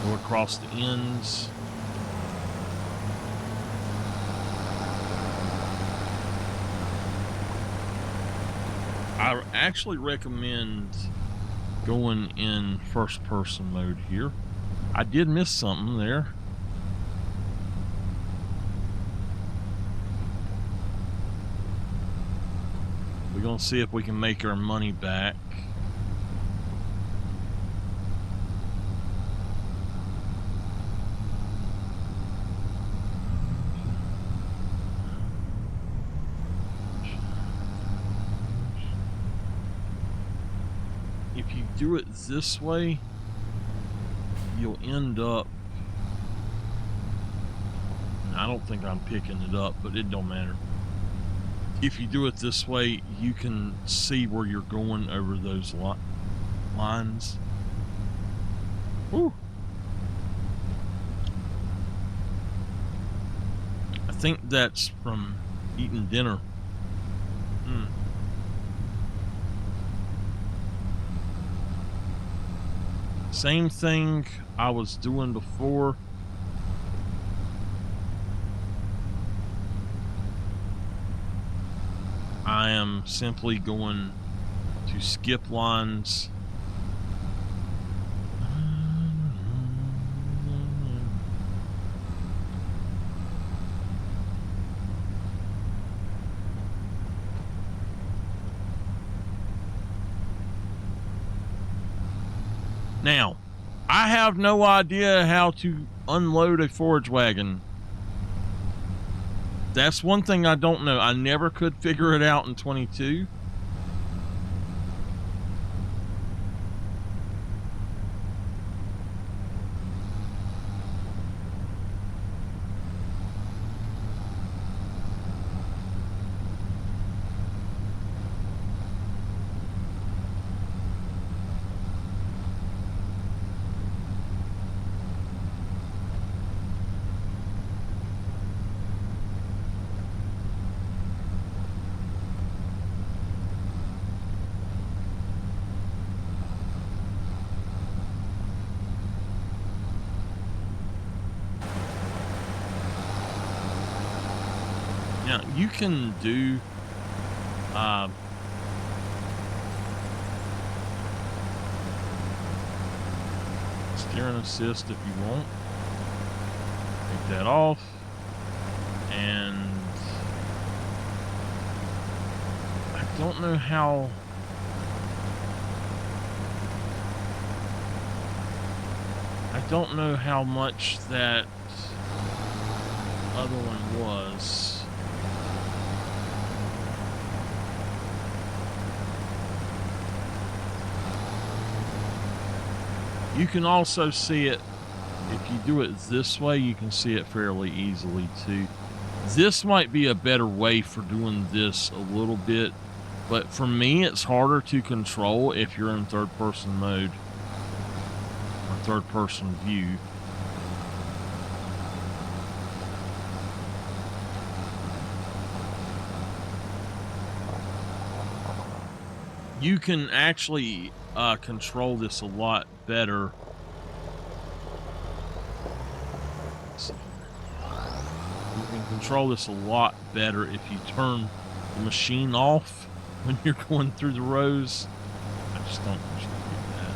Go across the ends. I actually recommend going in first person mode here. I did miss something there. We're going to see if we can make our money back. do it this way, you'll end up, I don't think I'm picking it up, but it don't matter. If you do it this way, you can see where you're going over those lines. Woo. I think that's from eating dinner. Same thing I was doing before. I am simply going to skip lines. Now, I have no idea how to unload a forage wagon. That's one thing I don't know. I never could figure it out in 22. Now, you can do steering assist if you want. Take that off, and I don't know how. I don't know how much that other one was. You can also see it, if you do it this way, you can see it fairly easily too. This might be a better way for doing this a little bit, but for me, it's harder to control if you're in third-person mode or third-person view. You can actually control this a lot better. You can control this a lot better if you turn the machine off when you're going through the rows. I just don't usually do that.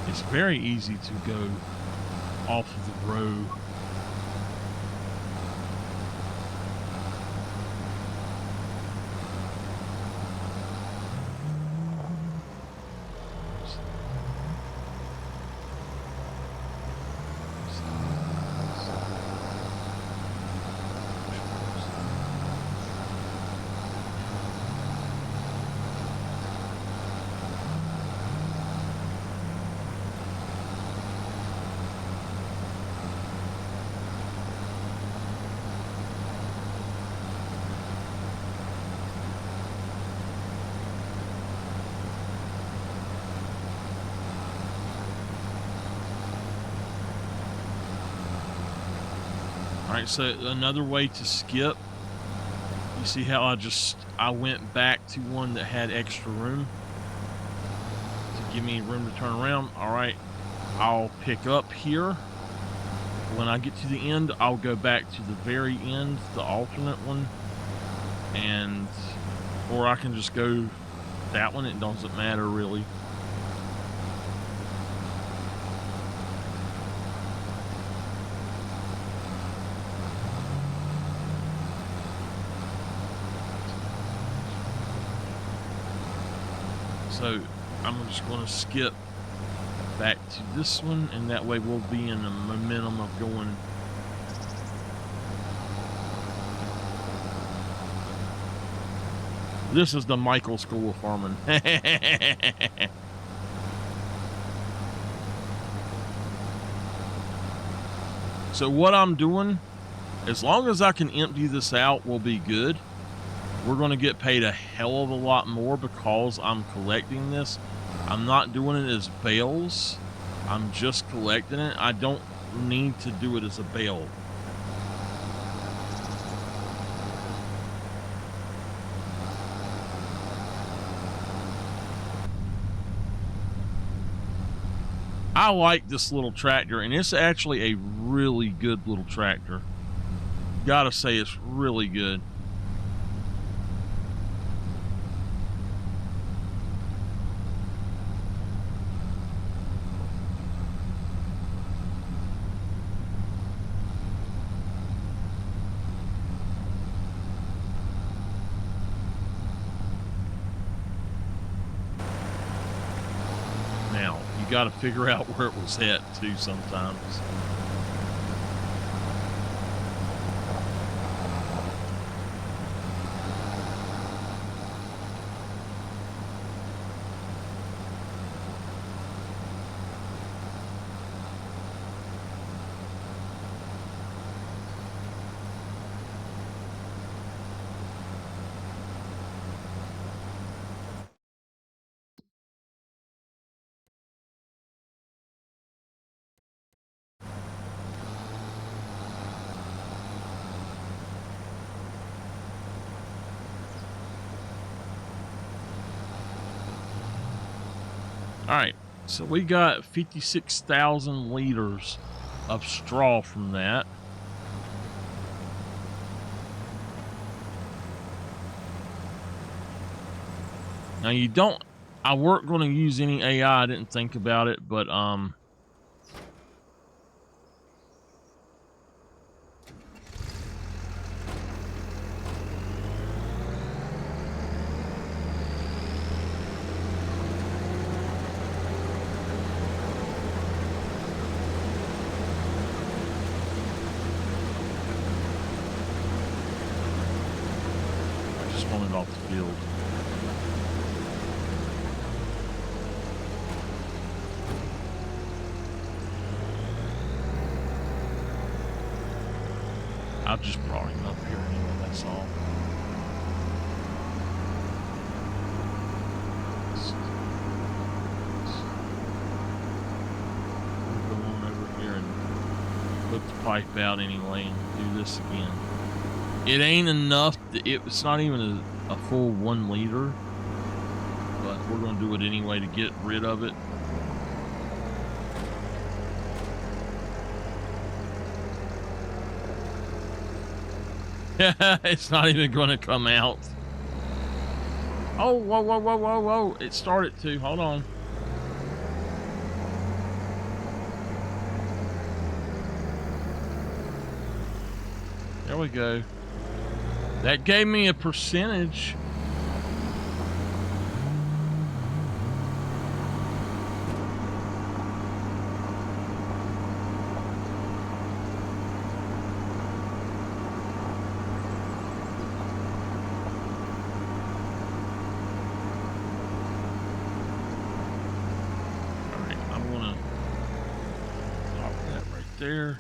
It's very easy to go off of the road. Alright, so another way to skip, you see how I went back to one that had extra room to give me room to turn around. Alright, I'll pick up here. When I get to the end, I'll go back to the very end, the alternate one, or I can just go that one. It doesn't matter really. So I'm just going to skip back to this one, and that way we'll be in the momentum of going. This is the Michael School of Farming. So what I'm doing, as long as I can empty this out, will be good. We're going to get paid a hell of a lot more because I'm collecting this. I'm not doing it as bales. I'm just collecting it. I don't need to do it as a bale. I like this little tractor, and it's actually a really good little tractor. Gotta say, it's really good. Now, you got to figure out where it was at, too, sometimes. All right, so we got 56,000 liters of straw from that. Now I weren't going to use any AI. I didn't think about it, but I just wanted off the field. I just brought him up here anyway, that's all. We'll go on over here and put the pipe out anyway and do this again. It ain't enough. It's not even a full 1 liter, but we're going to do it anyway to get rid of it. It's not even going to come out. Oh, whoa, whoa, whoa, whoa, whoa. It started to. Hold on. There we go. That gave me a percentage. There.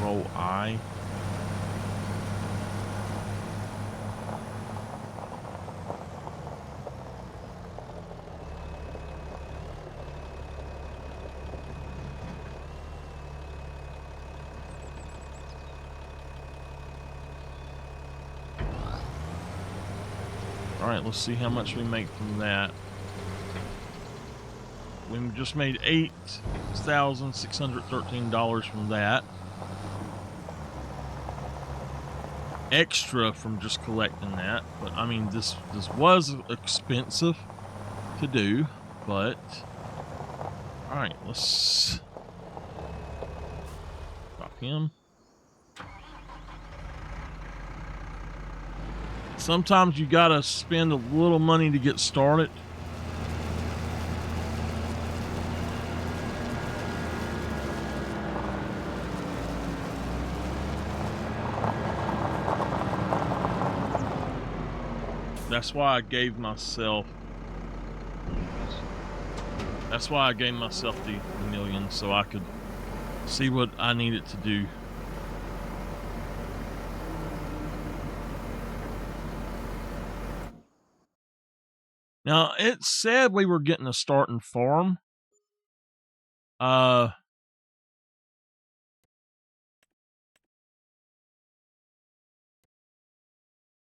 Control I. All right, let's see how much we make from that. We just made $8,613 from that. Extra from just collecting that, but I mean, this was expensive to do, but all right, let's drop him. Sometimes you gotta spend a little money to get started. That's why I gave myself the million, so I could see what I needed to do. Now, it said we were getting a starting farm.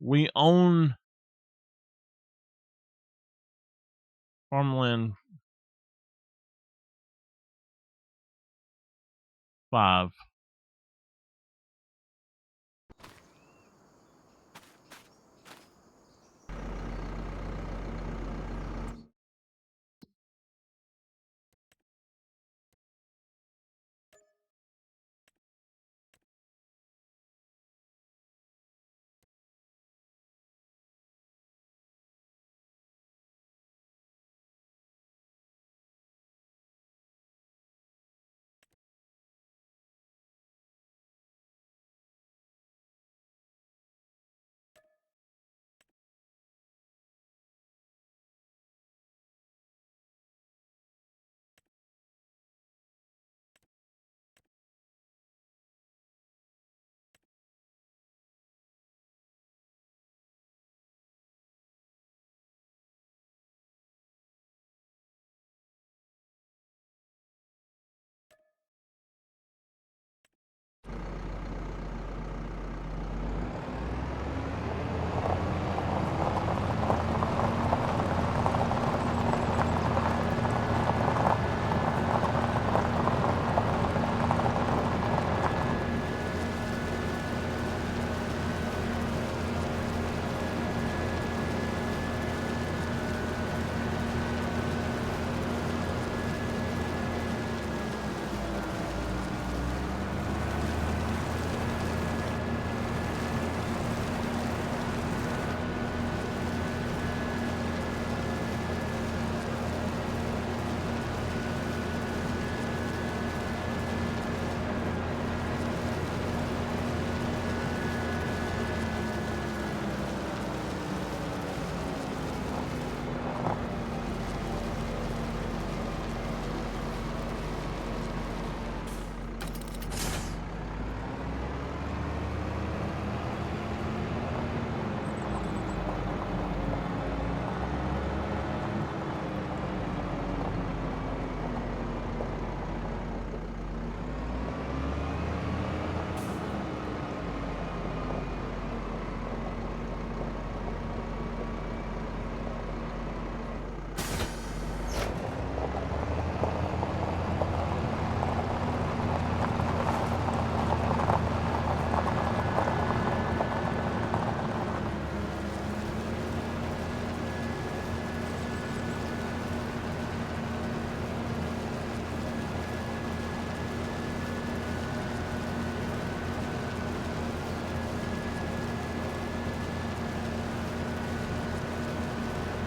We own farmland 5.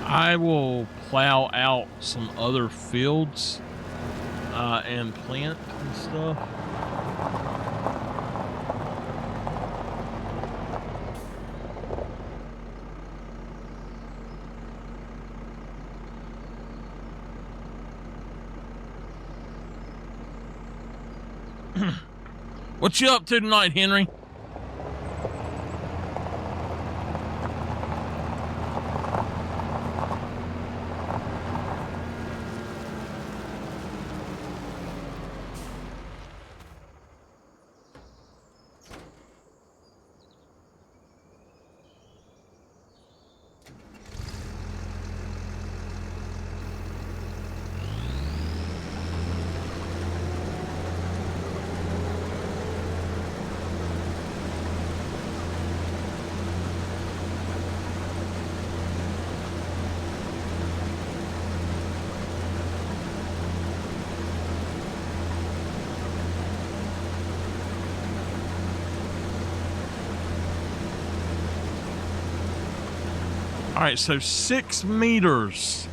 I will plow out some other fields and plant and stuff. What you up to tonight, Henry? All right, so 6 meters.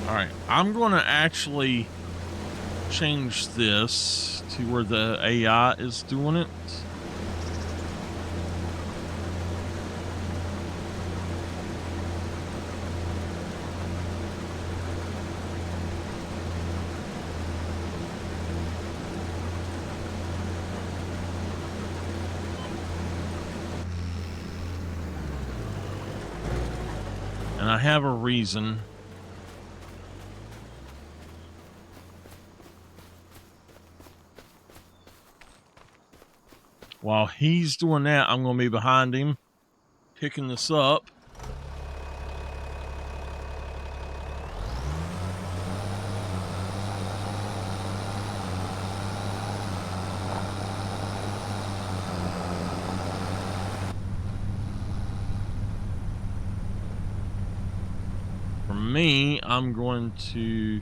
All right, I'm going to actually change this to where the AI is doing it. And I have a reason. While he's doing that, I'm going to be behind him, picking this up. For me, I'm going to...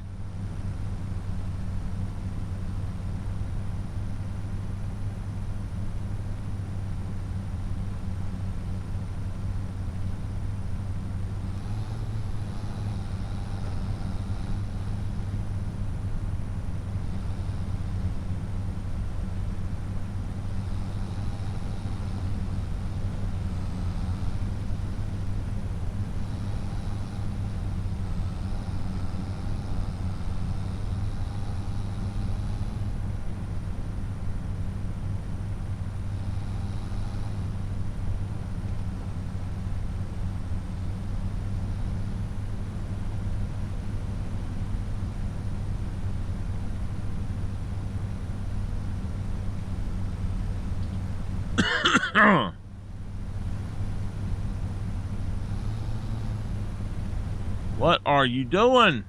What are you doing?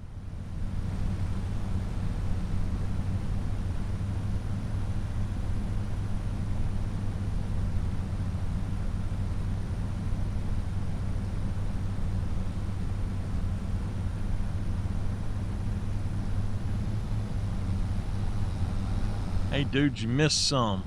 Hey, dude, you missed some.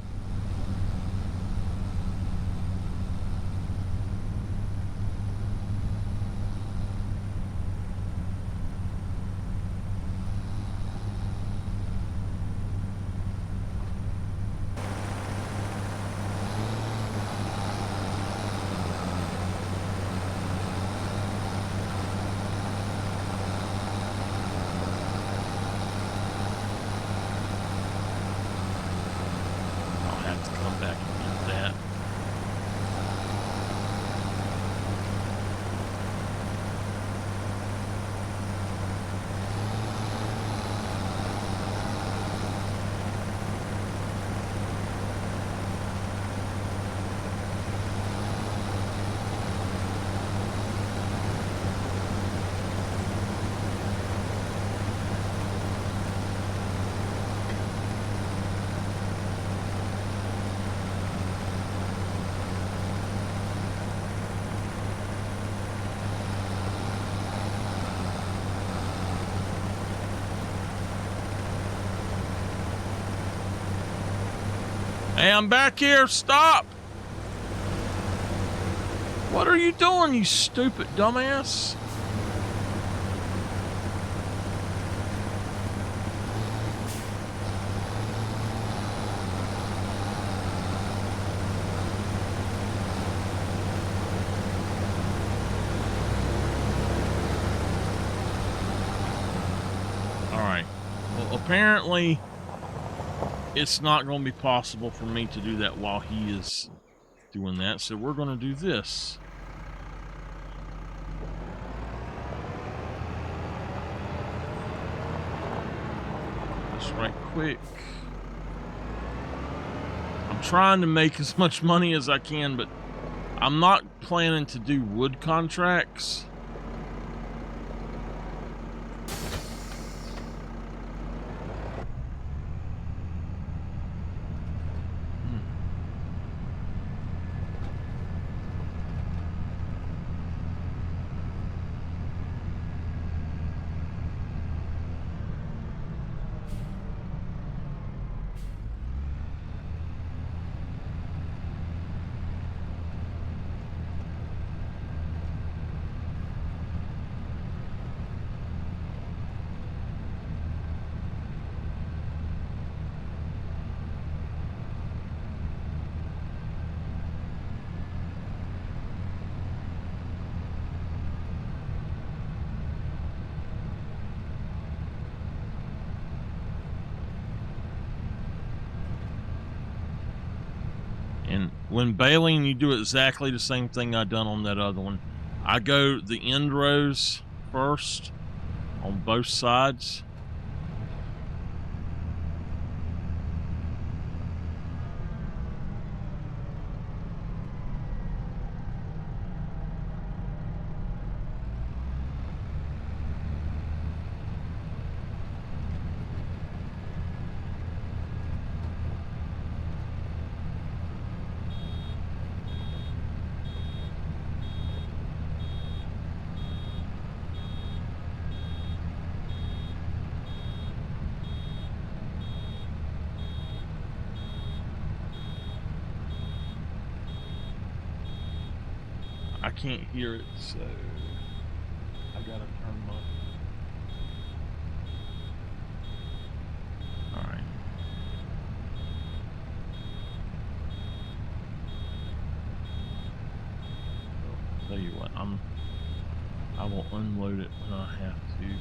Hey, I'm back here. Stop. What are you doing, you stupid dumbass? apparently it's not going to be possible for me to do that while he is doing that, so we're going to do this. Just right quick. I'm trying to make as much money as I can, but I'm not planning to do wood contracts. And when baling, you do exactly the same thing I done on that other one. I go the end rows first on both sides. I can't hear it, so I gotta turn my... Alright. Well, tell you what, I will unload it when I have to.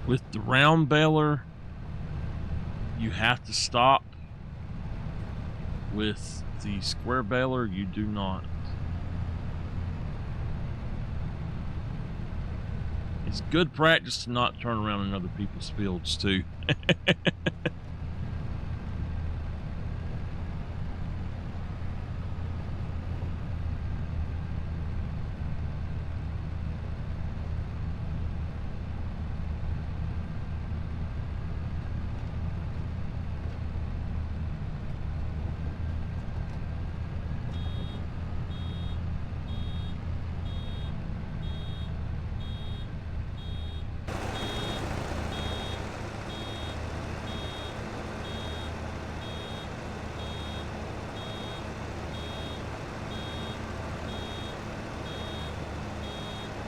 With the round baler, you have to stop. With the square baler, you do not. It's good practice to not turn around in other people's fields, too.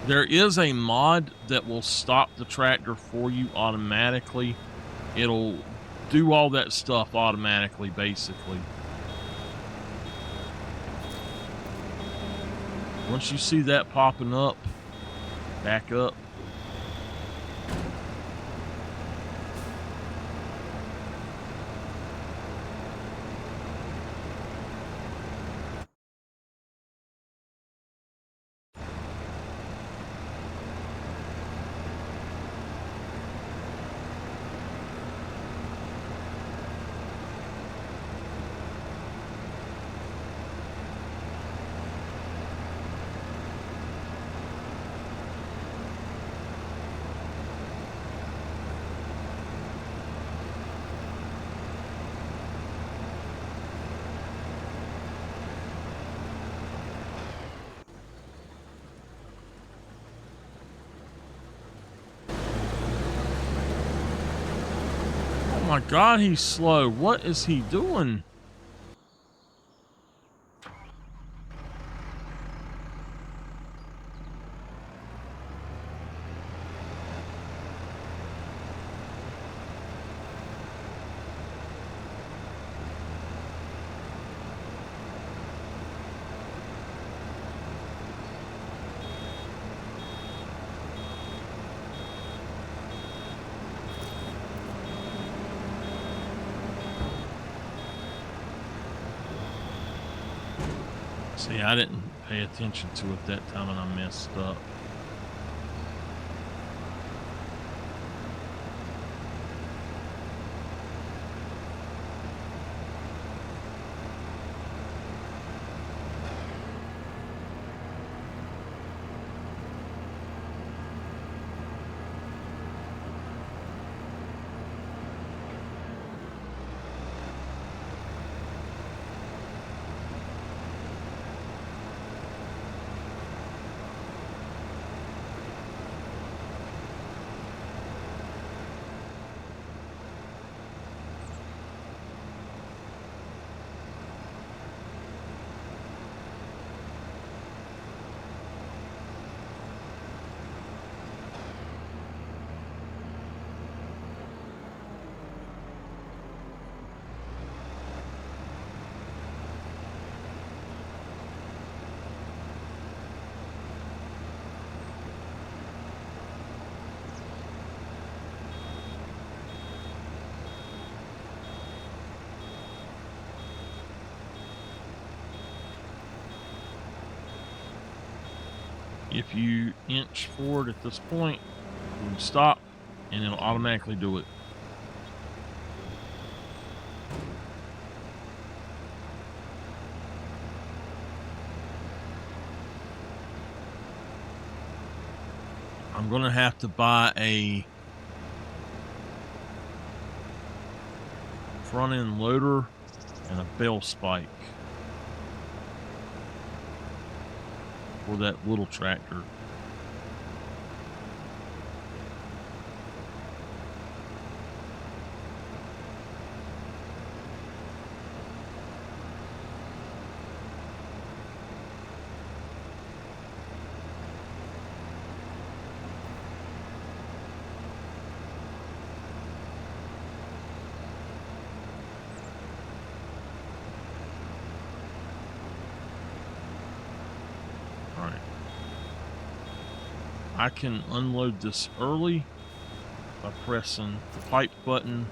There is a mod that will stop the tractor for you automatically. It'll do all that stuff automatically, basically. Once you see that popping up, back up. my God, he's slow. What is he doing? See, I didn't pay attention to it that time and I messed up. If you inch forward at this point, you can stop and it'll automatically do it. I'm gonna have to buy a front end loader and a bell spike for that little tractor. I can unload this early by pressing the pipe button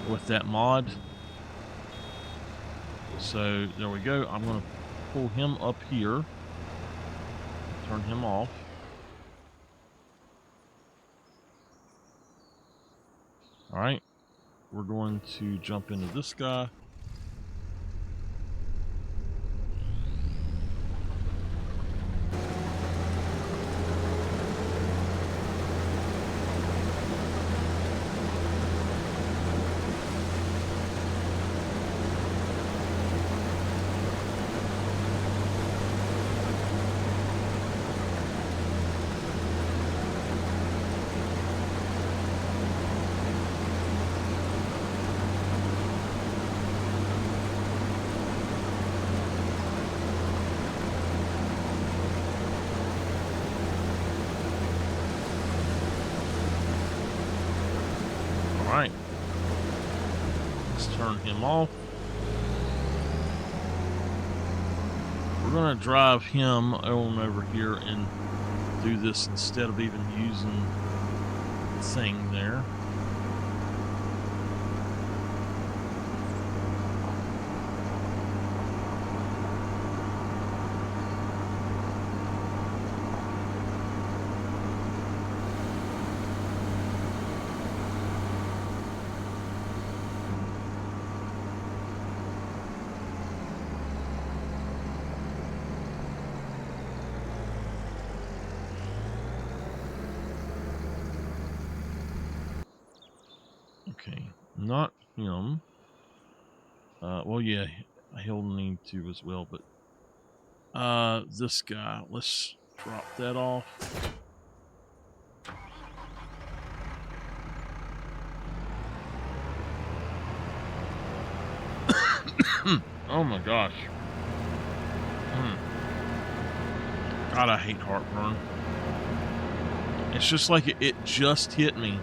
with that mod. So there we go. I'm going to pull him up here, turn him off. All right, we're going to jump into this guy. Alright, let's turn him off. We're going to drive him on over here and do this instead of even using the thing there. Okay, not him. Well, yeah, he'll need to as well, but this guy, let's drop that off. Oh my gosh. God, I hate heartburn. It's just like it just hit me.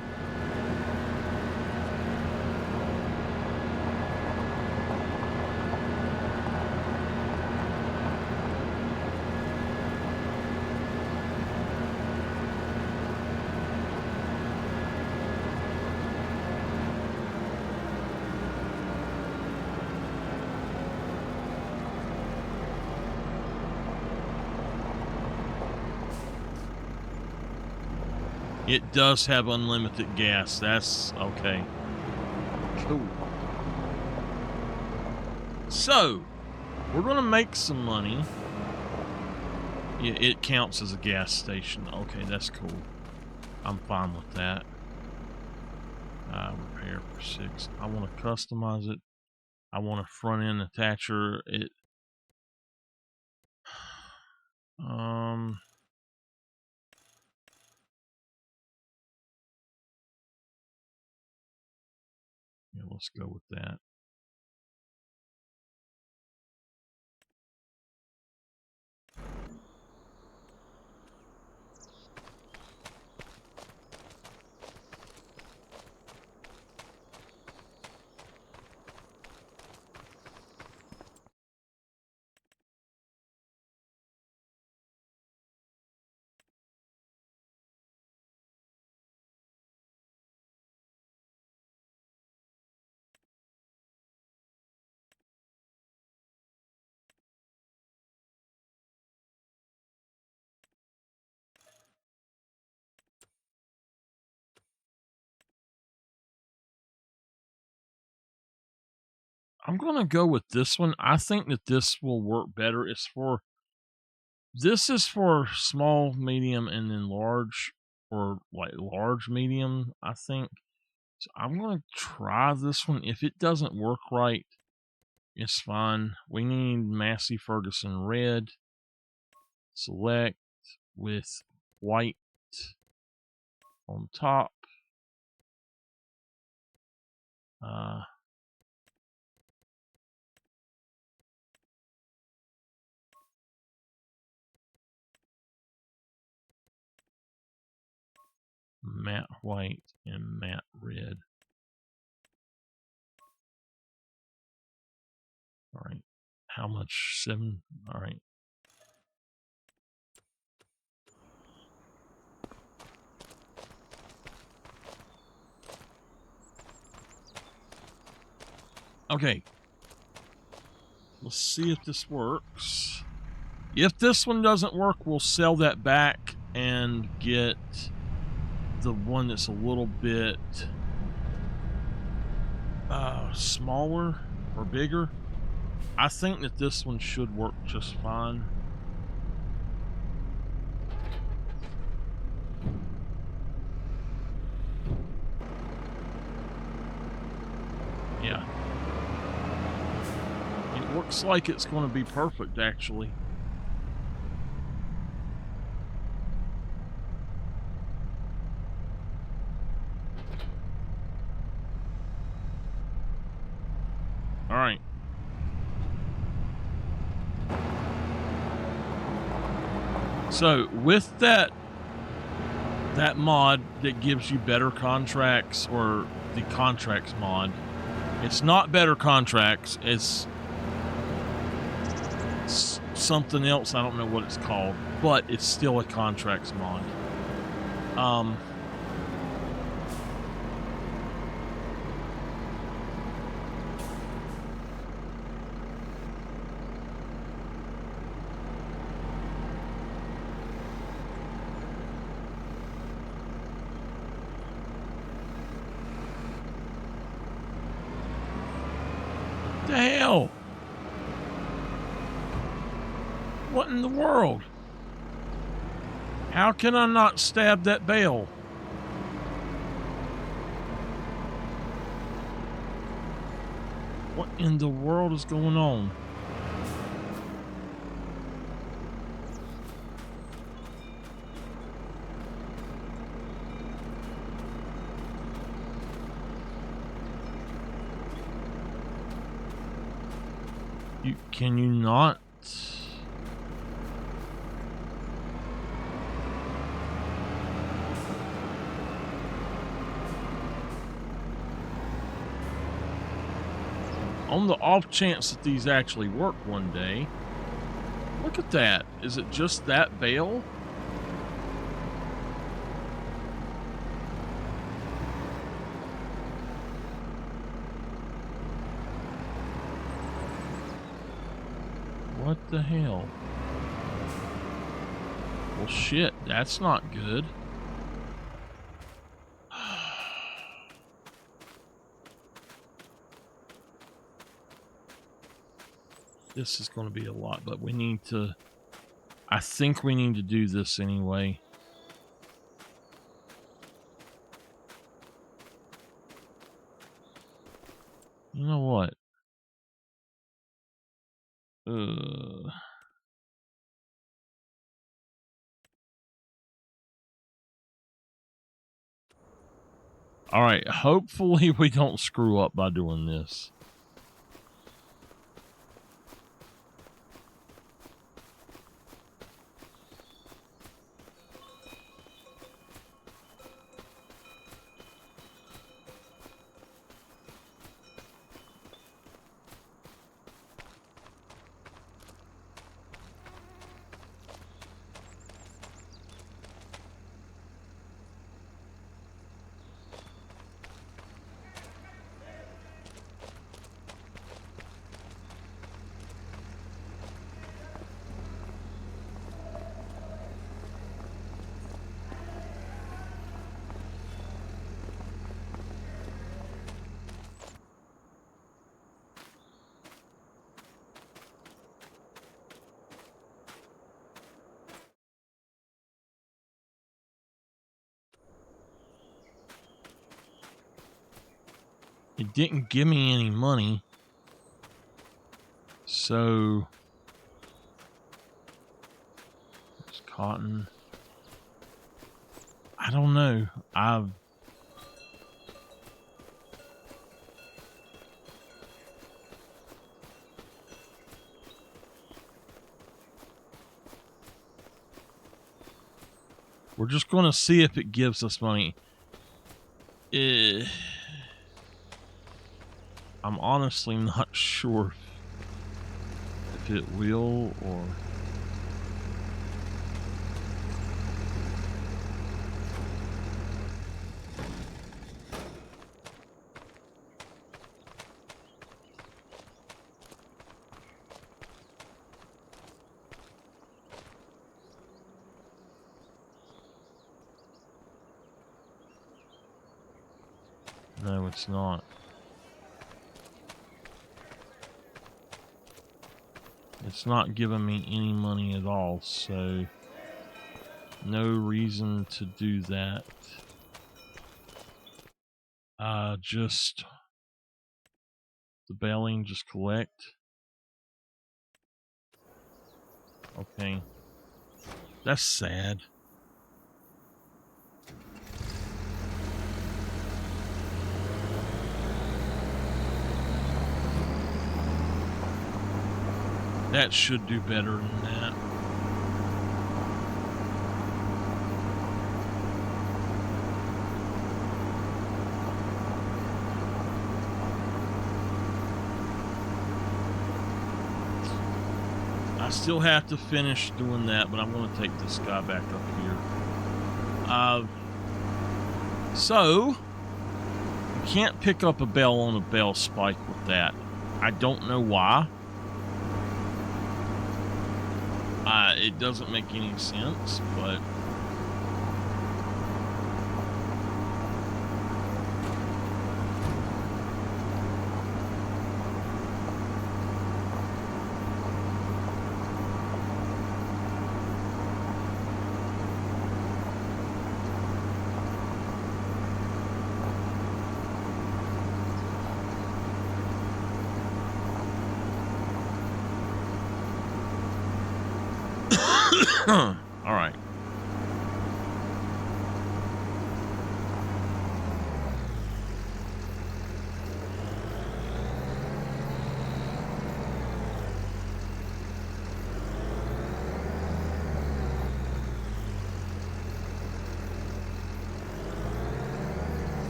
It does have unlimited gas. That's okay. Cool. So, we're going to make some money. Yeah, it counts as a gas station. Okay, that's cool. I'm fine with that. Repair for 6. I want to customize it. I want a front end attacher. Yeah, let's go with that. I'm going to go with this one. I think that this will work better. This is for small, medium, and then large, or like large, medium, I think. So I'm going to try this one. If it doesn't work right, it's fine. We need Massey Ferguson red. Select with white on top. Matte white and matte red. All right. How much? 7? All right. Okay. Let's see if this works. If this one doesn't work, we'll sell that back and get the one that's a little bit smaller or bigger. I think that this one should work just fine. Yeah. It looks like it's going to be perfect, actually. All right. So with that mod that gives you better contracts, or the contracts mod, it's not better contracts, it's something else. I don't know what it's called, but it's still a contracts mod. The hell? What in the world? How can I not stab that bale? What in the world is going on? Can you not? On the off chance that these actually work one day. Look at that. Is it just that bail? What the hell? Well, shit, that's not good. This is going to be a lot, but we need to... I think we need to do this anyway. You know what? Alright, hopefully we don't screw up by doing this. It didn't give me any money. So... It's cotton. I don't know. We're just going to see if it gives us money. I'm honestly not sure if it will or... No, it's not. It's not giving me any money at all, so no reason to do that. Just the bailing, just collect. Okay. That's sad. That should do better than that. I still have to finish doing that, but I'm going to take this guy back up here. So, you can't pick up a bell on a bell spike with that. I don't know why. It doesn't make any sense, but... All right.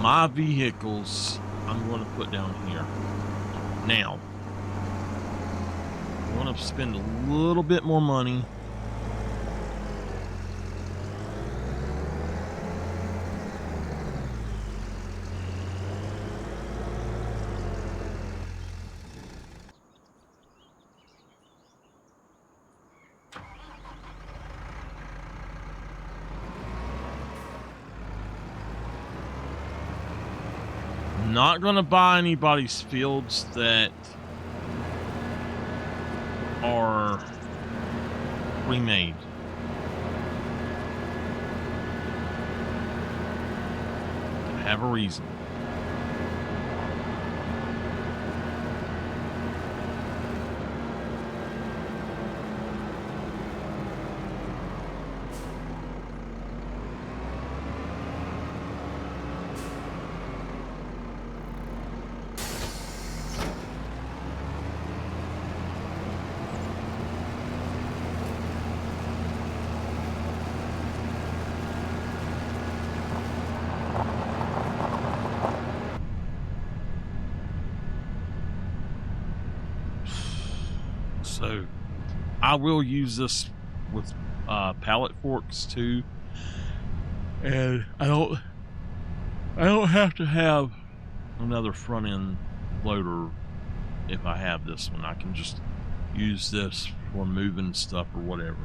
my vehicles I'm going to put down here. Now, I want to spend a little bit more money. Not going to buy anybody's fields that are pre-made. I have a reason. So I will use this with pallet forks too, and I don't have to have another front end loader if I have this one. I can just use this for moving stuff or whatever.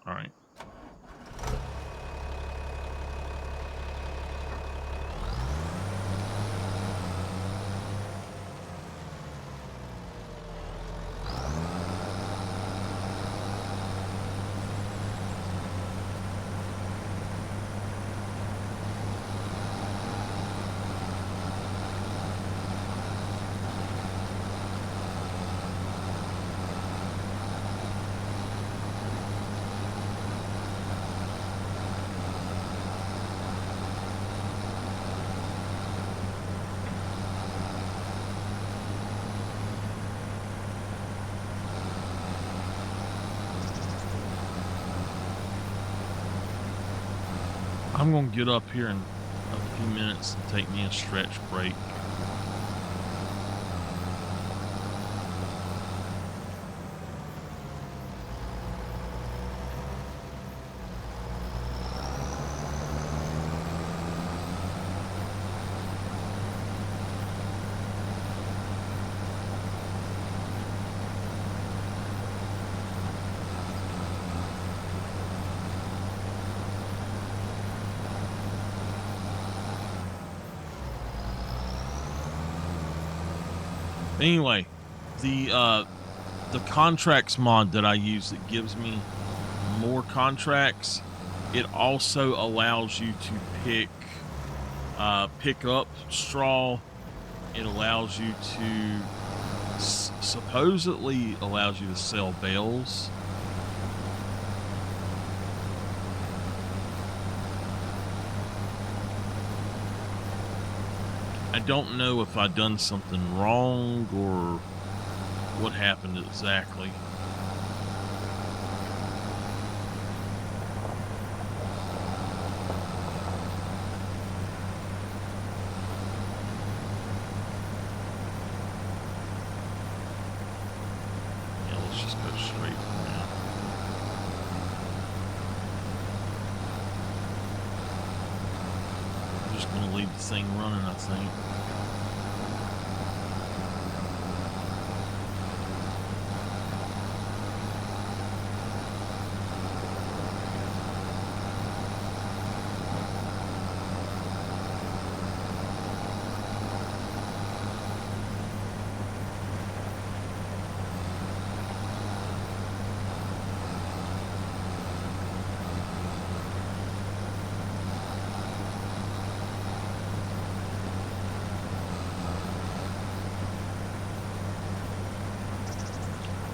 All right. I'm going to get up here in a few minutes and take me a stretch break. Anyway, the contracts mod that I use that gives me more contracts, it also allows you to pick up straw. It allows you to supposedly allows you to sell bales. I don't know if I done something wrong or what happened exactly. Yeah, let's just go straight from now. I'm just gonna leave the thing running, I think.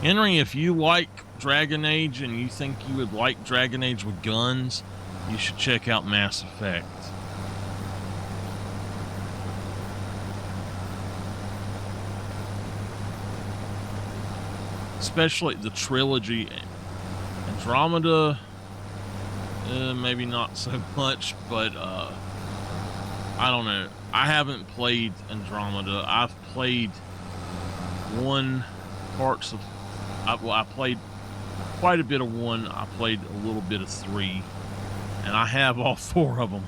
Henry, if you like Dragon Age and you think you would like Dragon Age with guns, you should check out Mass Effect. Especially the trilogy. Andromeda, maybe not so much, but I don't know. I haven't played Andromeda. I've played I played quite a bit of 1. I played a little bit of 3, and I have all 4 of them.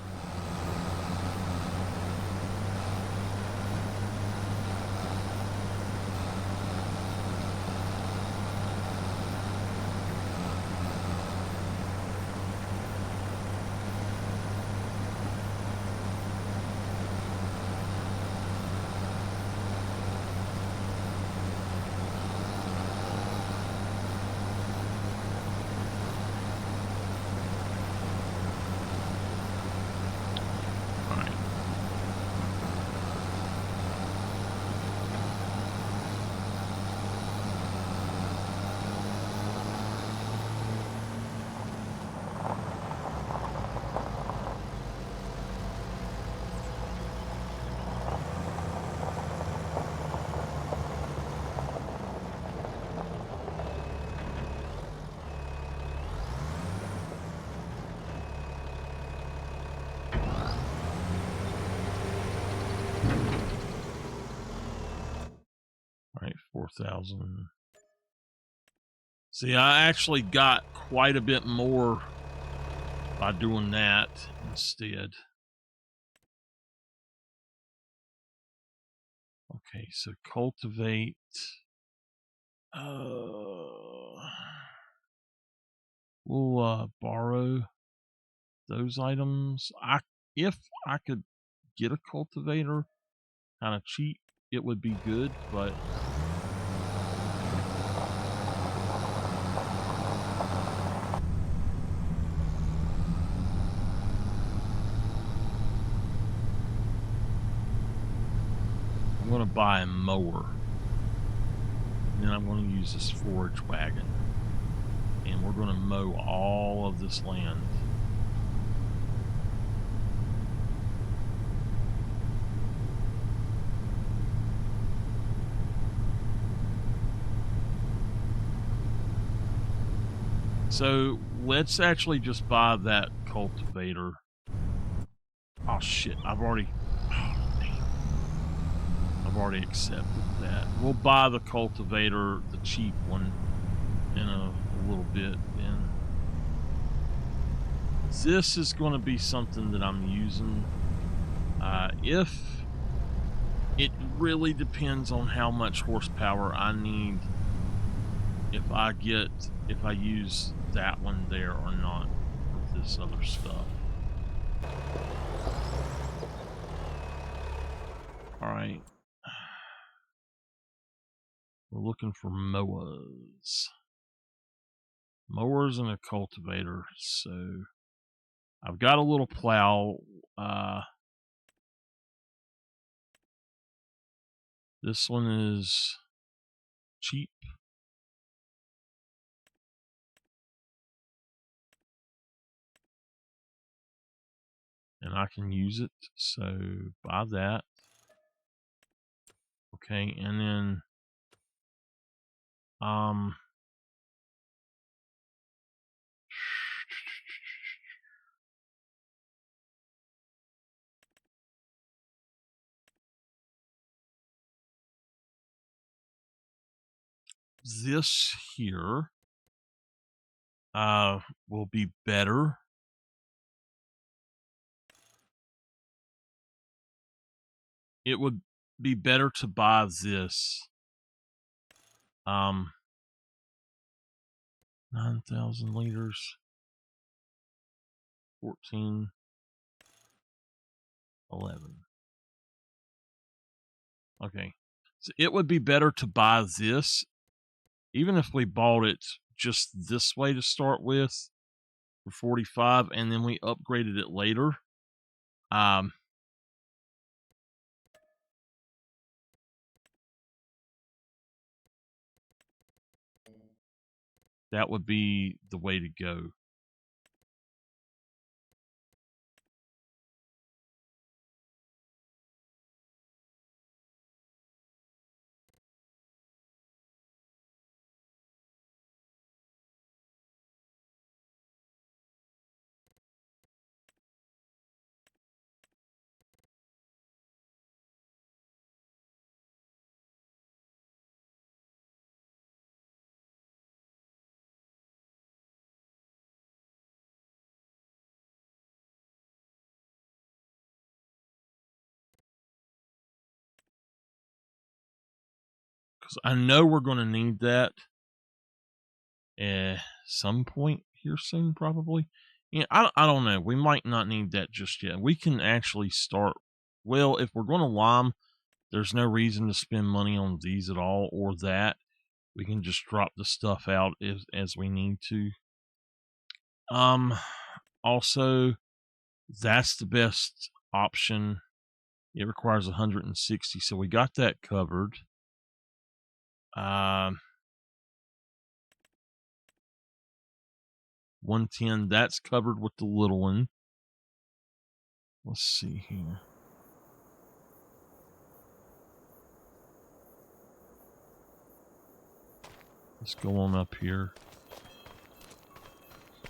All right, 4,000. See, I actually got quite a bit more by doing that instead. Okay, so cultivate. We'll borrow those items. If I could get a cultivator kind of cheap, it would be good, but I'm going to buy a mower. And then I'm going to use this forage wagon. And we're going to mow all of this land. So let's actually just buy that cultivator. Oh shit, I've already accepted that. We'll buy the cultivator, the cheap one, in a little bit then. This is going to be something that I'm using. If it really depends on how much horsepower I need, if I use that one there or not with this other stuff. All right. We're looking for mowers. Mowers and a cultivator. So I've got a little plow. This one is cheap. And I can use it. So buy that. Okay, and then this here will be better. It would be better to buy this. 9,000 liters. 14. 11. Okay. So it would be better to buy this, even if we bought it just this way to start with for 45, and then we upgraded it later. That would be the way to go. Because I know we're going to need that at some point here soon, probably. Yeah, I don't know. We might not need that just yet. We can actually start. Well, if we're going to lime, there's no reason to spend money on these at all or that. We can just drop the stuff out as we need to. Also, that's the best option. It requires 160, so we got that covered. 110, that's covered with the little one. Let's see here. Let's go on up here.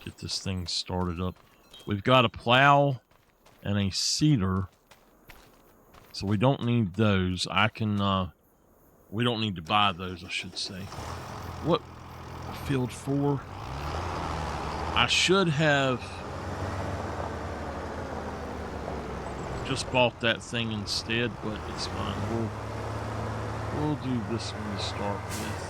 Get this thing started up. We've got a plow and a seeder, so we don't need those. We don't need to buy those, I should say. What? Field 4? I should have just bought that thing instead, but it's fine. We'll do this one to start with.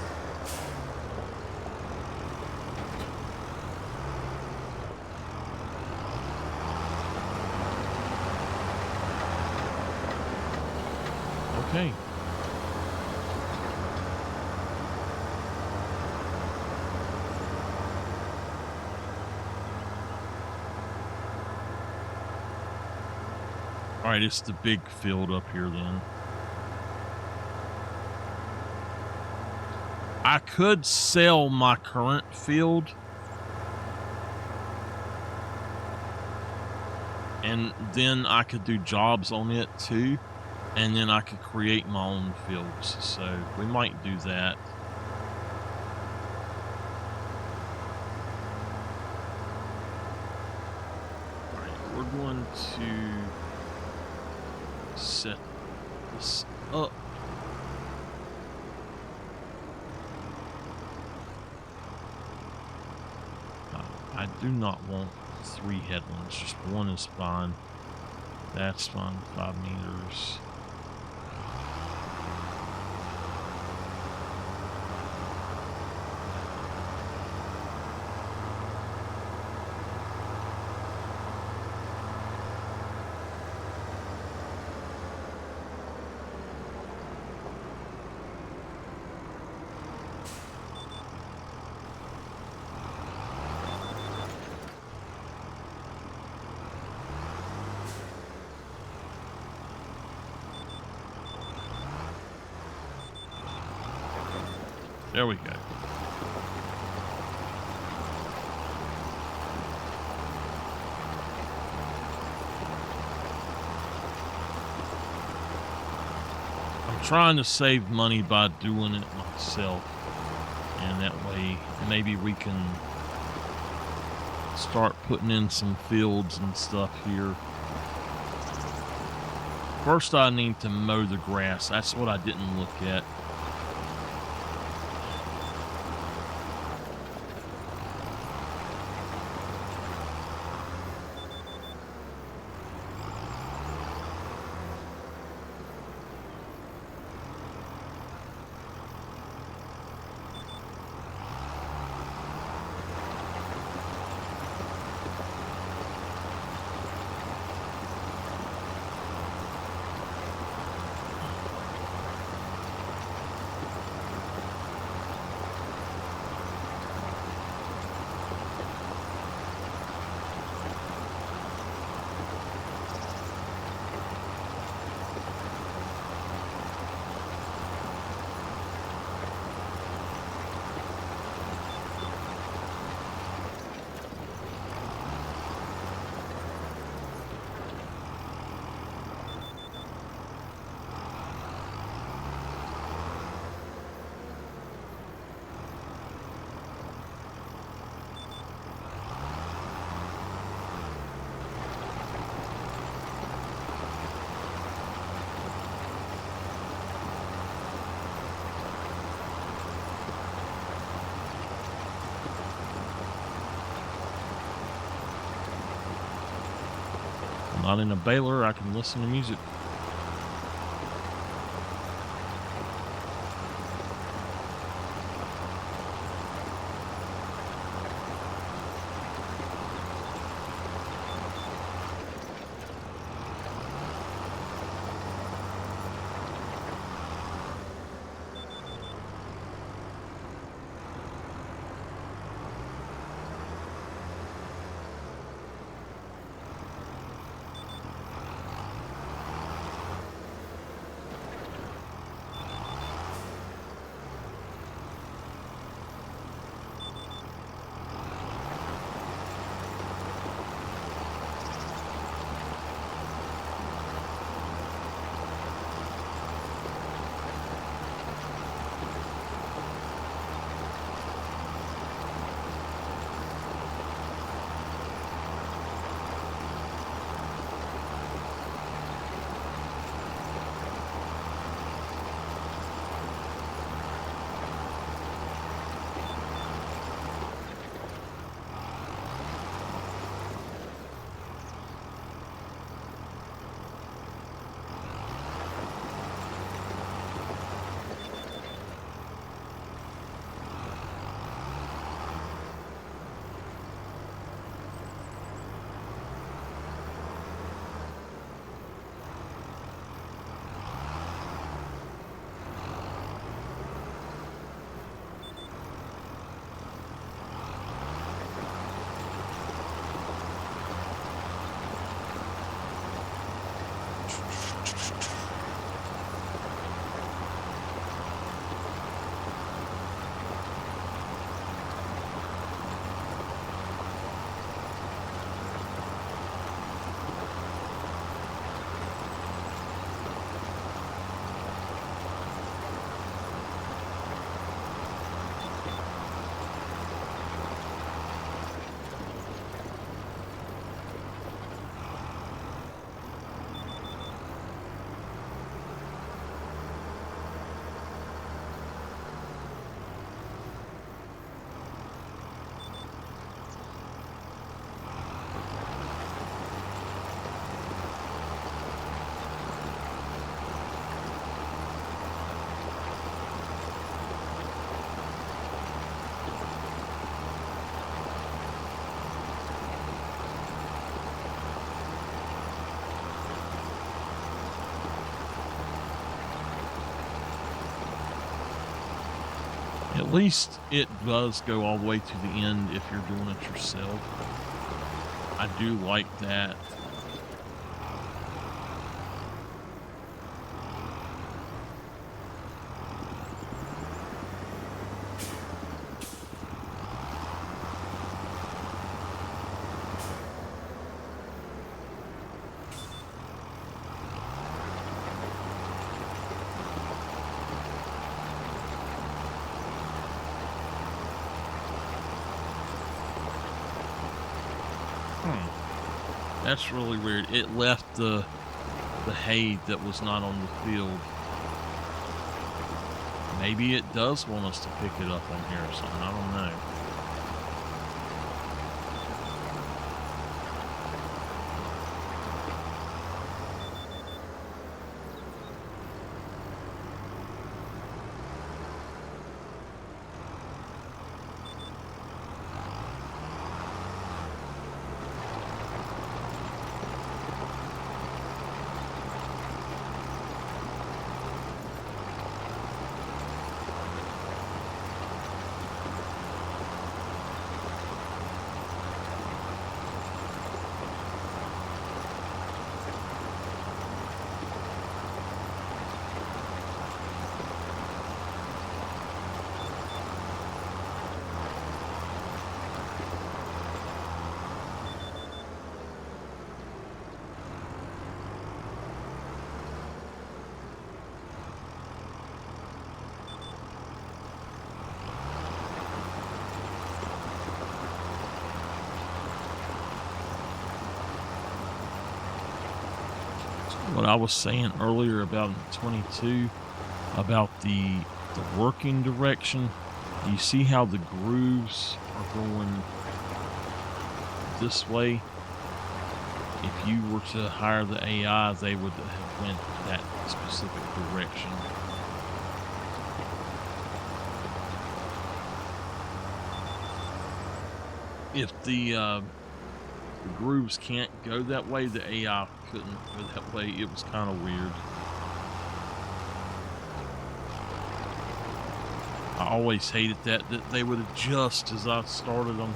Okay. Alright, it's the big field up here then. I could sell my current field and then I could do jobs on it too, and then I could create my own fields. So we might do that. Alright, we're going to set this up. I do not want 3 headlands, just 1 is fine. That's fine, 5 meters. There we go. I'm trying to save money by doing it myself, and that way maybe we can start putting in some fields and stuff here. First I need to mow the grass. That's what I didn't look at. Not in a baler, I can listen to music. At least it does go all the way to the end if you're doing it yourself. I do like that. That's really weird. It left the hay that was not on the field. Maybe it does want us to pick it up on here or something. I don't know. What I was saying earlier about 22, about the working direction, you see how the grooves are going this way? if you were to hire the AI, they would have went that specific direction. If the grooves can't go that way, the AI couldn't go that way. It was kind of weird. I always hated that they would adjust as I started them.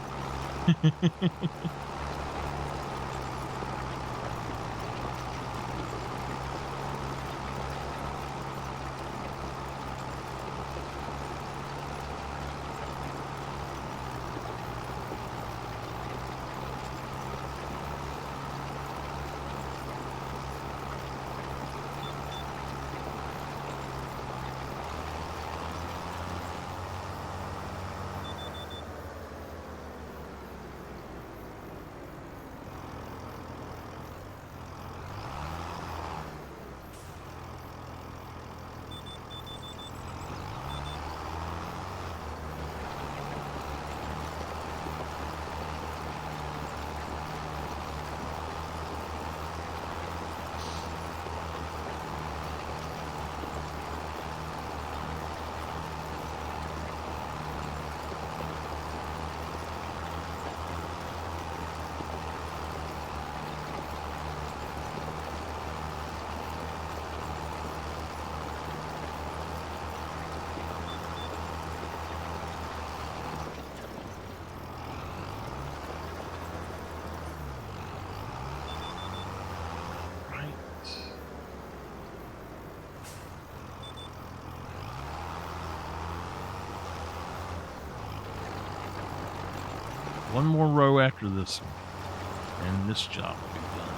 One more row after this one, and this job will be done.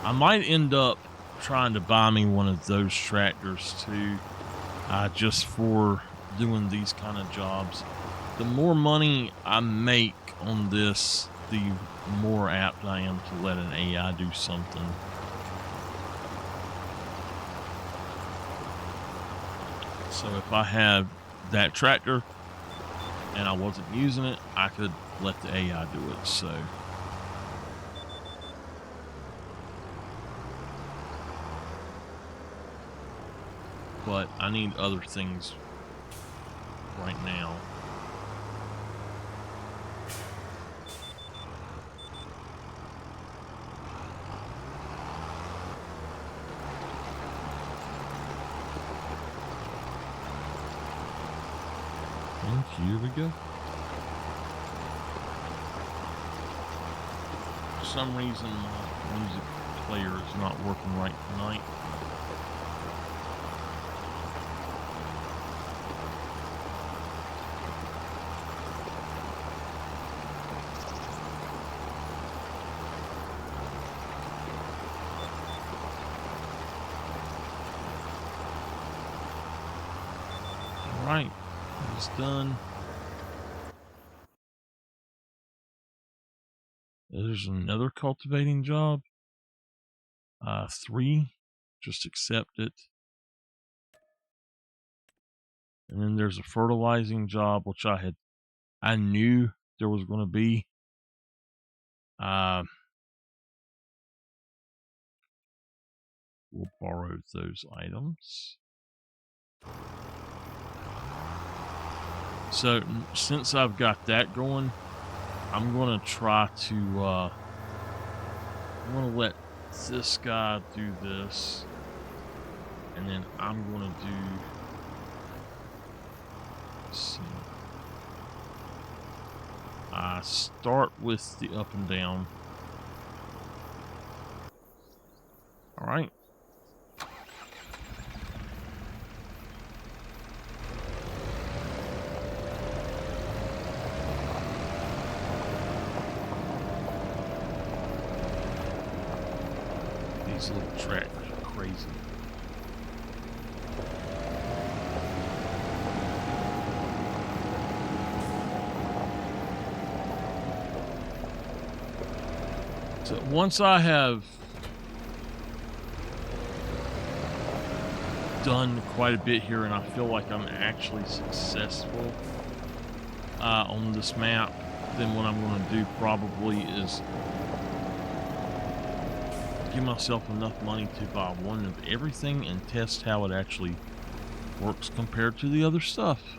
I might end up trying to buy me one of those tractors too, just for doing these kind of jobs. The more money I make on this, the more apt I am to let an AI do something. So if I have that tractor and I wasn't using it, I could let the AI do it. So but I need other things right now. And here we go. For some reason, my music player is not working right tonight. All right, it's done. There's another cultivating job. 3, just accept it. And then there's a fertilizing job, which I knew there was going to be. We'll borrow those items. So since I've got that going, I'm going to try to, I'm going to let this guy do this. And then I'm going to do, let's see. I start with the up and down. All right. These little tracks are crazy. So once I have done quite a bit here and I feel like I'm actually successful on this map, then what I'm going to do probably is give myself enough money to buy one of everything and test how it actually works compared to the other stuff.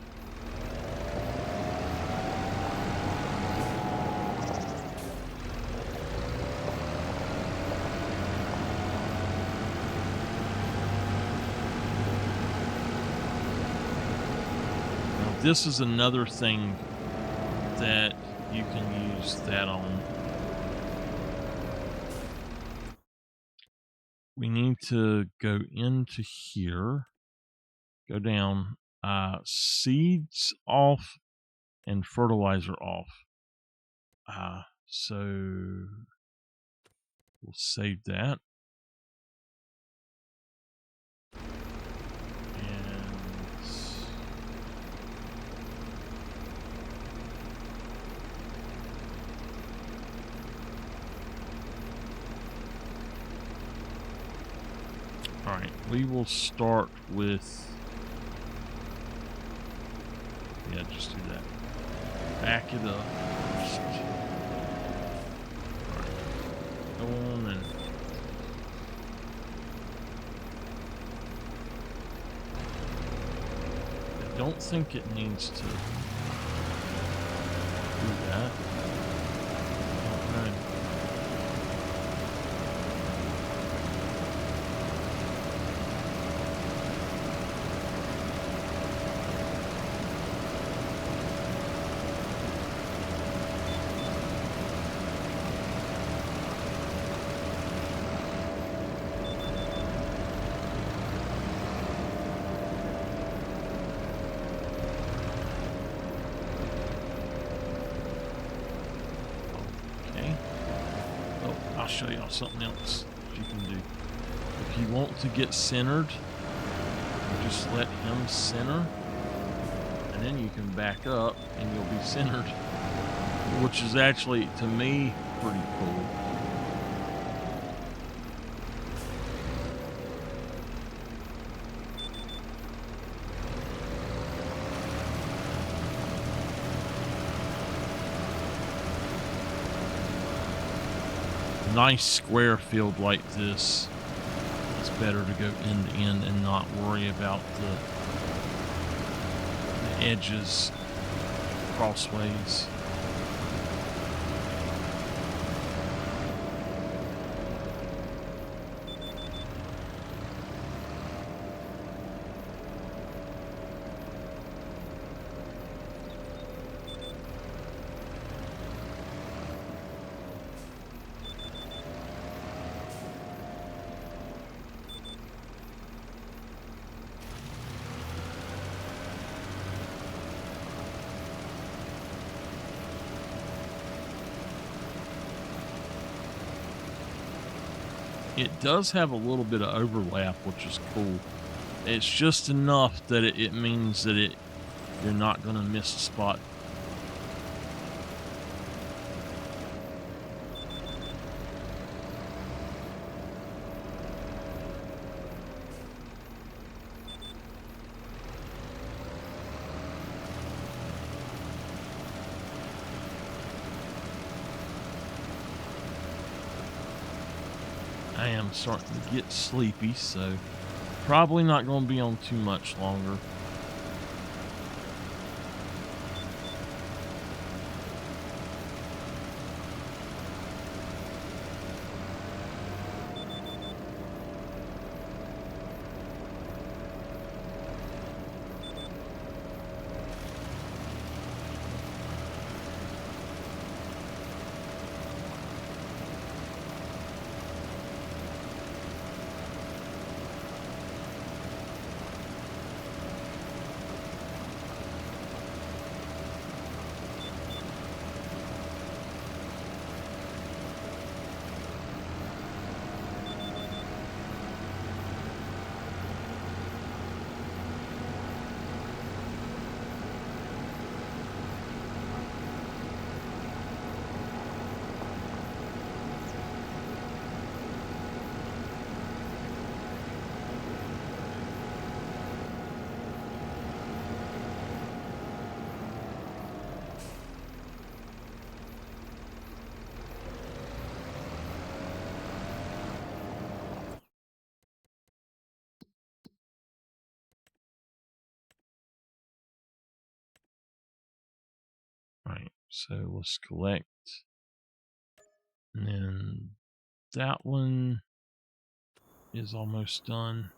Now, this is another thing that you can use that on. We need to go into here, go down, seeds off and fertilizer off. So we'll save that. And all right, we will start with, yeah, just do that. Back it up first. All right, go on and I don't think it needs to do that. All right. I'll show y'all something else you can do. If you want to get centered, you just let him center, and then you can back up and you'll be centered, which is actually, to me, pretty cool. Nice square field like this, it's better to go end to end and not worry about the edges crossways. It does have a little bit of overlap, which is cool. It's just enough that it means that you're not going to miss a spot. I am starting to get sleepy, so probably not going to be on too much longer. Right, so let's collect. And then that one is almost done.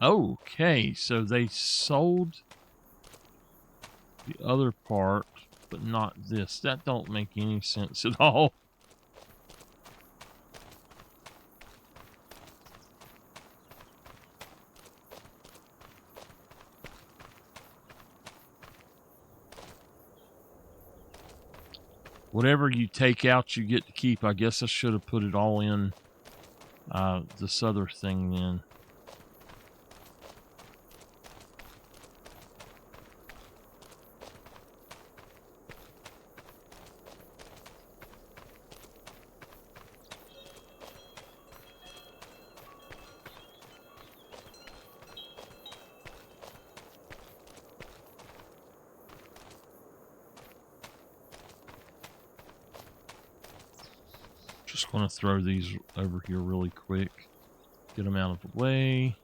Okay, so they sold the other part, but not this. That don't make any sense at all. Whatever you take out, you get to keep. I guess I should have put it all in this other thing then. Just want to throw these over here really quick. Get them out of the way.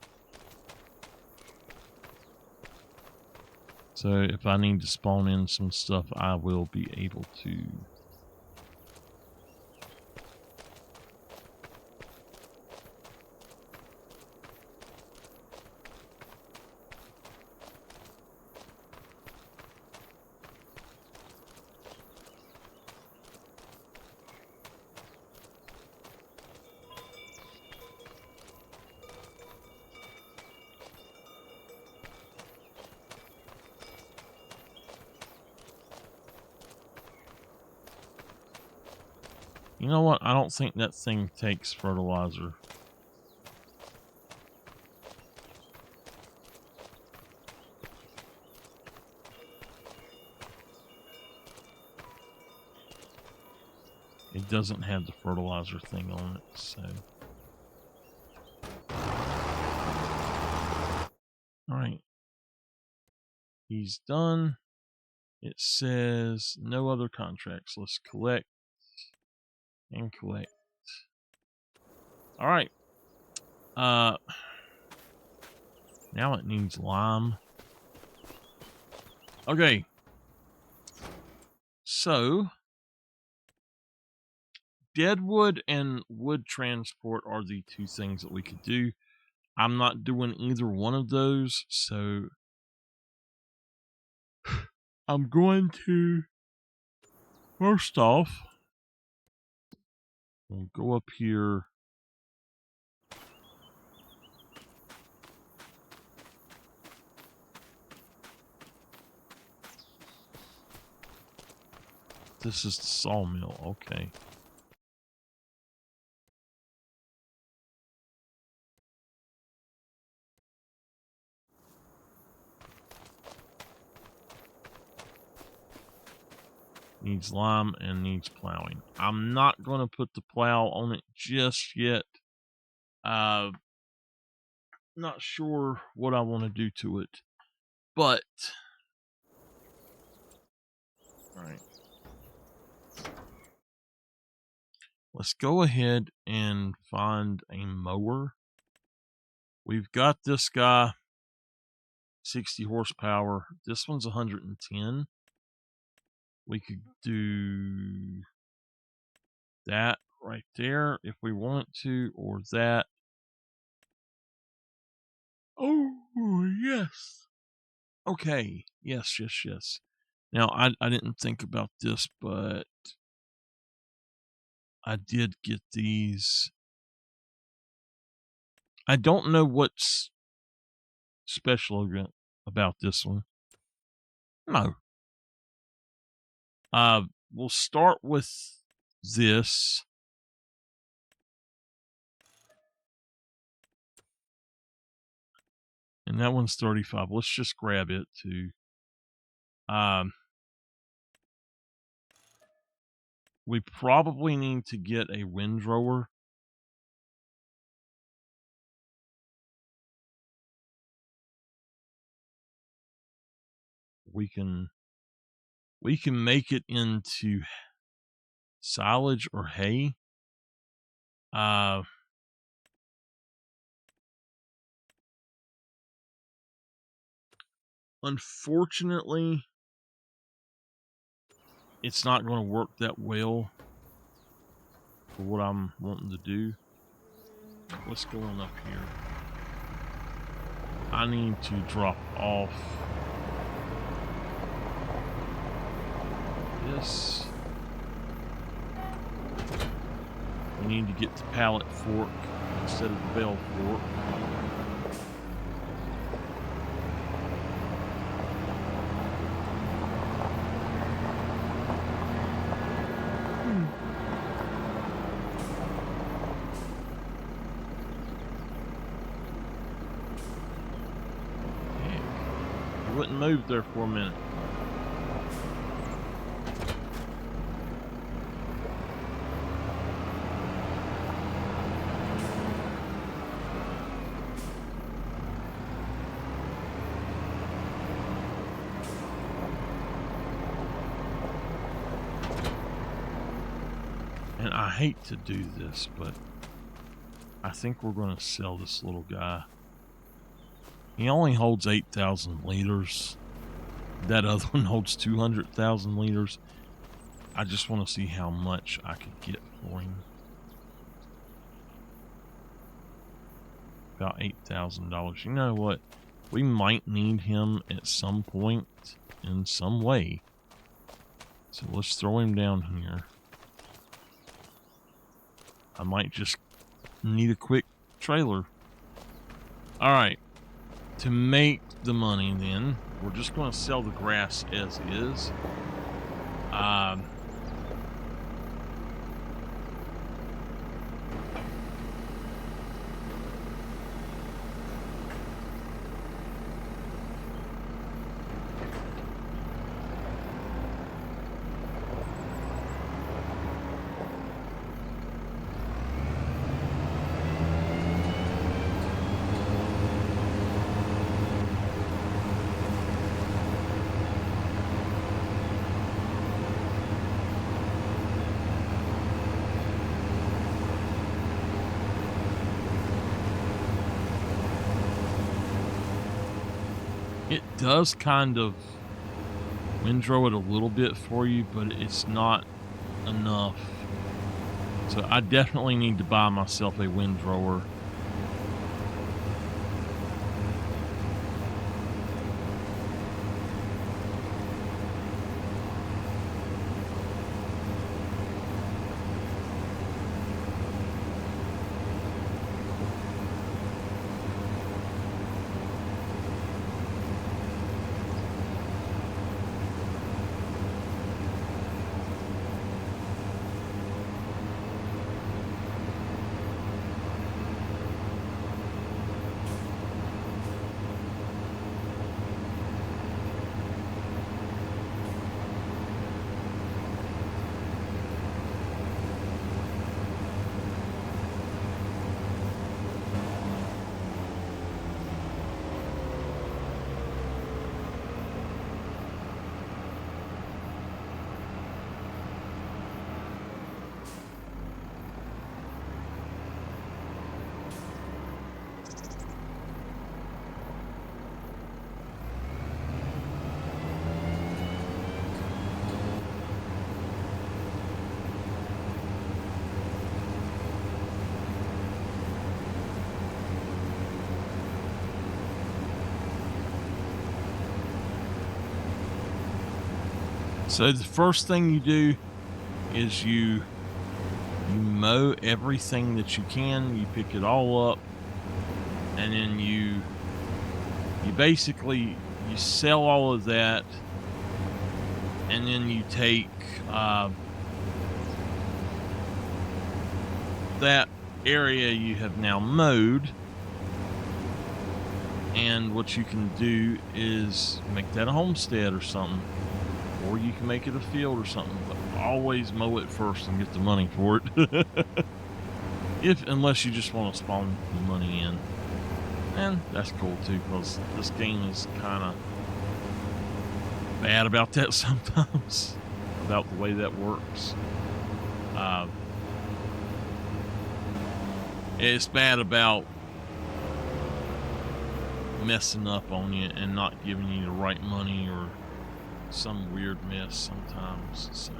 So if I need to spawn in some stuff, I will be able to. You know what? I don't think that thing takes fertilizer. It doesn't have the fertilizer thing on it, so. Alright. He's done. It says no other contracts. Let's collect and collect. Alright. Now it needs lime. Okay. So deadwood and wood transport are the two things that we could do. I'm not doing either one of those, so I'm going to, first off, we'll go up here. This is the sawmill, okay. Needs lime and needs plowing. I'm not going to put the plow on it just yet. Not sure what I want to do to it, but all right. Let's go ahead and find a mower. We've got this guy, 60 horsepower. This one's 110. We could do that right there if we want to, or that. Oh, yes. Okay. Yes, yes, yes. Now, I didn't think about this, but I did get these. I don't know what's special about this one. No. We'll start with this. And that one's 35. Let's just grab it too. We probably need to get a windrower. We can make it into silage or hay. Unfortunately, it's not going to work that well for what I'm wanting to do. What's going up here? I need to drop off this. We need to get the pallet fork instead of the bell fork. Heck, he wouldn't move there for a minute. And I hate to do this, but I think we're going to sell this little guy. He only holds 8,000 liters. That other one holds 200,000 liters. I just want to see how much I could get for him. About $8,000. You know what? We might need him at some point in some way. So let's throw him down here. I might just need a quick trailer. Alright. To make the money then, we're just going to sell the grass as is. It does kind of windrow it a little bit for you, but it's not enough. So I definitely need to buy myself a windrower. So the first thing you do is you mow everything that you can. You pick it all up, and then you basically you sell all of that, and then you take that area you have now mowed, and what you can do is make that a homestead or something. Or you can make it a field or something, but always mow it first and get the money for it. Unless you just want to spawn the money in. And that's cool too, because this game is kind of bad about that sometimes, about the way that works. It's bad about messing up on you and not giving you the right money or some weird mess sometimes. So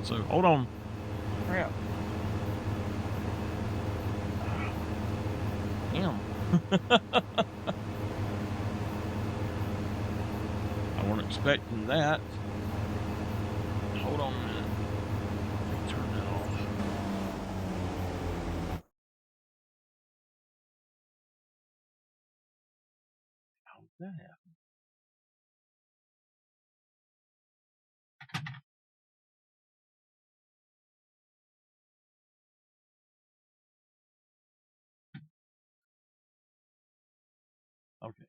so hold on. Crap. Damn. I wasn't expecting that. Hold on a minute. Let me turn that off. How did that happen? Okay.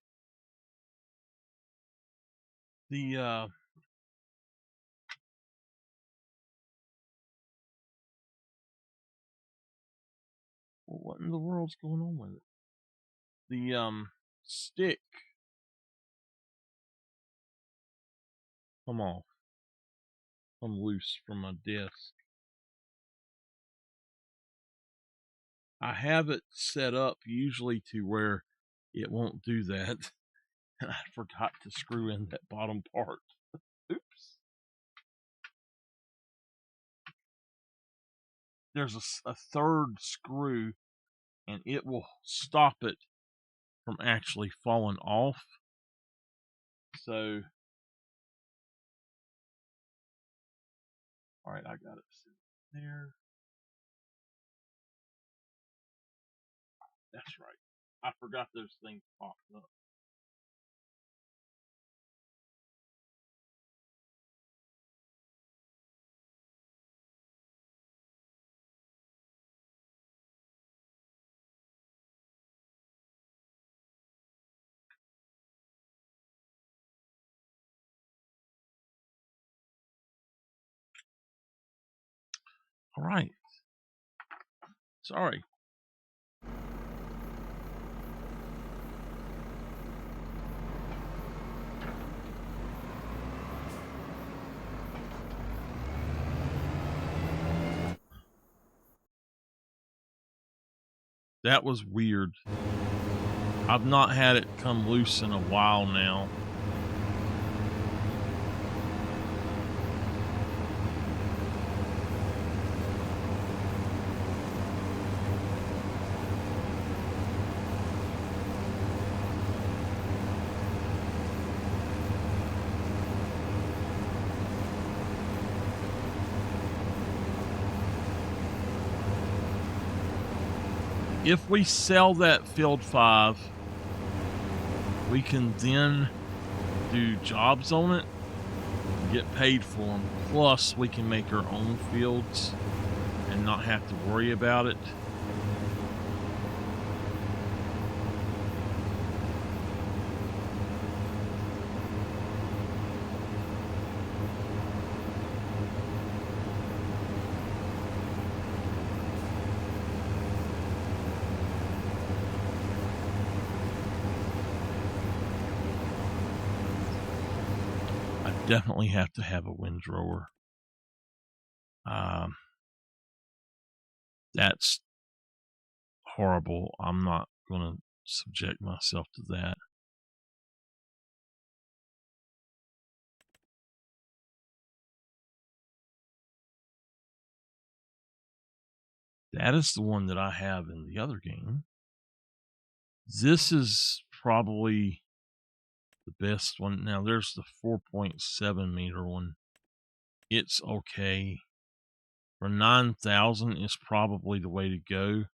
What in the world's going on with it? The stick come off. Come loose from my desk. I have it set up usually to where it won't do that. And I forgot to screw in that bottom part. Oops. There's a third screw, and it will stop it from actually falling off. So, all right, I got it there. That's right. I forgot those things popped up. All right. Sorry. That was weird. I've not had it come loose in a while now. If we sell that Field 5, we can then do jobs on it, get paid for them. Plus, we can make our own fields and not have to worry about it. Definitely have to have a windrower. That's horrible. I'm not going to subject myself to that. That is the one that I have in the other game. This is probably the best one. Now, there's the 4.7 meter one. It's okay. For 9,000 is probably the way to go.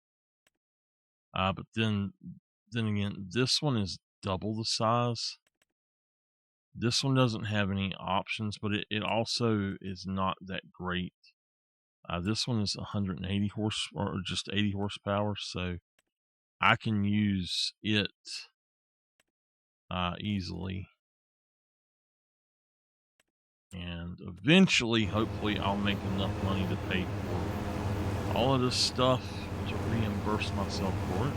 But then again, this one is double the size. This one doesn't have any options, but it also is not that great. This one is 180 horse or just 80 horsepower, so I can use it easily. And eventually, hopefully, I'll make enough money to pay for all of this stuff to reimburse myself for it.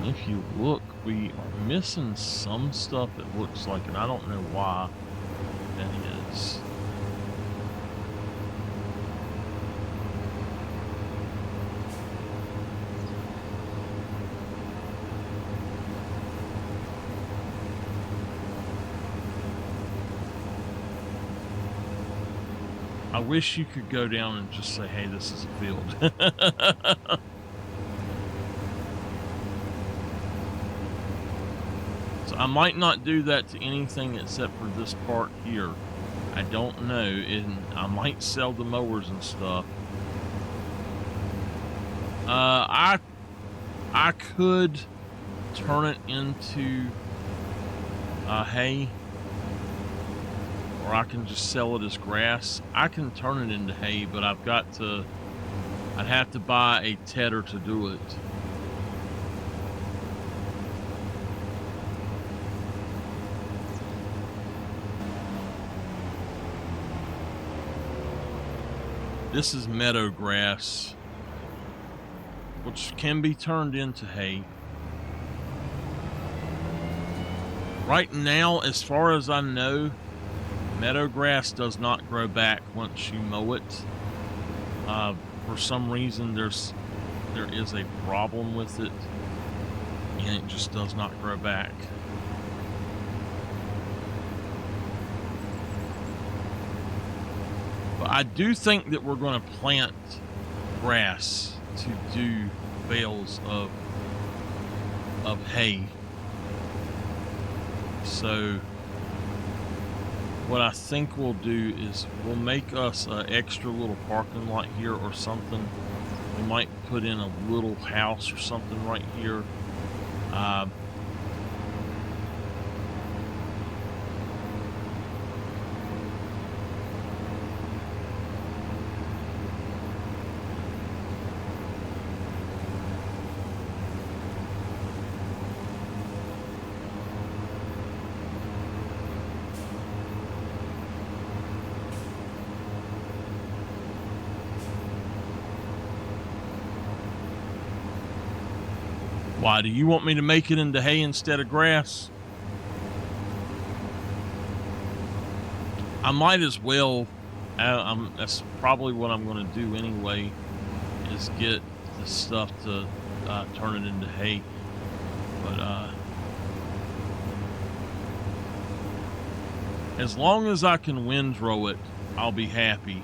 If you look, we are missing some stuff, it looks like, and I don't know why that is. I wish you could go down and just say, hey, this is a field. So I might not do that to anything except for this part here. I don't know, and I might sell the mowers and stuff. I could turn it into hay, or I can just sell it as grass. I can turn it into hay, but I'd have to buy a tedder to do it. This is meadow grass, which can be turned into hay. Right now, as far as I know, meadow grass does not grow back once you mow it. For some reason, there is a problem with it, and it just does not grow back. But I do think that we're going to plant grass to do bales of hay. So what I think we'll do is we'll make us an extra little parking lot here or something. We might put in a little house or something right here. Why, do you want me to make it into hay instead of grass? I might as well. That's probably what I'm going to do anyway, is get the stuff to turn it into hay. But As long as I can windrow it, I'll be happy.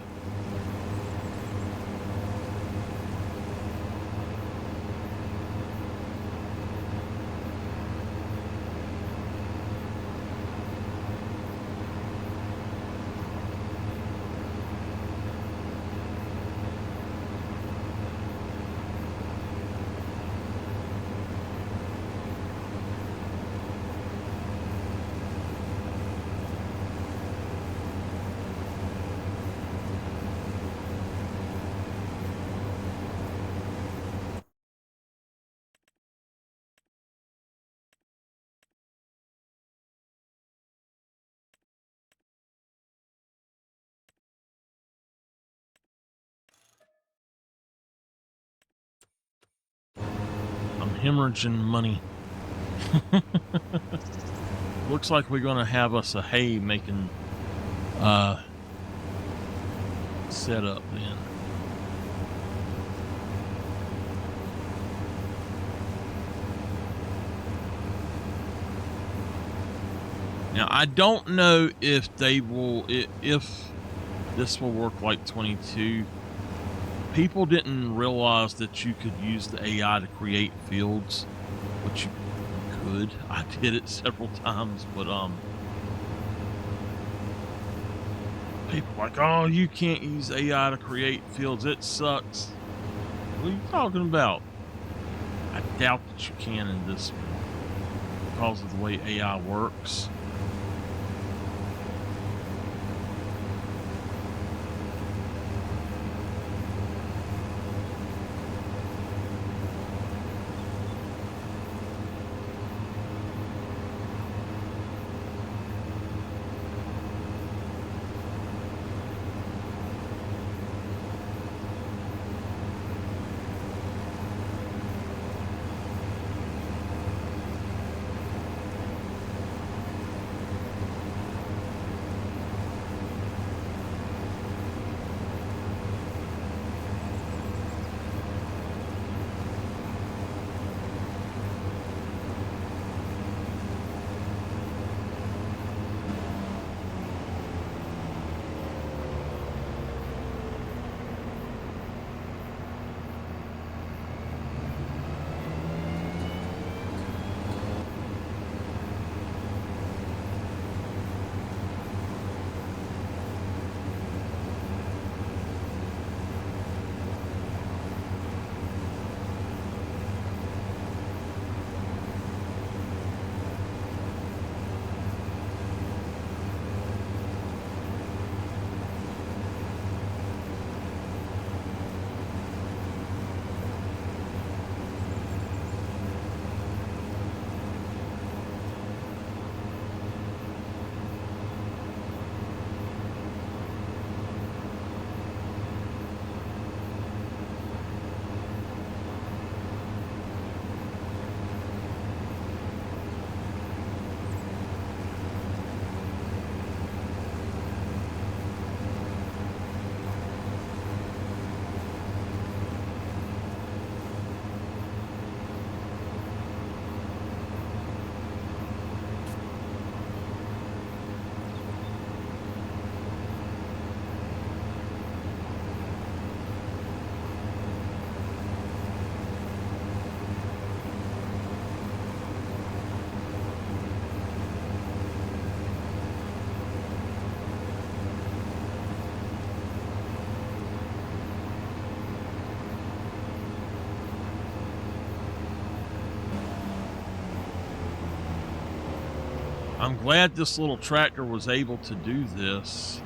I'm hemorrhaging money. Looks like we're gonna have us a hay making setup then. Now I don't know if they will, if this will work like 22. People didn't realize that you could use the AI to create fields, which you could. I did it several times, but people are like, oh, you can't use AI to create fields. It sucks. What are you talking about? I doubt that you can in this one because of the way AI works. I'm glad this little tractor was able to do this.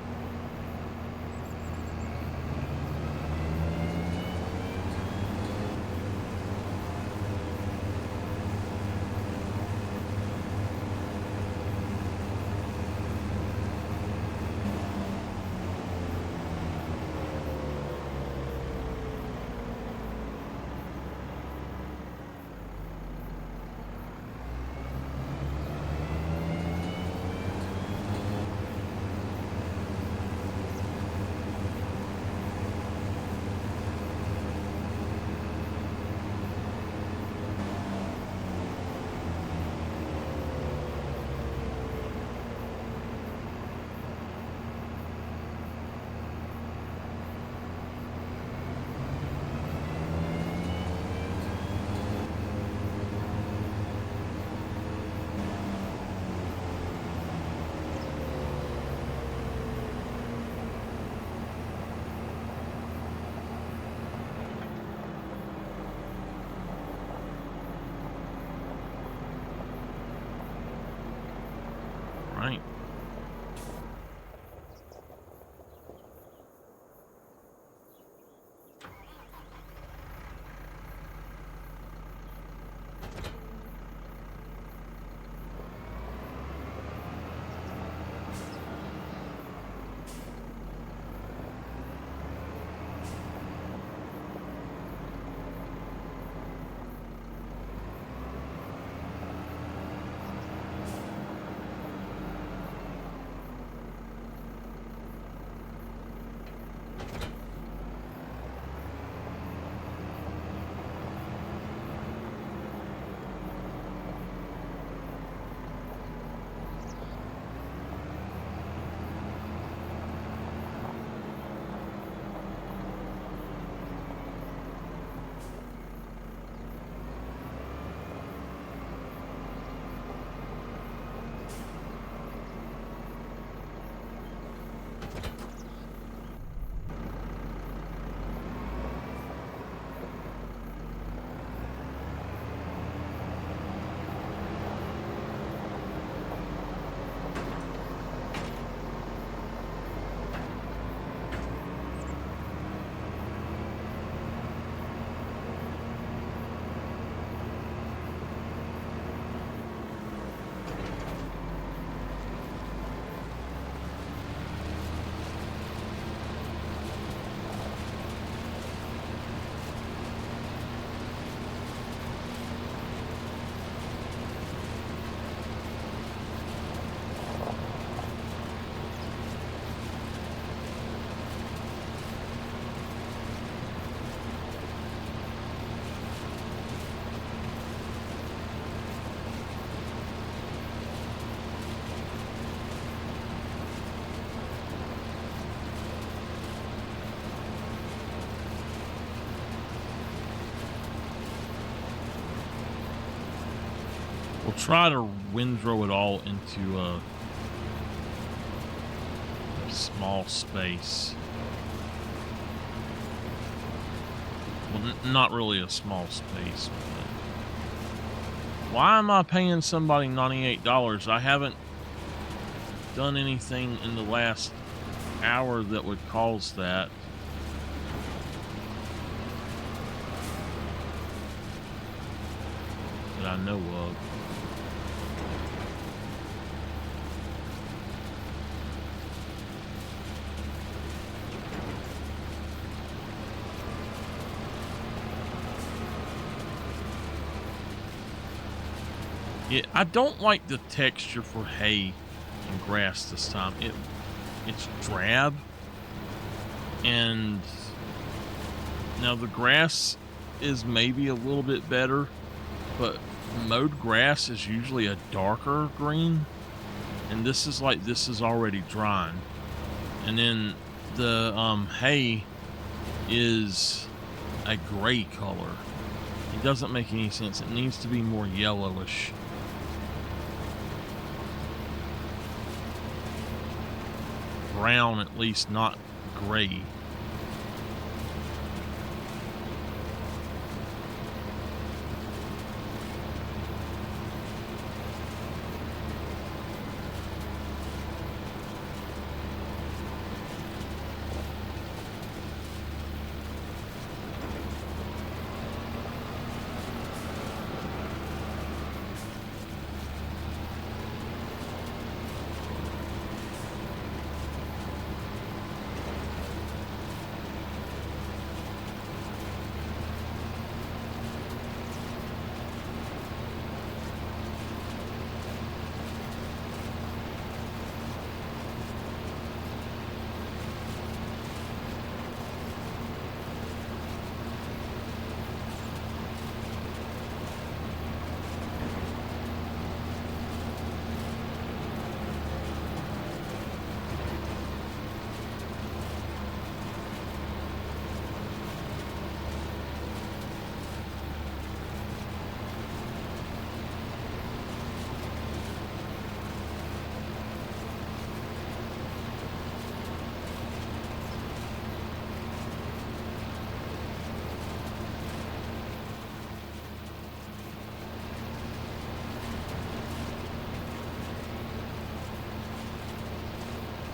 I'll try to windrow it all into a small space. Well, not really a small space. But why am I paying somebody $98? I haven't done anything in the last hour that would cause that. That I know of. Yeah, I don't like the texture for hay and grass this time. It's drab, and now the grass is maybe a little bit better, but mowed grass is usually a darker green, and this is already drying. And then the hay is a gray color. It doesn't make any sense. It needs to be more yellowish. Brown, at least, not gray.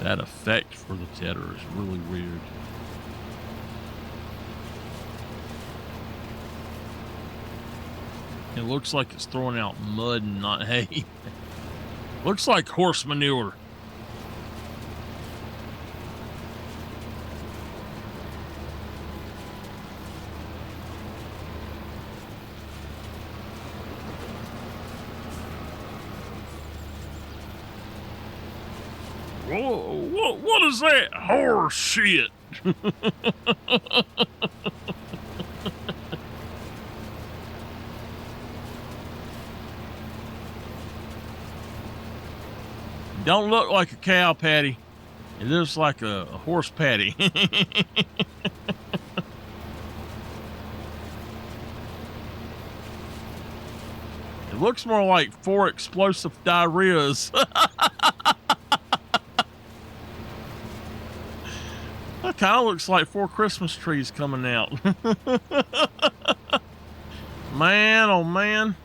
That effect for the tedder is really weird. It looks like it's throwing out mud and not hay. Looks like horse manure. What is that horse shit? Don't look like a cow patty. It looks like a horse patty. It looks more like 4 explosive diarrheas. That kind of looks like 4 Christmas trees coming out. Man, oh man.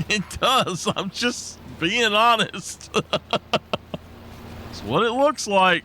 It does. I'm just being honest. It's what it looks like.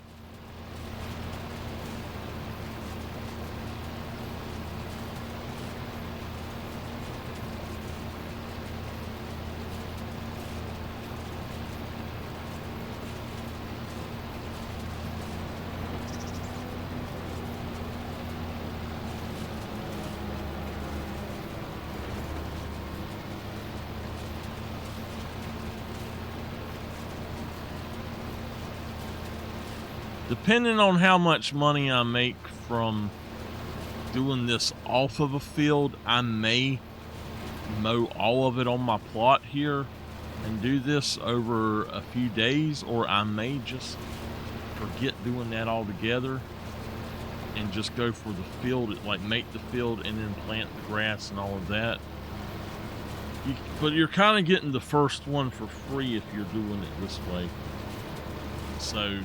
Depending on how much money I make from doing this off of a field, I may mow all of it on my plot here and do this over a few days, or I may just forget doing that altogether. and just go for the field, like make the field and then plant the grass and all of that. But you're kind of getting the first one for free if you're doing it this way. So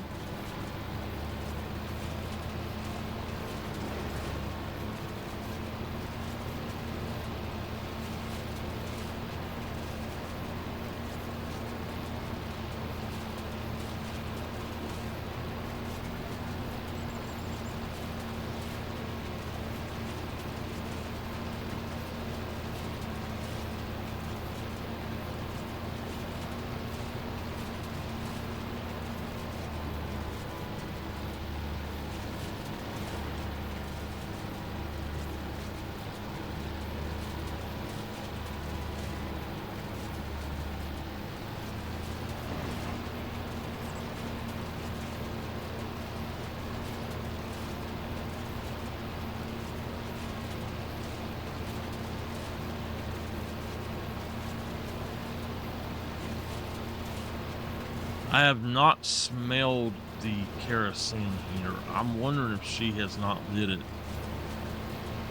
I have not smelled the kerosene heater. I'm wondering if she has not lit it.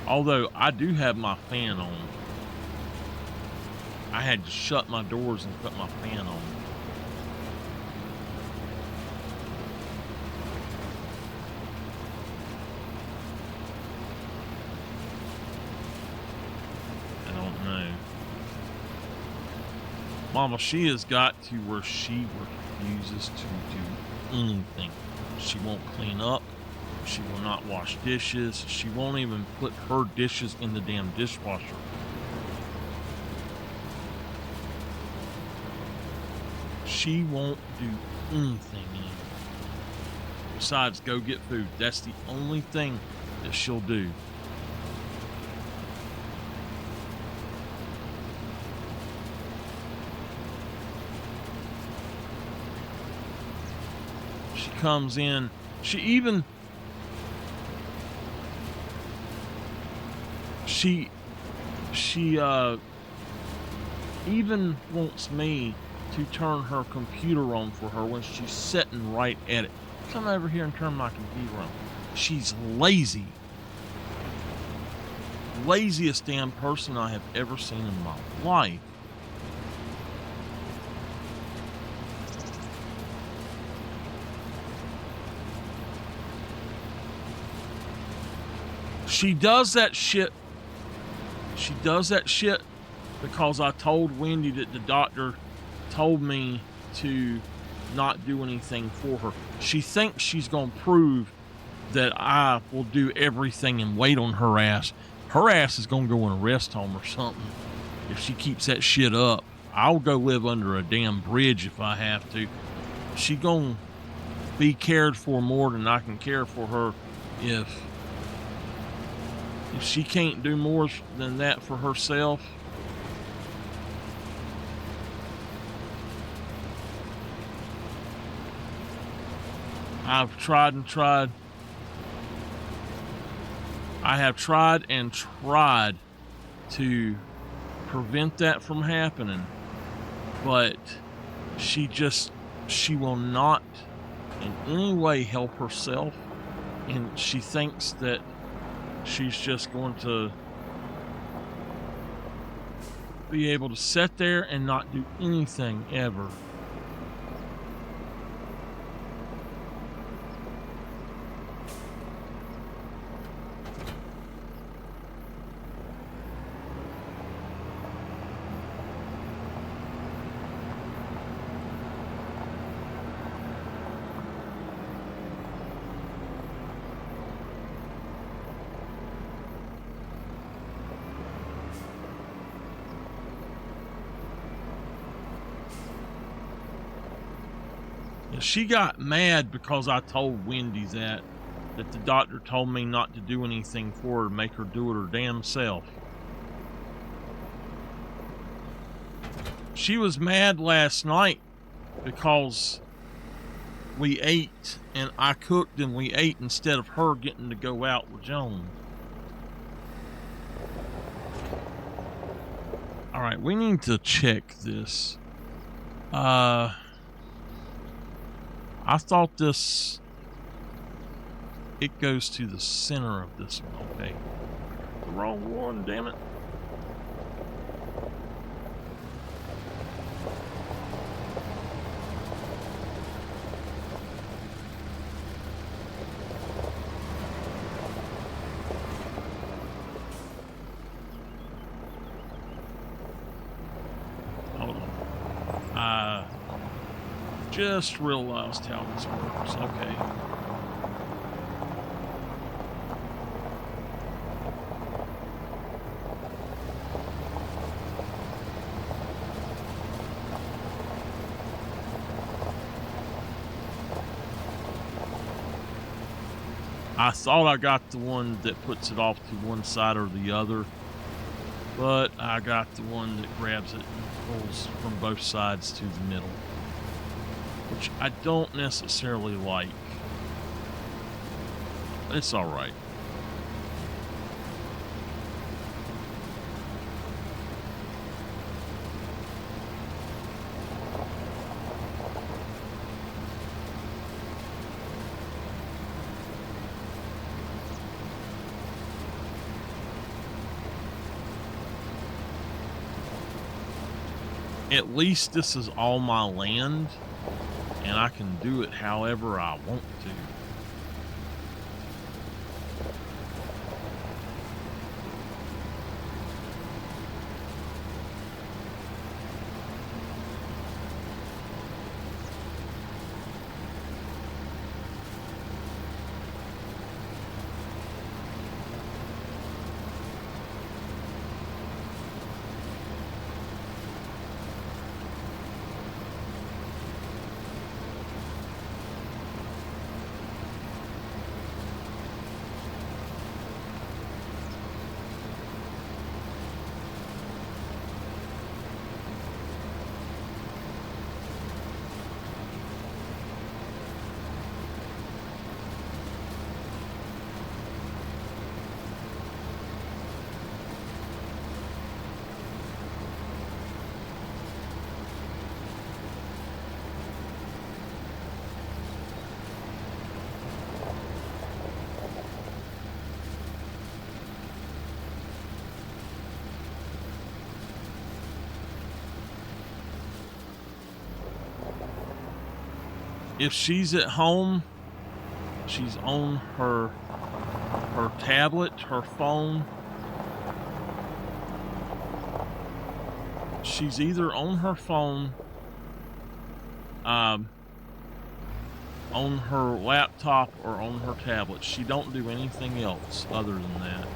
Although I do have my fan on. I had to shut my doors and put my fan on. I don't know. Mama, she has got to where she refuses to do anything. She won't clean up. She will not wash dishes. She won't even put her dishes in the damn dishwasher. She won't do anything anymore. Besides, go get food. That's the only thing that she'll do. She comes in. She even wants me to turn her computer on for her when she's sitting right at it. Come over here and turn my computer on. She's lazy. Laziest damn person I have ever seen in my life. She does that shit. She does that shit because I told Wendy that the doctor told me to not do anything for her. She thinks she's going to prove that I will do everything and wait on her ass. Her ass is going to go in a rest home or something if she keeps that shit up. I'll go live under a damn bridge if I have to. She going to be cared for more than I can care for her if she can't do more than that for herself. I've tried and tried. I have tried and tried to prevent that from happening, but she will not in any way help herself, and she thinks that she's just going to be able to sit there and not do anything ever. She got mad because I told Wendy that the doctor told me not to do anything for her, to make her do it her damn self. She was mad last night because we ate and I cooked and we ate instead of her getting to go out with Joan. All right, we need to check this. I thought this It goes to the center of this one. Okay. The wrong one, damn it. Hold on. I just realized how this works. Okay. I thought I got the one that puts it off to one side or the other, but I got the one that grabs it and pulls from both sides to the middle, which I don't necessarily like, but it's all right. At least this is all my land, and I can do it however I want to. If she's at home, she's on her tablet, her phone. She's either on her phone, on her laptop, or on her tablet. She don't do anything else other than that.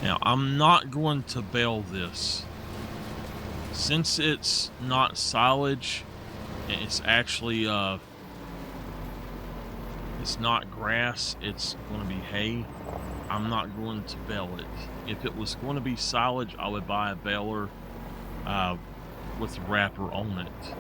Now, I'm not going to bale this. Since it's not silage, and it's actually, it's not grass, it's going to be hay, I'm not going to bale it. If it was going to be silage, I would buy a baler with a wrapper on it.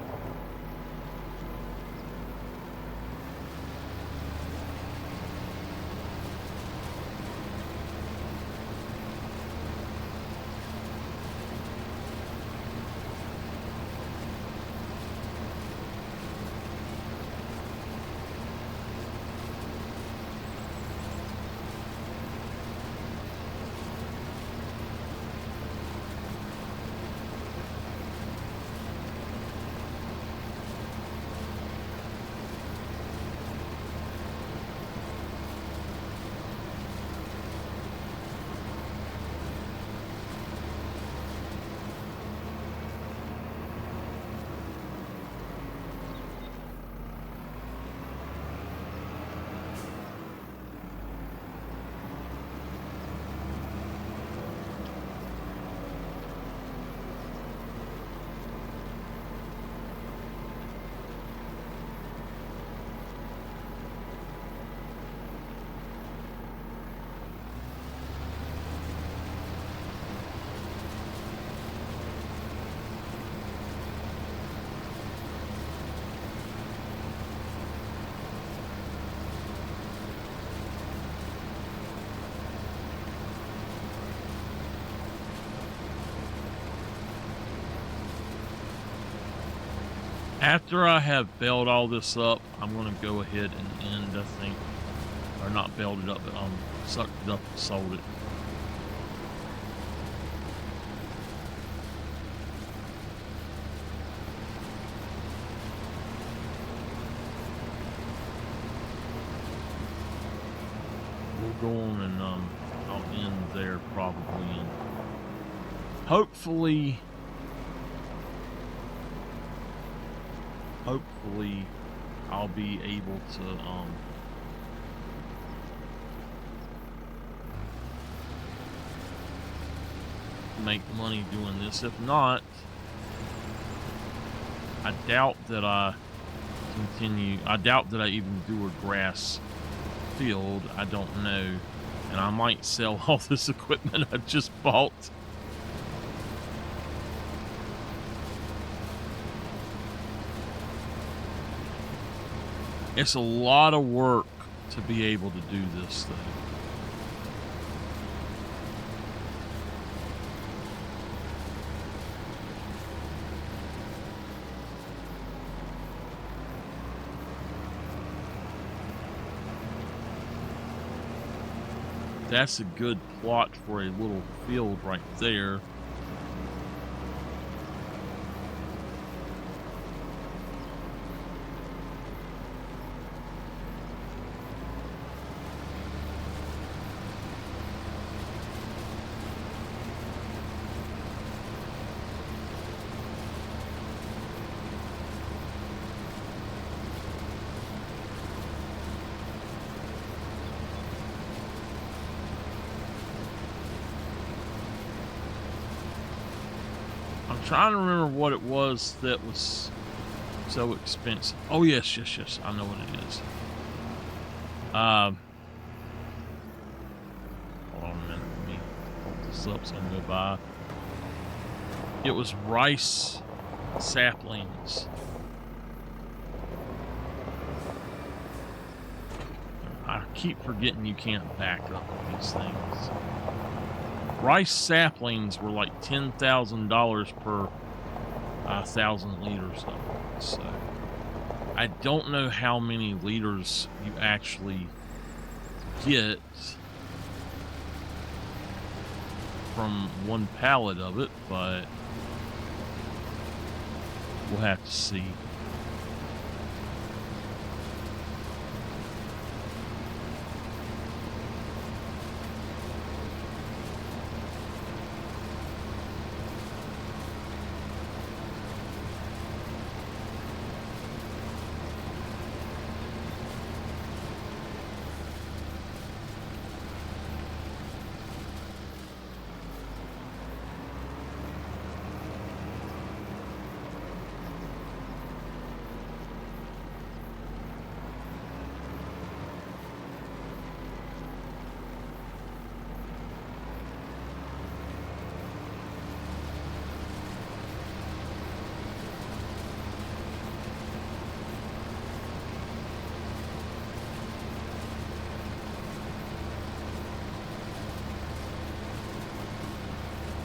After I have baled all this up, I'm going to go ahead and end, I think, or not baled it up, but sucked it up and sold it. We'll go on and I'll end there probably, and hopefully I'll be able to make money doing this. If not, I doubt that I even do a grass field. I don't know, and I might sell all this equipment I just bought. It's a lot of work to be able to do this thing. That's a good plot for a little field right there. I'm trying to remember what it was that was so expensive. Oh, yes. I know what it is. Hold on a minute. Let me hold this up so I can go by. It was rice saplings. I keep forgetting you can't back up these things. Rice saplings were like $10,000 per 1,000 liters of it. So I don't know how many liters you actually get from one pallet of it, but we'll have to see.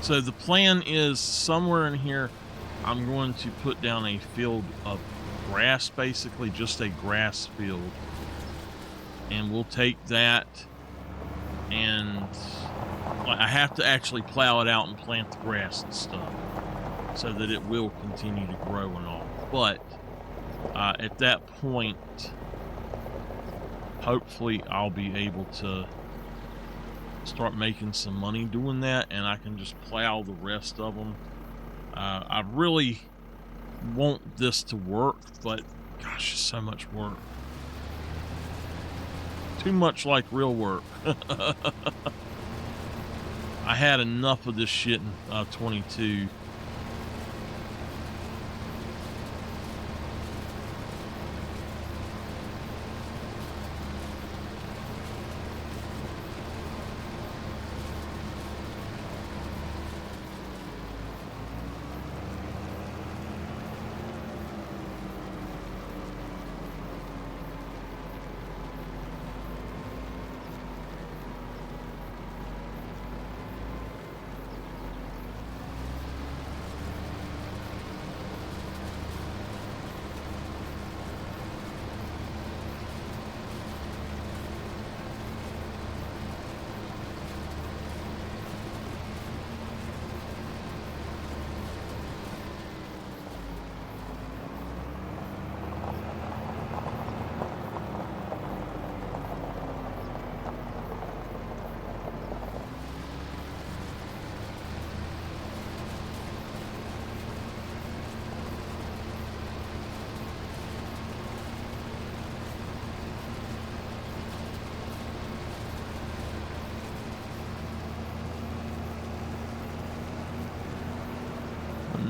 So the plan is somewhere in here, I'm going to put down a field of grass, basically just a grass field. And we'll take that, and I have to actually plow it out and plant the grass and stuff so that it will continue to grow and all. But at that point, hopefully I'll be able to start making some money doing that, and I can just plow the rest of them. I really want this to work, but gosh, it's so much work. Too much like real work. I had enough of this shit in 22.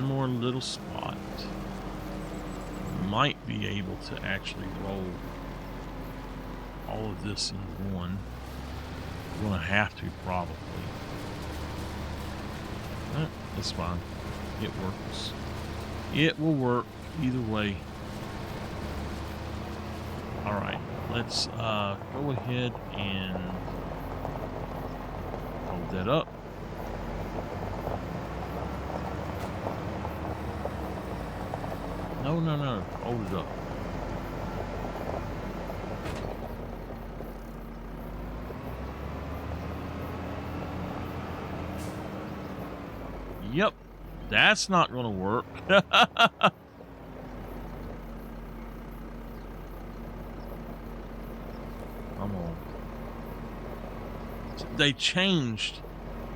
More little spot. Might be able to actually roll all of this in one. I'm gonna have to probably. That's fine. It works. It will work either way. Alright, let's go ahead and hold that up. No. Hold it up. Yep. That's not going to work. Come on. They changed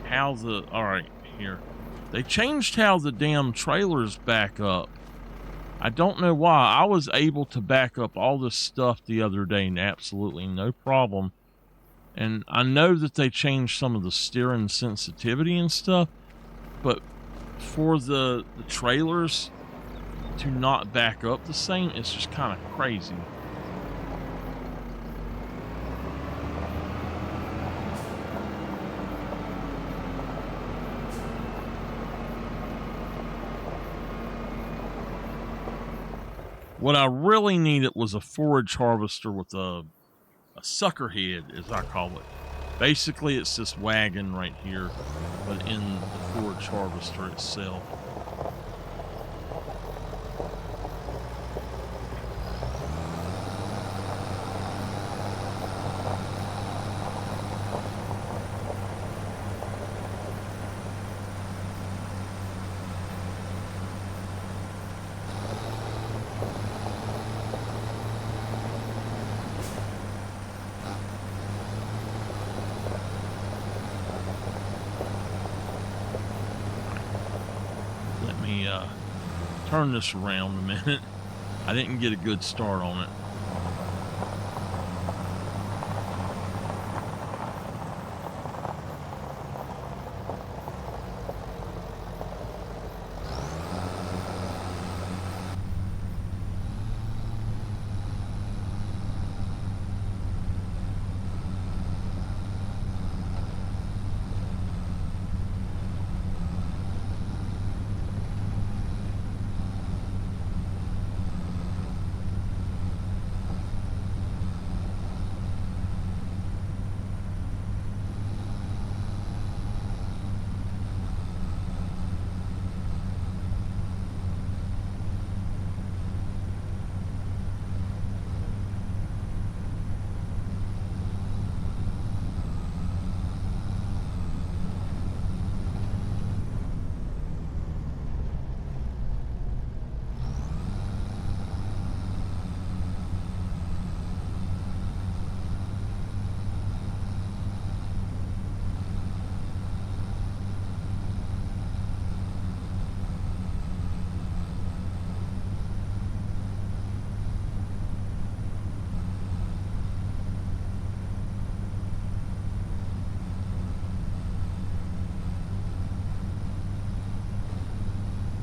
how the... Alright, here. They changed how the damn trailers back up. I don't know why. I was able to back up all this stuff the other day and absolutely no problem. And I know that they changed some of the steering sensitivity and stuff, but for the trailers to not back up the same, it's just kind of crazy. What I really needed was a forage harvester with a sucker head, as I call it. Basically, it's this wagon right here, but in the forage harvester itself. Turn this around a minute. I didn't get a good start on it.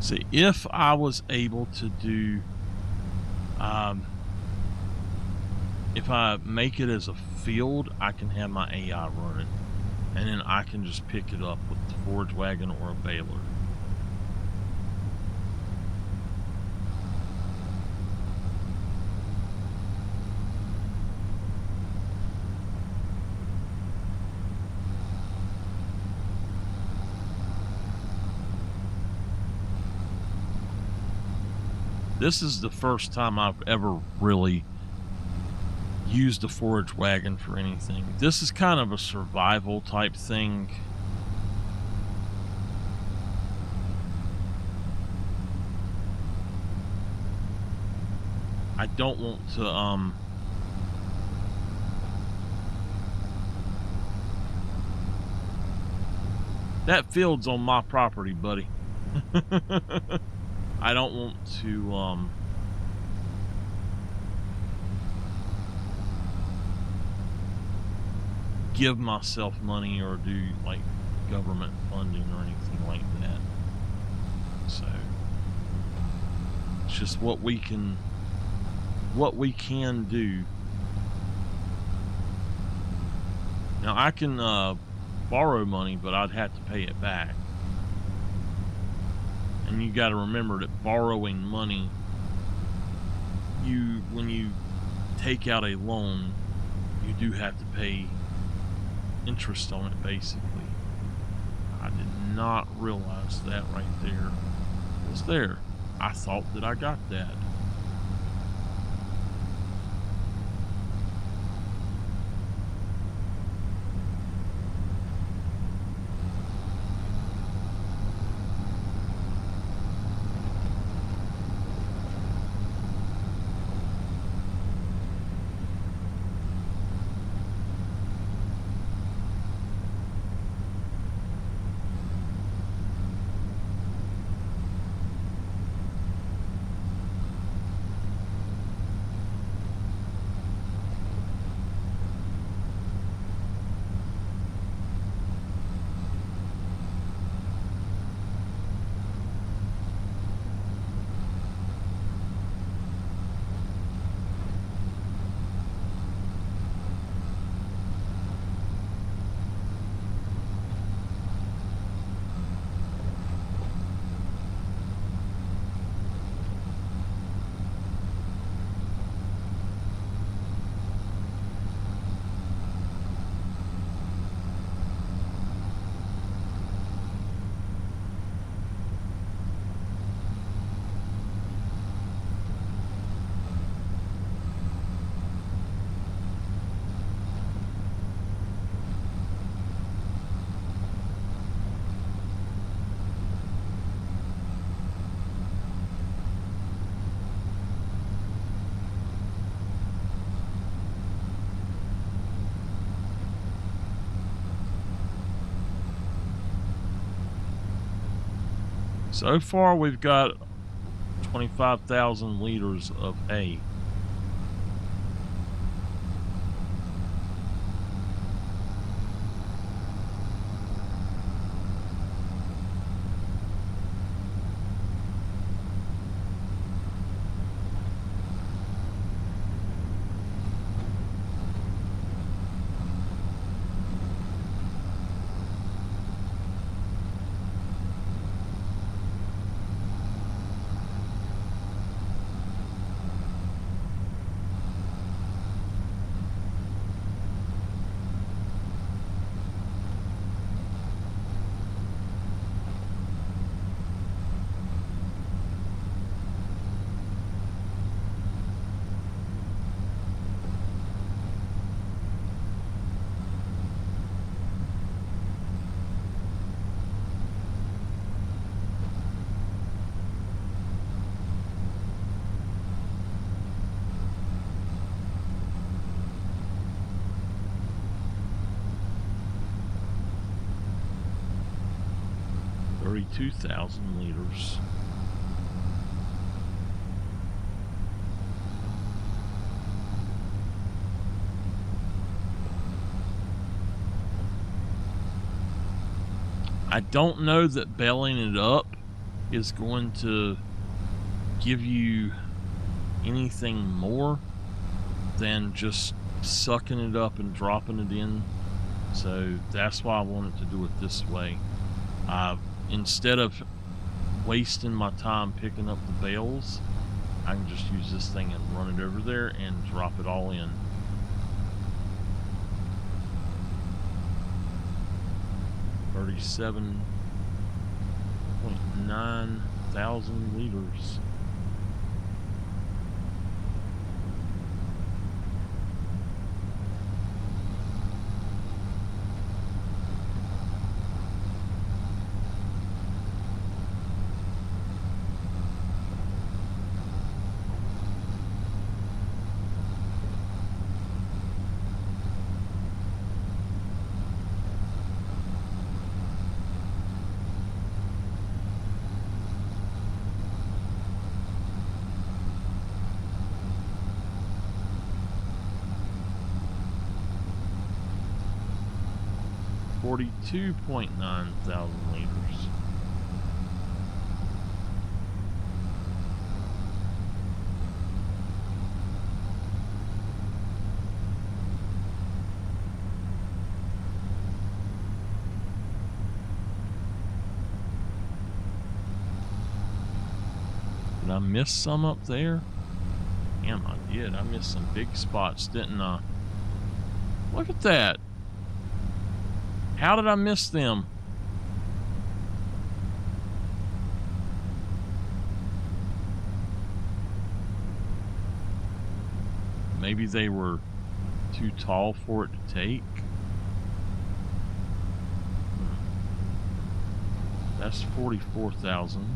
See, if I was able to do, if I make it as a field, I can have my AI run it, and then I can just pick it up with the forage wagon or a baler. This is the first time I've ever really used a forage wagon for anything. This is kind of a survival type thing. I don't want to that field's on my property, buddy. I don't want to give myself money or do like government funding or anything like that. So it's just what we can do. Now I can borrow money, but I'd have to pay it back. And you got to remember that borrowing money, when you take out a loan, you do have to pay interest on it, basically. I did not realize that right there was there. I thought that I got that. So far, we've got 25,000 liters of hay. $32,000 liters. I don't know that baling it up is going to give you anything more than just sucking it up and dropping it in. So that's why I wanted to do it this way. Instead of wasting my time picking up the bales, I can just use this thing and run it over there and drop it all in. $37.9 thousand liters. $42.9 thousand liters. Did I miss some up there? Damn, I did. I missed some big spots, didn't I? Look at that. How did I miss them? Maybe they were too tall for it to take. That's 44,000.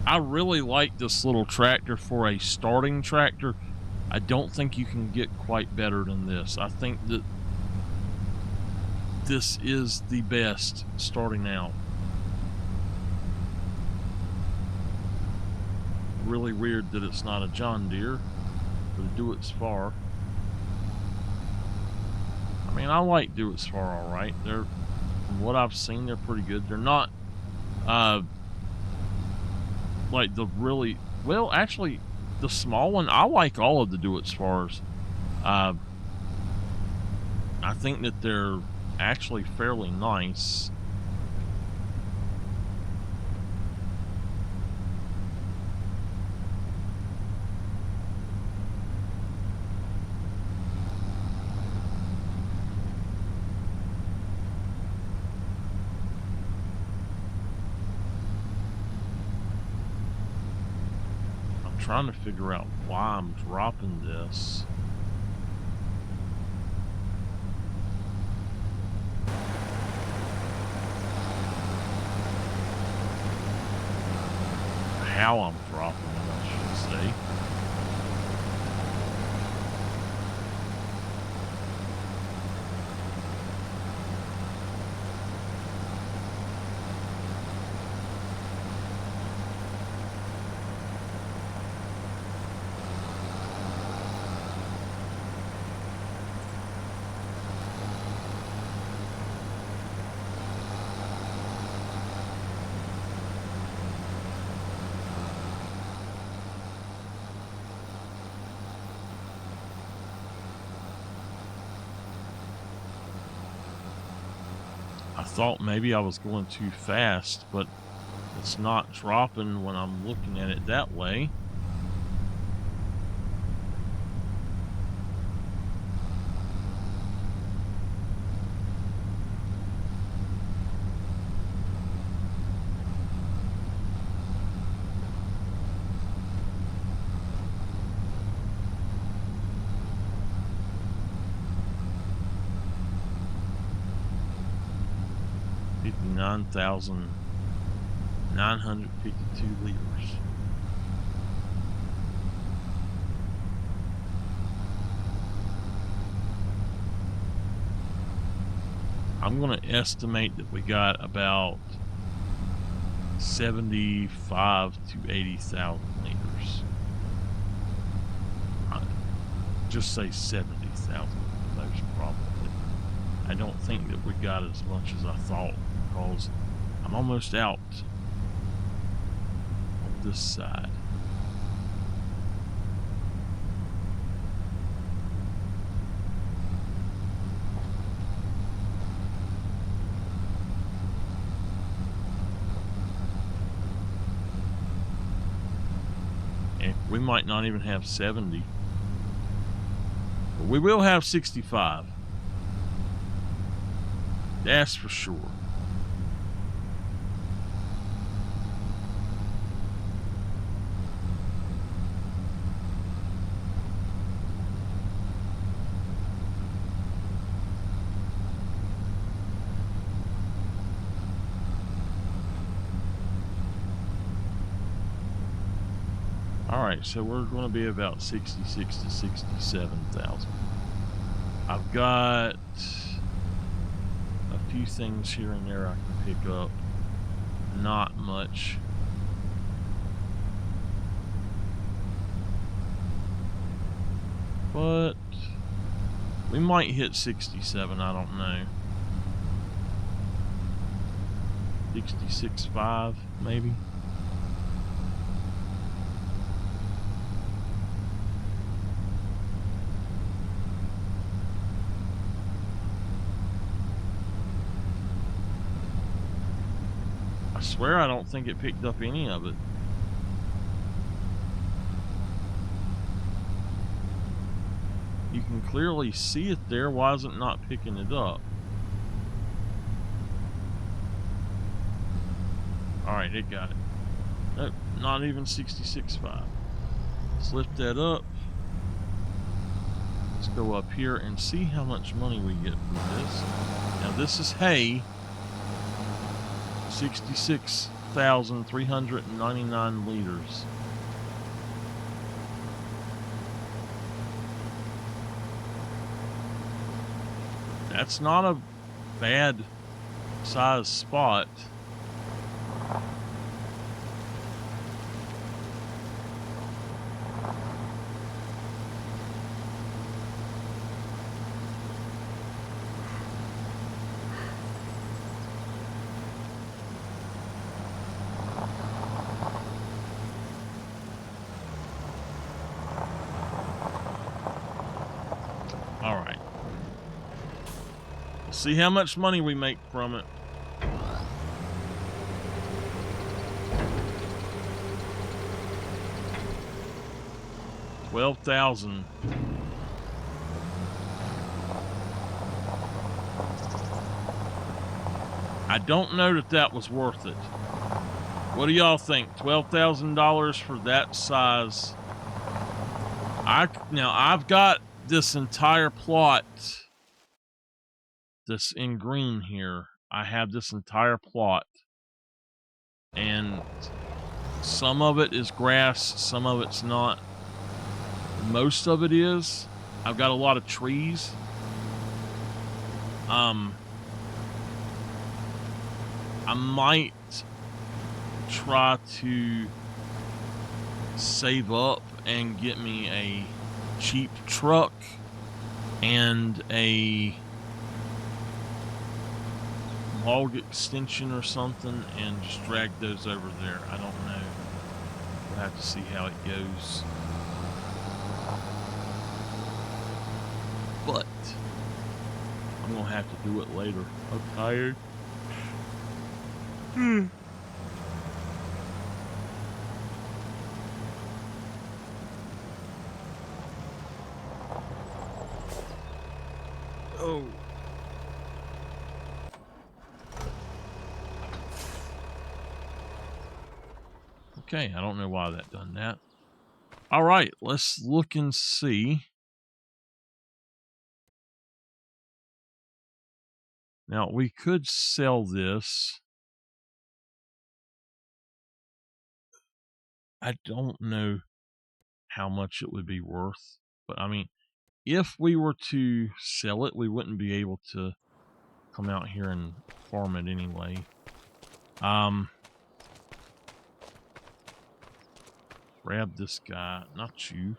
I really like this little tractor for a starting tractor. I don't think you can get quite better than this. I think that this is the best starting out. Really weird that it's not a John Deere, but a Do It Spar. I mean, I like Do It Spar all right. They're, from what I've seen, they're pretty good. They're not like the really, well, actually, the small one, I like all of the Do It Spars. I think that they're actually fairly nice. Trying to figure out why I'm dropping this. How I'm dropping it, I should say. I thought maybe I was going too fast, but it's not dropping when I'm looking at it that way. $59,952 liters. I'm going to estimate that we got about 75 to 80,000 liters. Just say 70,000 most probably. I don't think that we got as much as I thought, because I'm almost out on this side. And we might not even have 70. But we will have 65. That's for sure. Alright, so we're going to be about 66 to 67,000. I've got a few things here and there I can pick up. Not much. But we might hit 67, I don't know. 66.5 maybe. I swear I don't think it picked up any of it. You can clearly see it there. Why is it not picking it up? Alright, it got it. Nope, not even 66.5. Let's lift that up. Let's go up here and see how much money we get for this. Now this is hay. 66,399 liters. That's not a bad size spot. Alright. We'll see how much money we make from it. $12,000. I don't know that that was worth it. What do y'all think? $12,000 for that size? Now I've got this entire plot that's in green here. I have this entire plot, and some of it is grass, some of it's not. Most of it is. I've got a lot of trees. I might try to save up and get me a cheap truck and a log extension or something and just drag those over there. I don't know. We'll have to see how it goes. But I'm gonna have to do it later. I'm tired. Oh. Okay, I don't know why that done that. All right, let's look and see. Now, we could sell this. I don't know how much it would be worth, but I mean, if we were to sell it, we wouldn't be able to come out here and farm it anyway. Grab this guy, not you.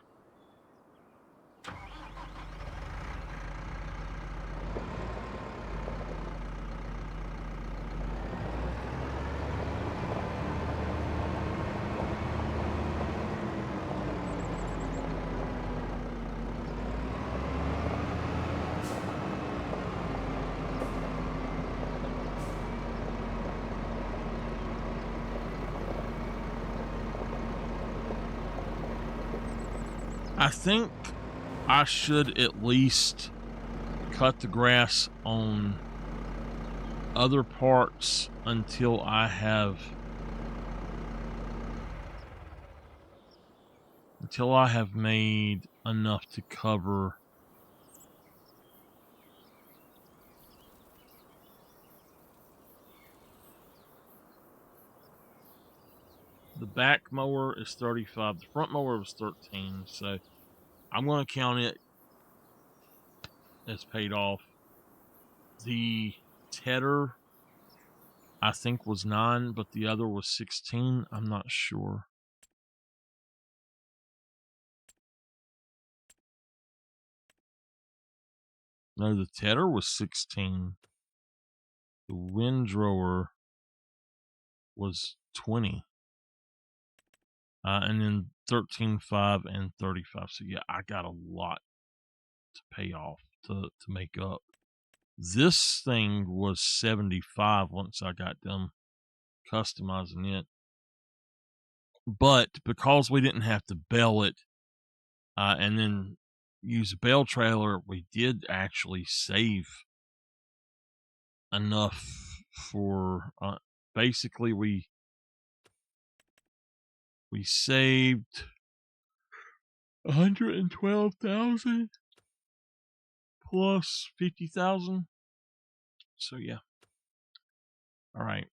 I think I should at least cut the grass on other parts until I have made enough to cover the back mower is 35, the front mower was 13, so I'm going to count it as paid off. The tedder, I think, was 9, but the other was 16. I'm not sure. No, the tedder was 16. The windrower was 20. And then 13.5 and 35. So yeah, I got a lot to pay off to make up. This thing was 75 once I got done customizing it. But because we didn't have to bale it and then use a bale trailer, we did actually save enough for basically we saved 112,000 plus 50,000. So yeah. All right.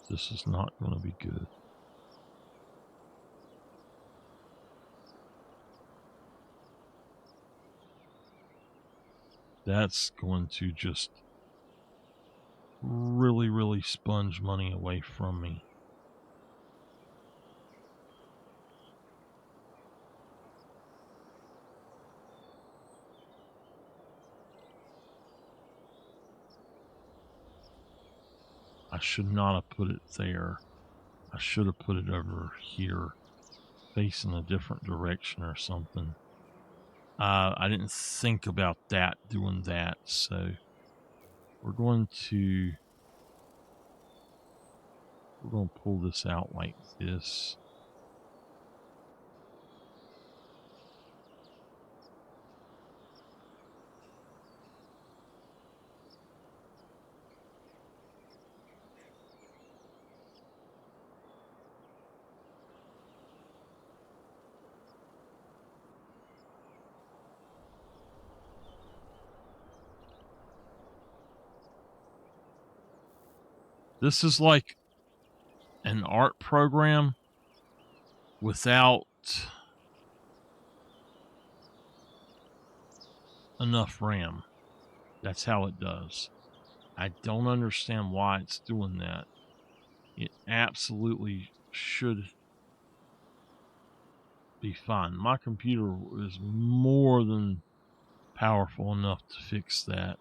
This is not going to be good. That's going to just really, really sponge money away from me. I should not have put it there. I should have put it over here, facing a different direction or something. I didn't think about that, doing that, so we're going to pull this out like this. This is like an art program without enough RAM. That's how it does. I don't understand why it's doing that. It absolutely should be fine. My computer is more than powerful enough to fix that.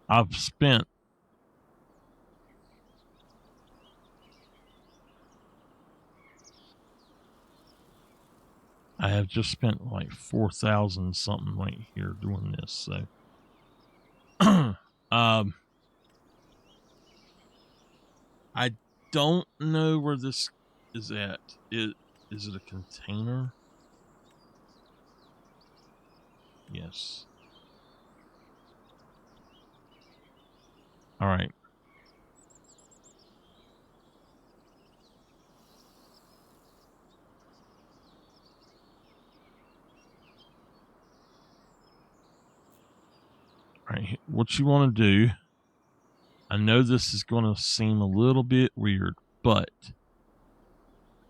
I have just spent like 4,000 something right here doing this. So, I don't know where this is at. Is it a container? Yes. All right. All right. What you want to do, I know this is going to seem a little bit weird, but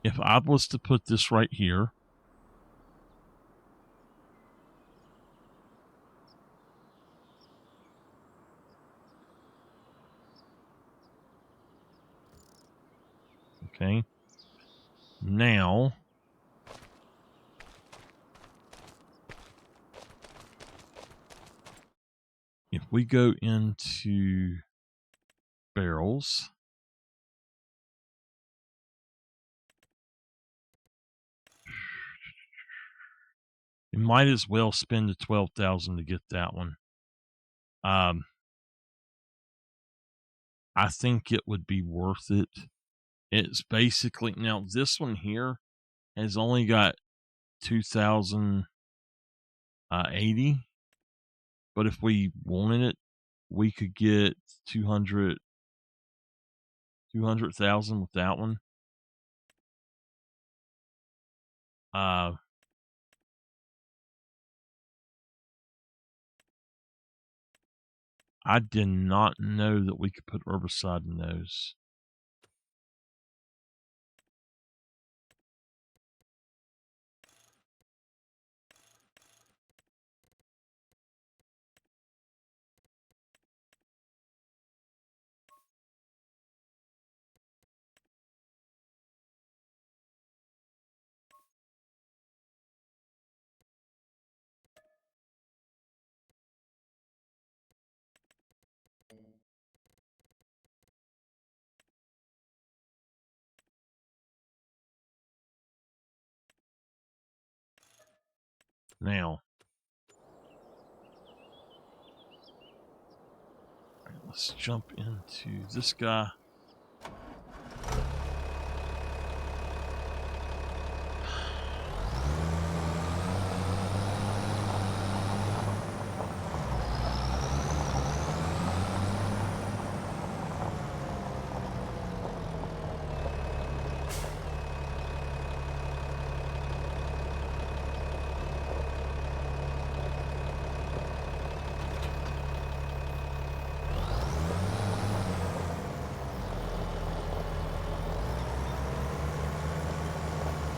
if I was to put this right here, okay, now if we go into barrels, you might as well spend the 12,000 to get that one. I think it would be worth it. It's basically, now this one here has only got 2,080, but if we wanted it, we could get 200,000 with that one. I did not know that we could put herbicide in those. Now, all right, let's jump into this guy.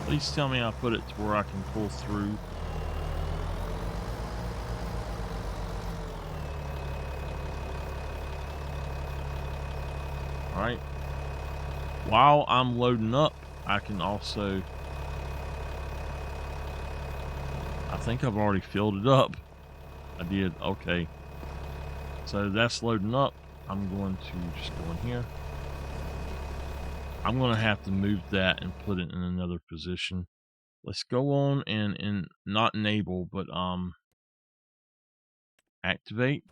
Please tell me I put it to where I can pull through. All right. While I'm loading up, I can also, I think I've already filled it up. I did. Okay. So that's loading up. I'm going to just go in here. I'm going to have to move that and put it in another position. Let's go on and not enable, but activate.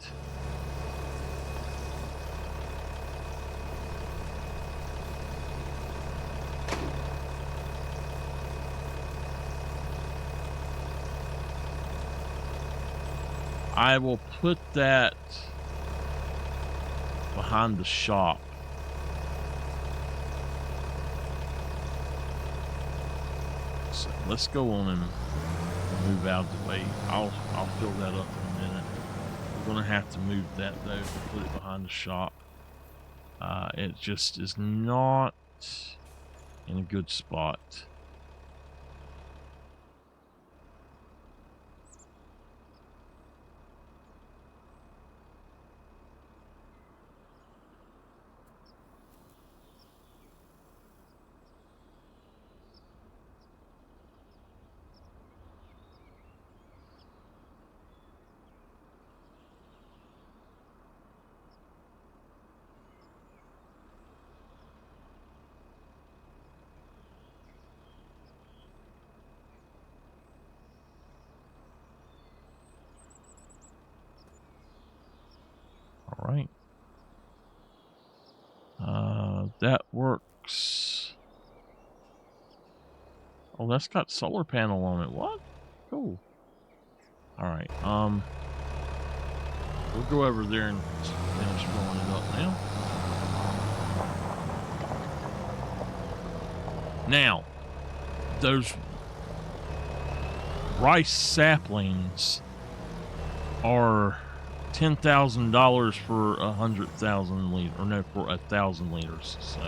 I will put that behind the shop. So let's go on and move out of the way. I'll fill that up in a minute. We're gonna have to move that though to put it behind the shop. It just is not in a good spot. All right. That works. Oh, that's got solar panel on it. What? Cool. All right. We'll go over there and finish blowing it up now. Now, those rice saplings are $10,000 for 100,000 liters, or no, for 1,000 liters. So,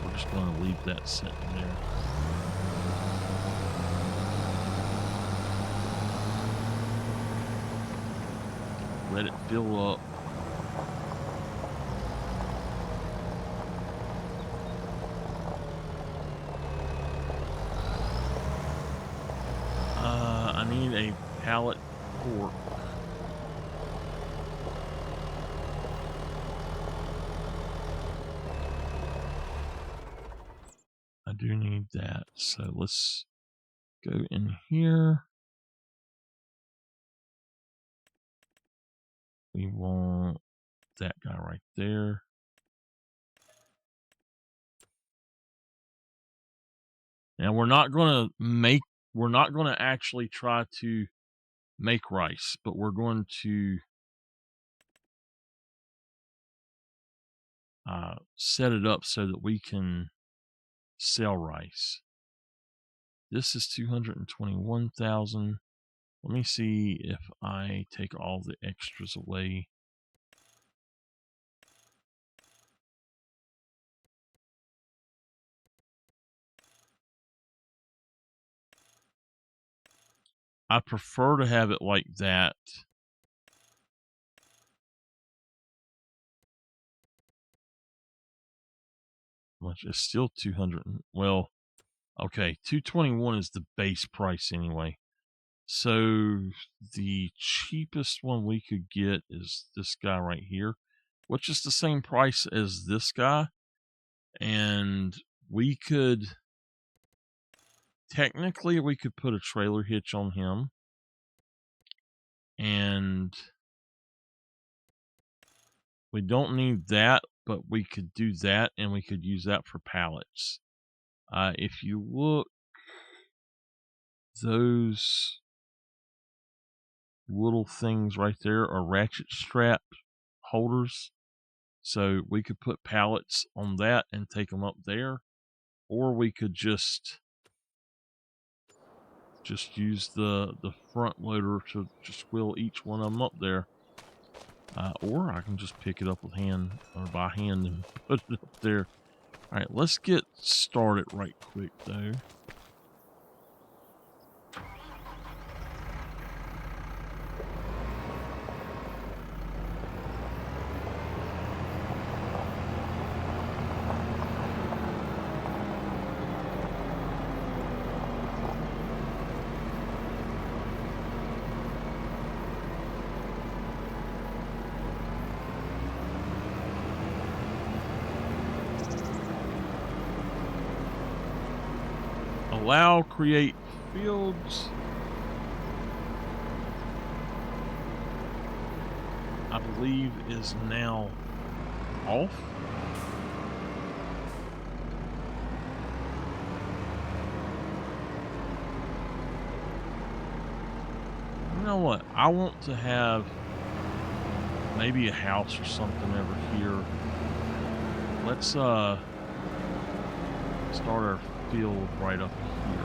we're just going to leave that sitting there. Let it fill up. I need a pallet pork. I do need that. So let's go in here. We want that guy right there. Now we're not going to actually try to make rice, but we're going to set it up so that we can sell rice. This is 221,000. Let me see if I take all the extras away. I prefer to have it like that. Which is still 200. Well, okay, 221 is the base price anyway. So the cheapest one we could get is this guy right here, which is the same price as this guy. And we could, technically, we could put a trailer hitch on him. And we don't need that, but we could do that, and we could use that for pallets. If you look, those little things right there are ratchet strap holders. So we could put pallets on that and take them up there, or we could just use the front loader to just wheel each one of them up there. Or I can just pick it up with hand or by hand and put it up there. All right, let's get started right quick though. Allow create fields. I believe is now off. You know what? I want to have maybe a house or something over here. Let's start our field right up here,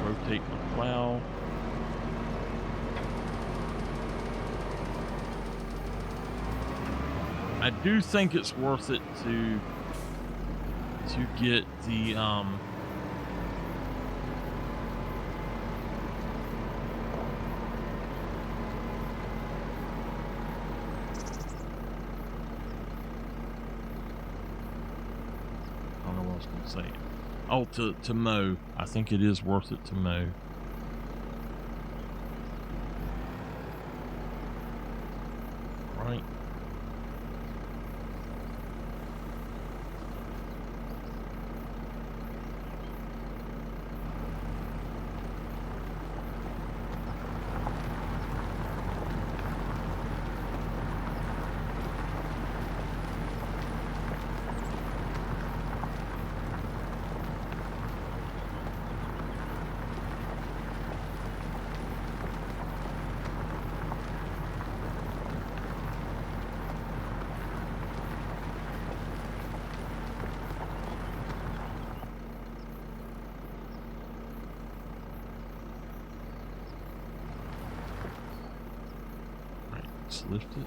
rotate my plow. I do think it's worth it to get the I don't know what I was going to say. Oh, to mow. I think it is worth it to mow. Right. Let's lift it.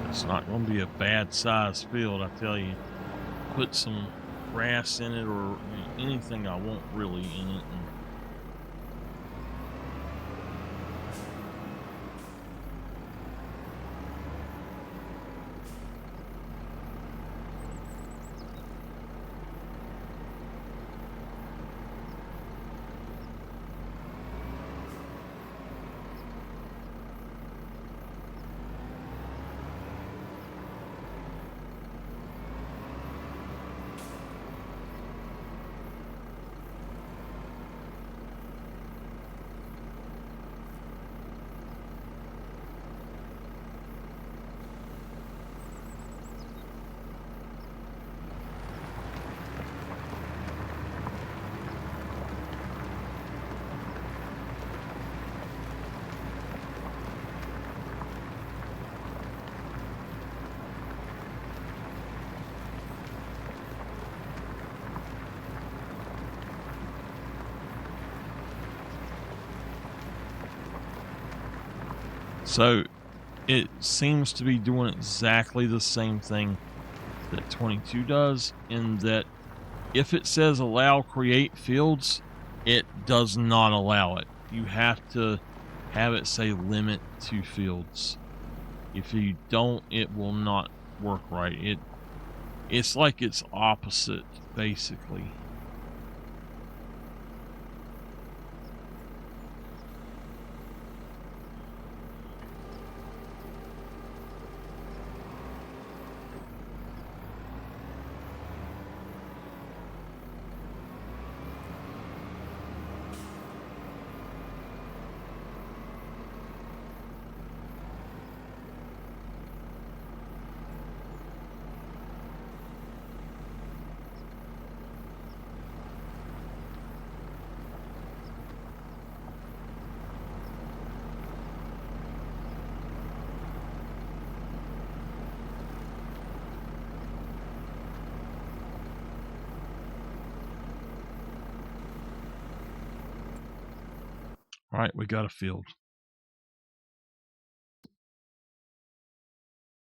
It's not going to be a bad size field, I tell you. Put some grass in it or anything I want really in it. And so it seems to be doing exactly the same thing that 22 does, in that if it says allow create fields, it does not allow it. You have to have it say limit to fields. If you don't, it will not work right. It's like it's opposite, basically. Alright, we got a field.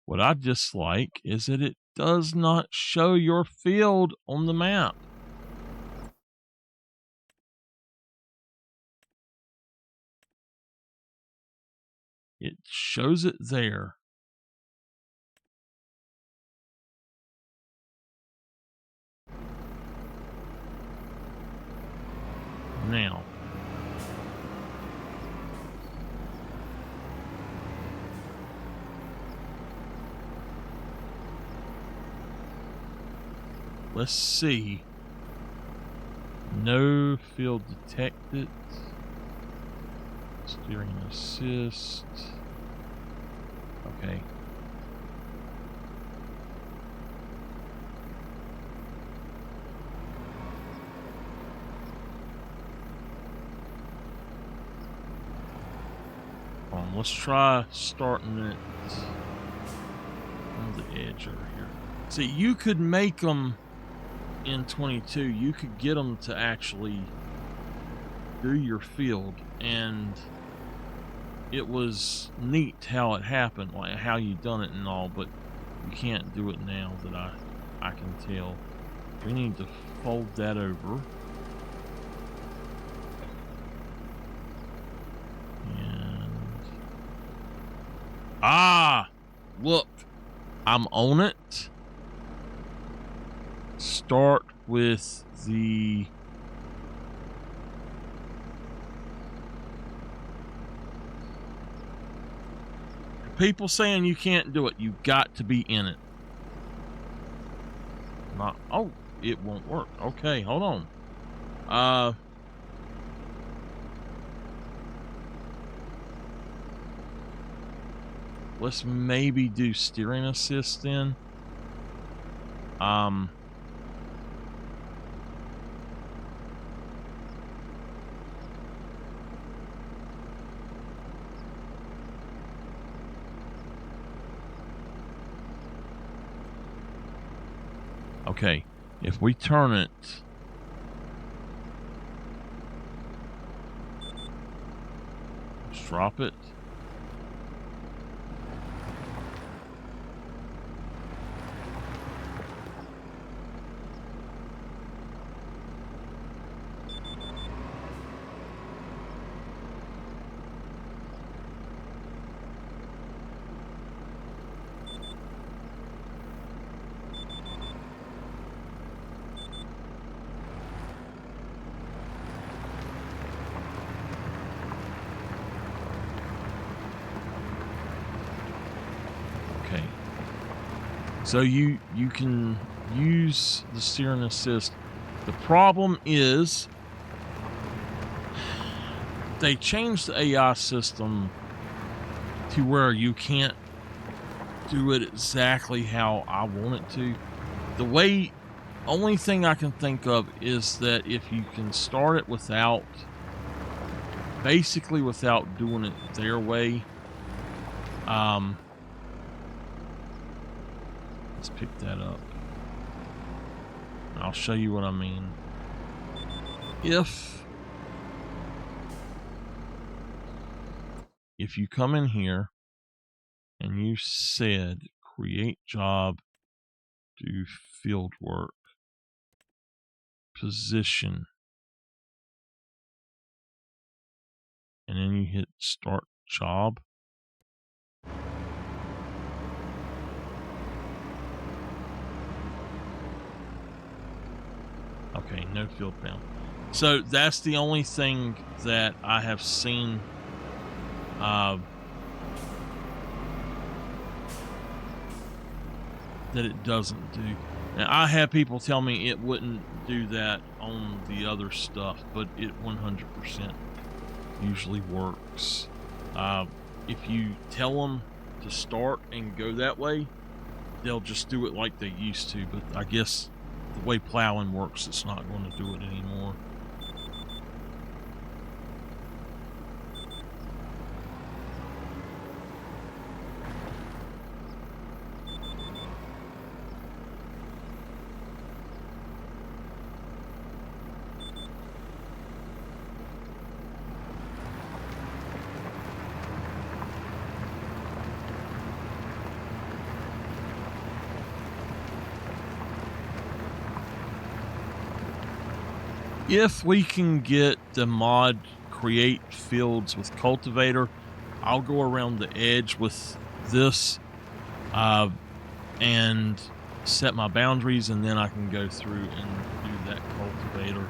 What I dislike is that it does not show your field on the map. It shows it there. Now, let's see. No field detected. Steering assist. Okay. Let's try starting it on the edge over here. See, you could make them in 22. You could get them to actually do your field, and it was neat how it happened, like how you done it and all, but you can't do it now that I can tell. We need to fold that over. Look, I'm on it. Start with the people saying you can't do it. You got to be in it. Not, oh, it won't work. Okay, hold on. Let's maybe do steering assist then. Okay, if we turn it, let's drop it. Okay. So you can use the steering assist. The problem is they changed the AI system to where you can't do it exactly how I want it to. The way, only thing I can think of is that if you can start it without, basically without doing it their way. Let's pick that up. I'll show you what I mean. If you come in here and you said create job, do field work, position, and then you hit start job, okay, no field found. So that's the only thing that I have seen that it doesn't do. Now, I have people tell me it wouldn't do that on the other stuff, but it 100% usually works. If you tell them to start and go that way, they'll just do it like they used to, but I guess the way plowing works, it's not going to do it anymore. If we can get the mod create fields with cultivator, I'll go around the edge with this and set my boundaries, and then I can go through and do that cultivator.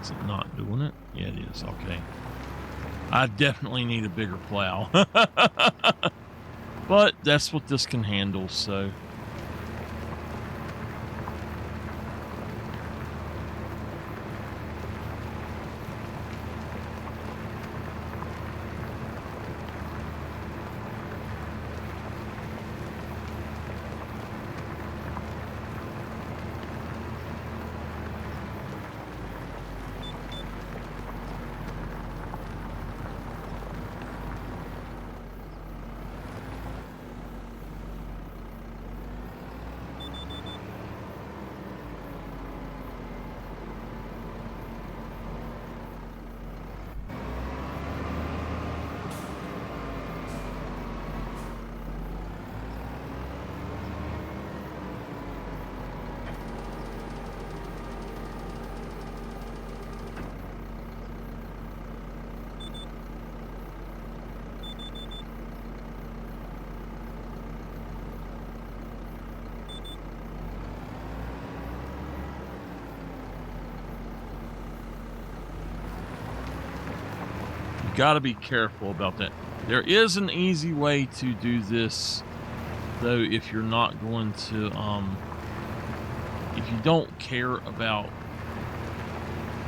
Is it not doing it? Yeah, it is. Okay. I definitely need a bigger plow. But that's what this can handle, so. Got to be careful about that. There is an easy way to do this, though, if you're not going to, if you don't care about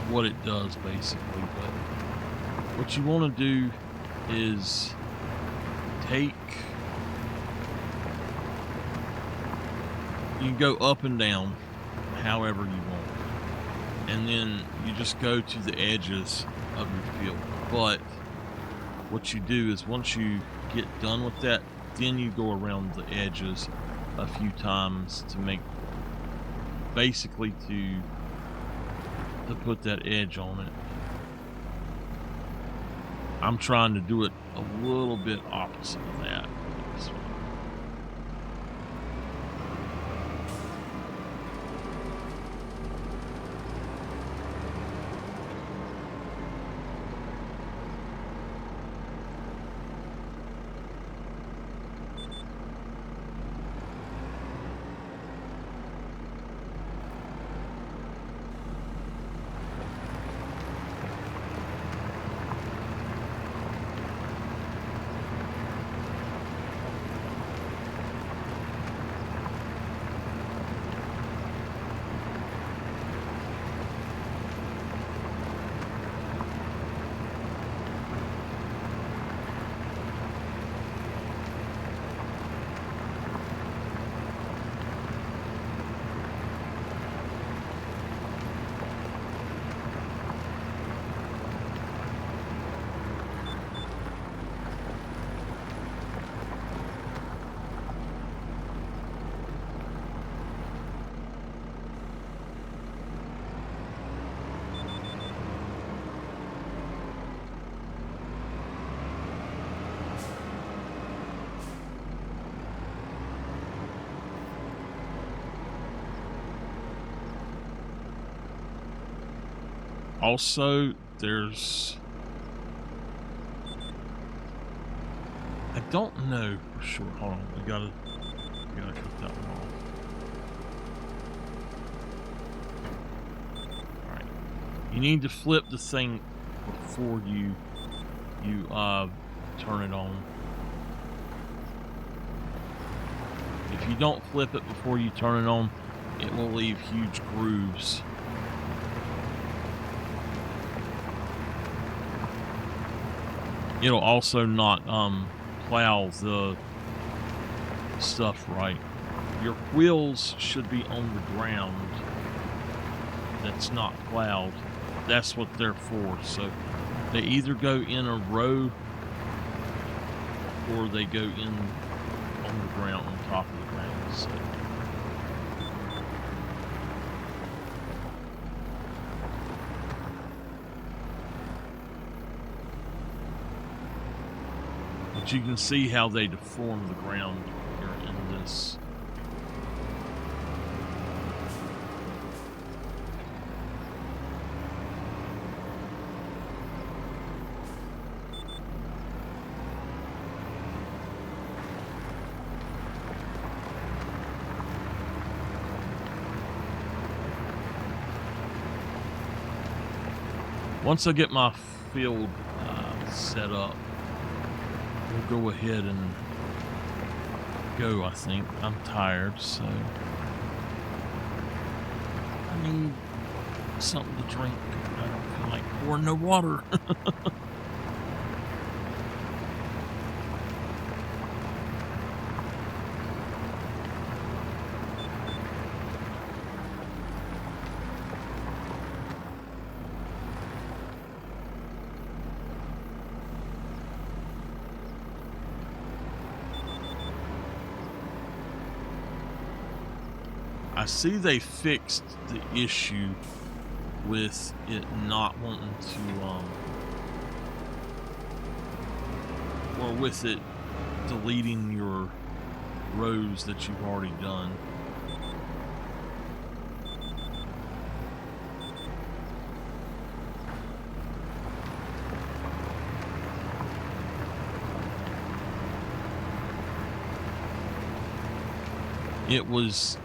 what it does, basically. But what you want to do is take, you can go up and down however you want, and then you just go to the edges of your field. But what you do is once you get done with that, then you go around the edges a few times to make, basically to put that edge on it. I'm trying to do it a little bit opposite of that. Also, there's, I don't know for sure. Hold on, we gotta cut that one off. All right. You need to flip the thing before you turn it on. If you don't flip it before you turn it on, it will leave huge grooves. It'll also not plow the stuff right. Your wheels should be on the ground. That's not plowed. That's what they're for. So they either go in a row or they go in on the ground, on top of the ground. So but you can see how they deform the ground here in this. Once I get my field set up, we'll go ahead and go, I think. I'm tired, so I need something to drink. I don't feel like pouring no water. I see they fixed the issue with it not wanting to, or with it deleting your rows that you've already done. It was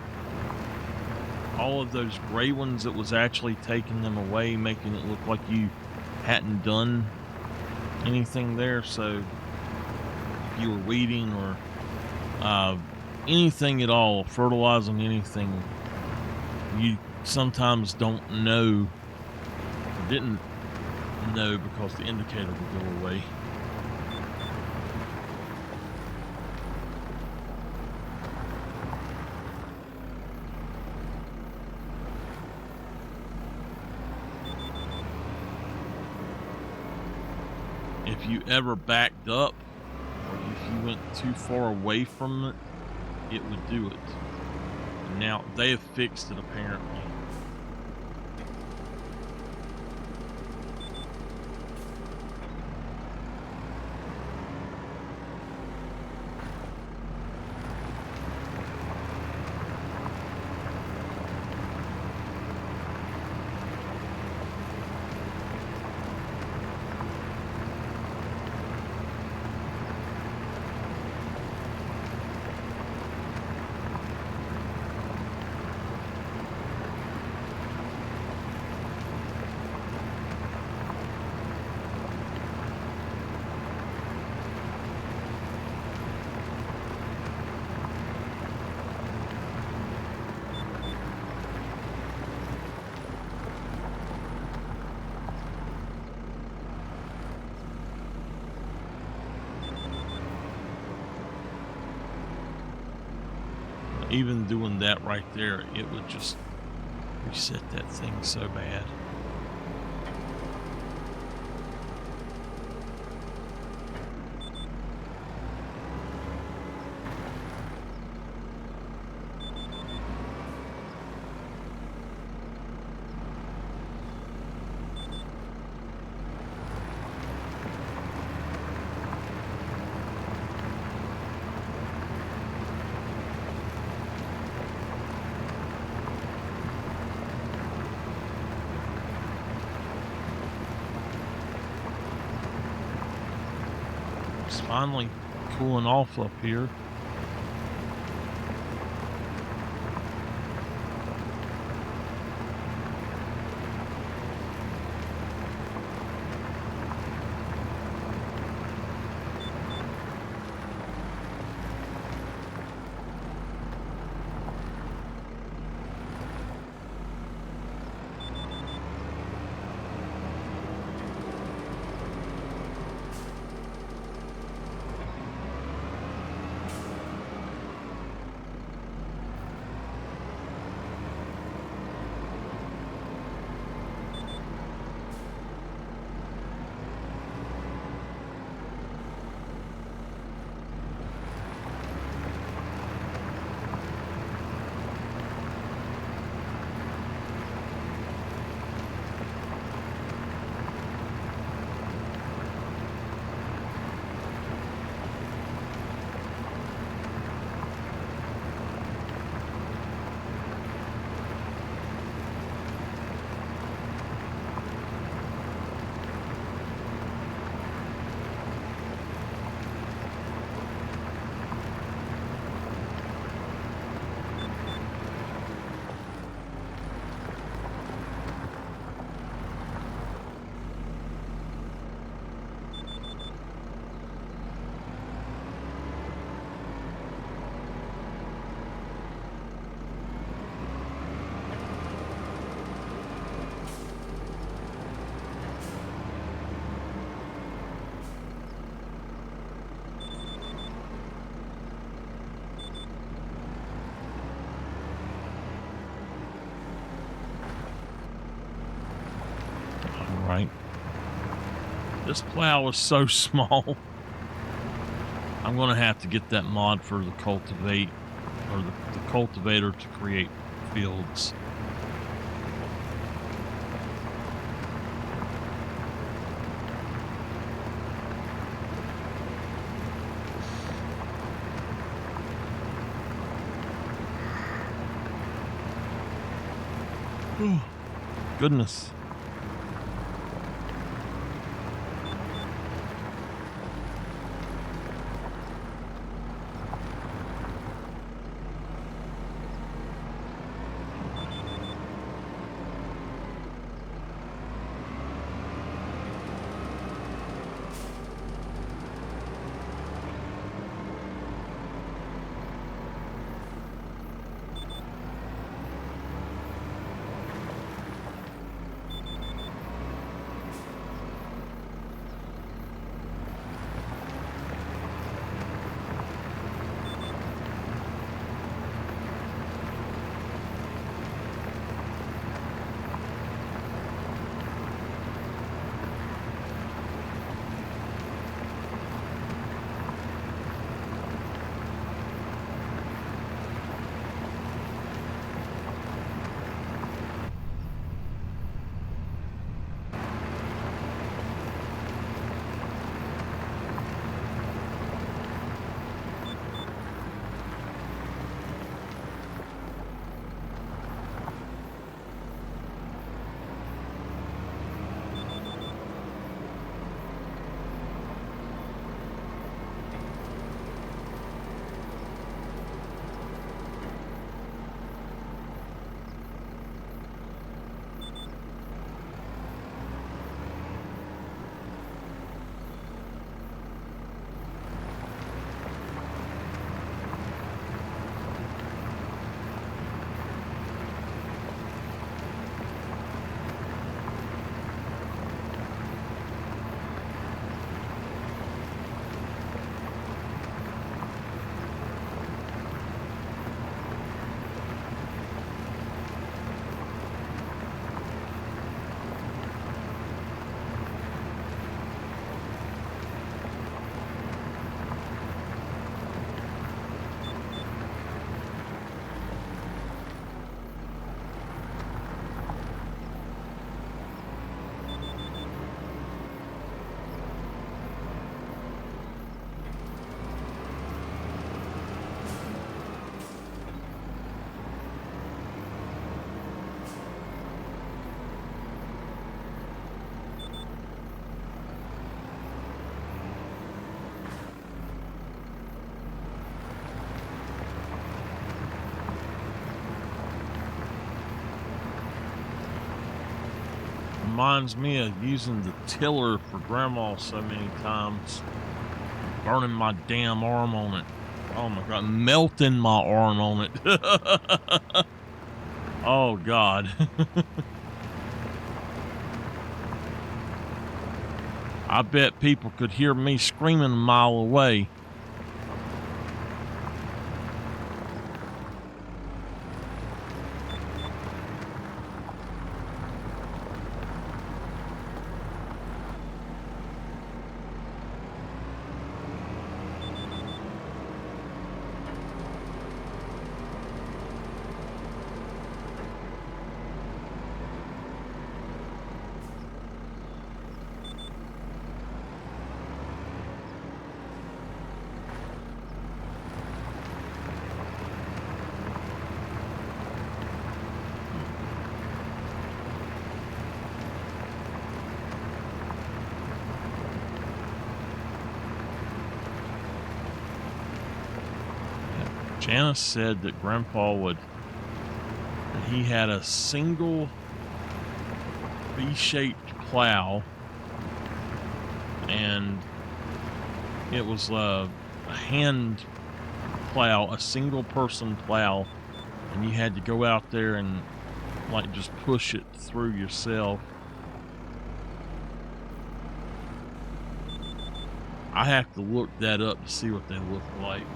all of those gray ones that was actually taking them away, making it look like you hadn't done anything there. So if you were weeding or anything at all, fertilizing anything, you sometimes don't know or didn't know because the indicator would go away. If you ever backed up or if you went too far away from it, it would do it. And now they have fixed it apparently. Even doing that right there, it would just reset that thing so bad. It's finally cooling off up here. right? This plow is so small. I'm going to have to get that mod for the cultivate, or the cultivator to create fields. Goodness. Reminds me of using the tiller for grandma so many times. Burning my damn arm on it. Oh my god, melting my arm on it. Oh god. I bet people could hear me screaming a mile away. Janice said that Grandpa he had a single V-shaped plow, and it was a hand plow, a single person plow, and you had to go out there and like just push it through yourself. I have to look that up to see what they look like.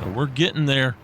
So we're getting there.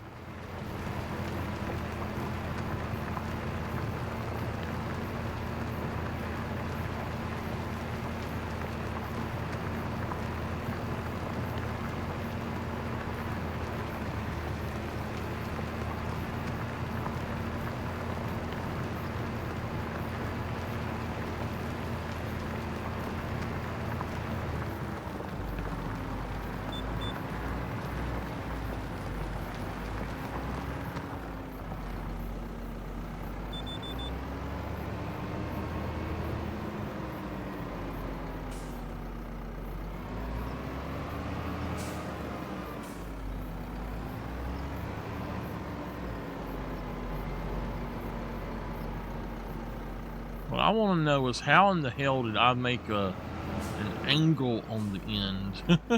What I want to know is how in the hell did I make an angle on the end?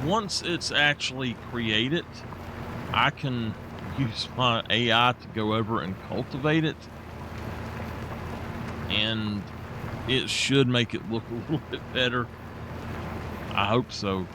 Once it's actually created, I can use my AI to go over and cultivate it, and it should make it look a little bit better. I hope so.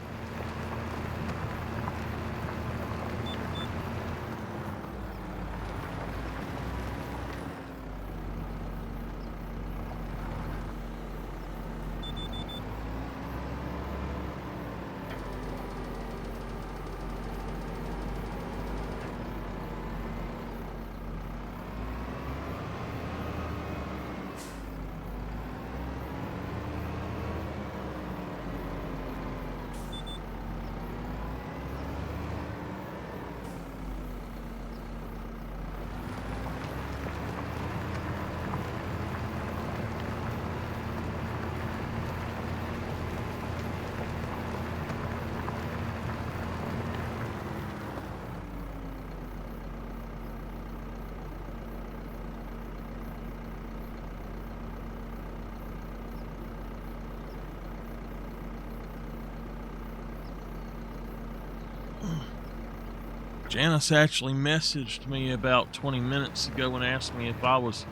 Janice actually messaged me about 20 minutes ago and asked me if I was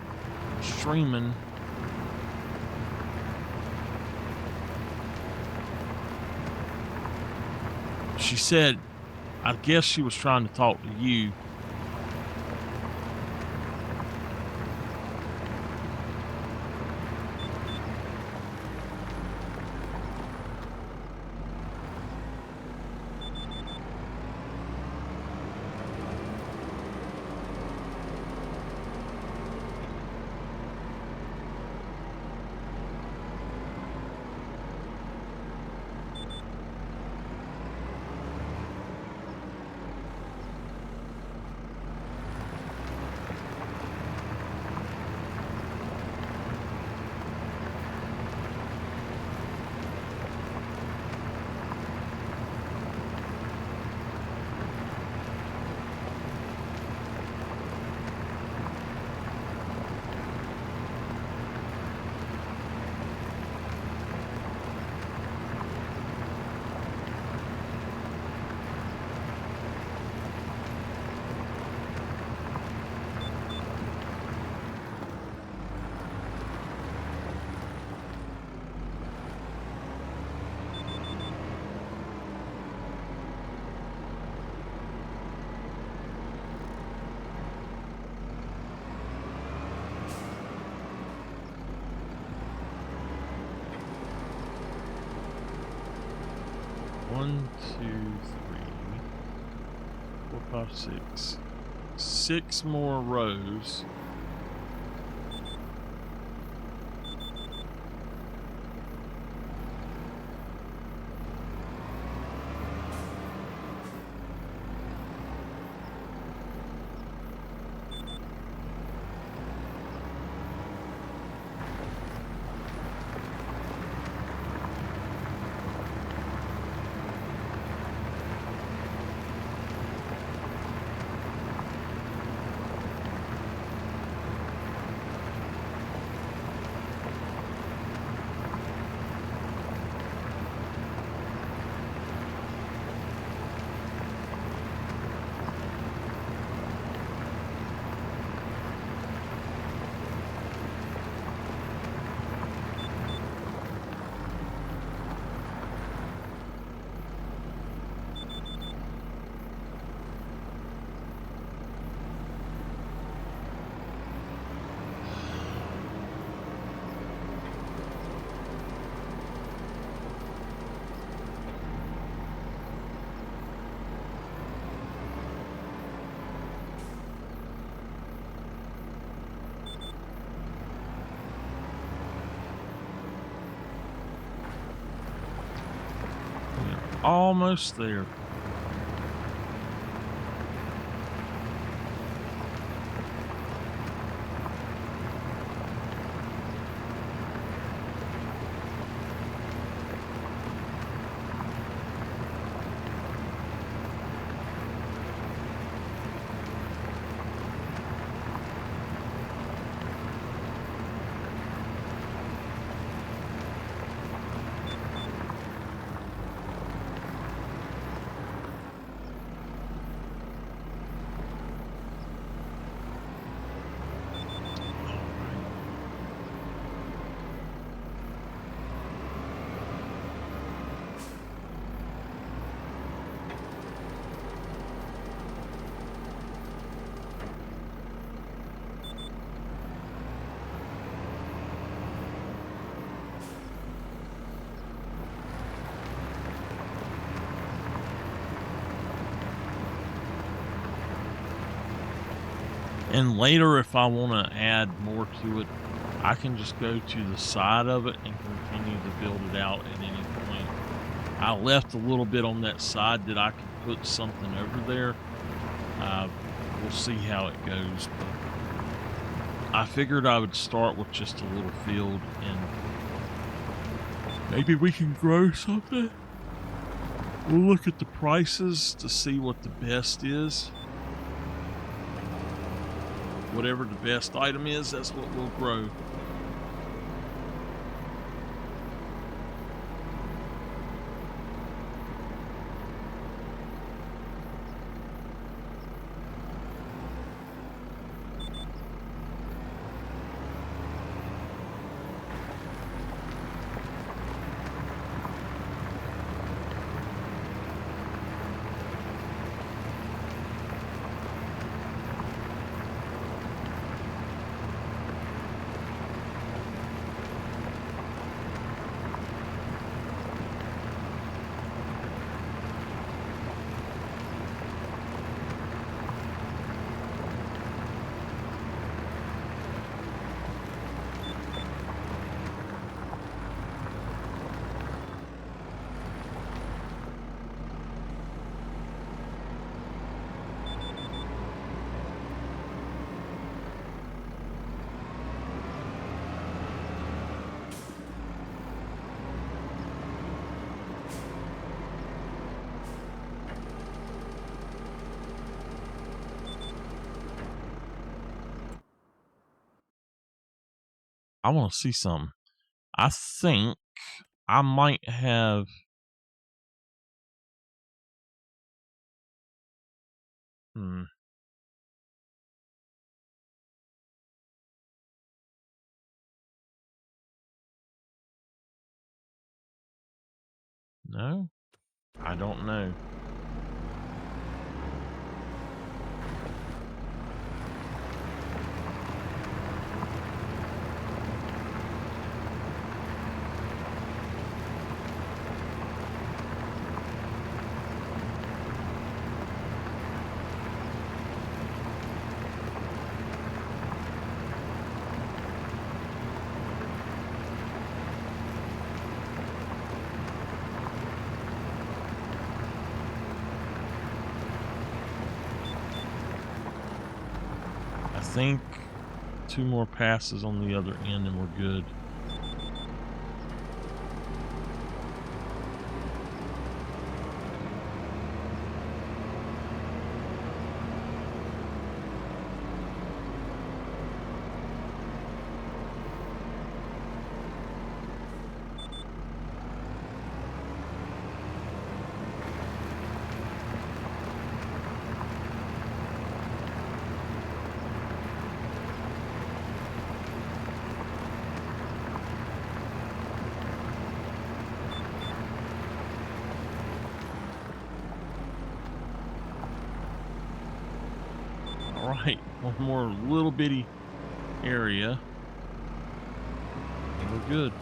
streaming. She said, I guess she was trying to talk to you. 1, 2, 3, 4, 5, 6. 6 more rows. Almost there. And later, if I want to add more to it, I can just go to the side of it and continue to build it out at any point. I left a little bit on that side that I could put something over there. We'll see how it goes, but I figured I would start with just a little field and maybe we can grow something. We'll look at the prices to see what the best is. Whatever the best item is, that's what we'll grow. I want to see some. I think I might have. No, I don't know. think 2 more passes on the other end and we're good. All right, one more little bitty area, and we're good.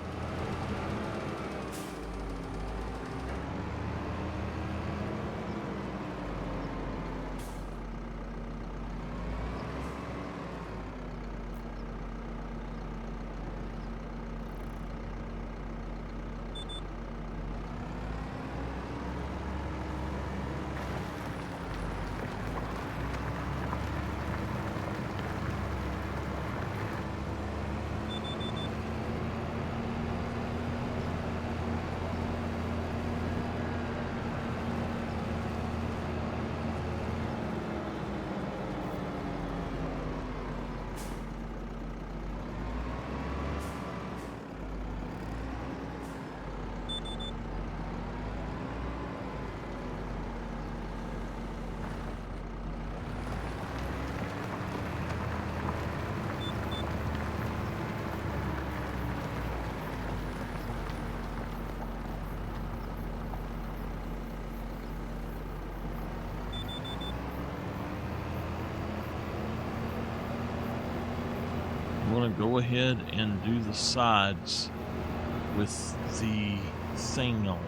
I'm going to go ahead and do the sides with the thing on.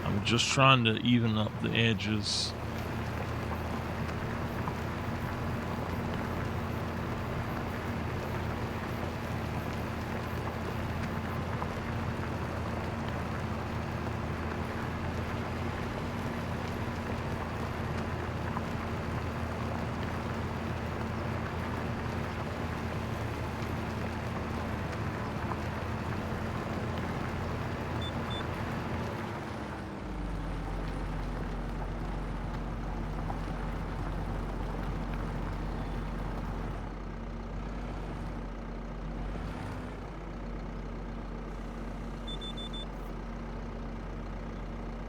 I'm just trying to even up the edges.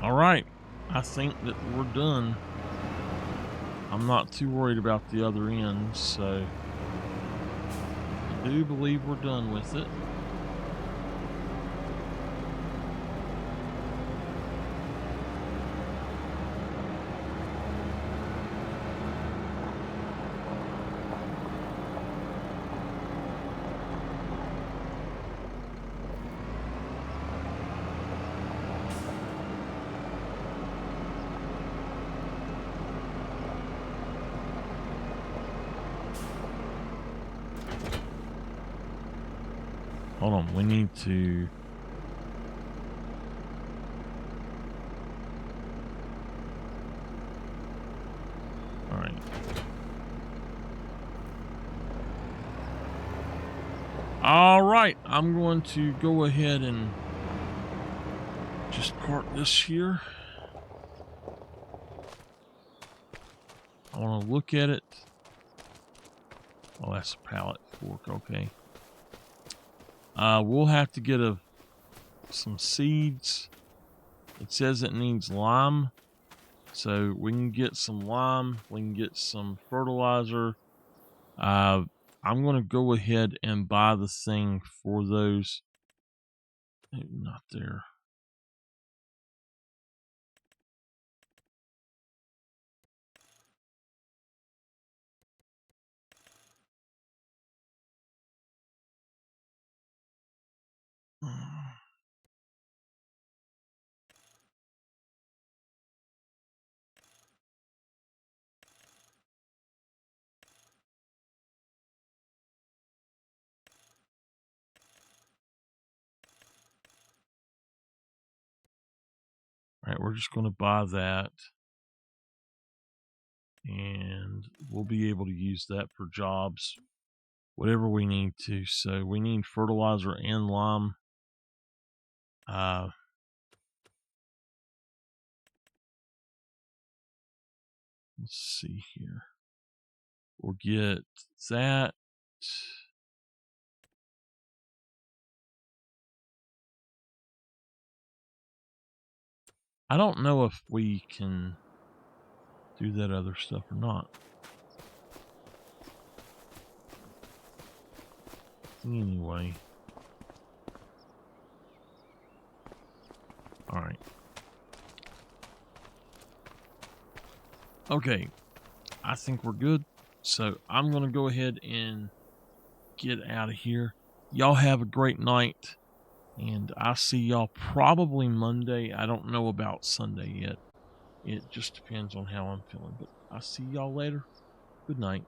All right, I think that we're done. I'm not too worried about the other end, so I do believe we're done with it. Hold on, we need to All right, I'm going to go ahead and just park this here. I want to look at it. Oh, that's a pallet fork. Okay. We'll have to get some seeds. It says it needs lime, so we can get some lime. We can get some fertilizer. I'm going to go ahead and buy the thing for those. Not there. All right, we're just going to buy that. And we'll be able to use that for jobs, whatever we need to. So we need fertilizer and lime. Let's see here. We'll get that. I don't know if we can do that other stuff or not. Anyway. All right. Okay. I think we're good. So I'm going to go ahead and get out of here. Y'all have a great night. And I'll see y'all probably Monday. I don't know about Sunday yet. It just depends on how I'm feeling. But I'll see y'all later. Good night.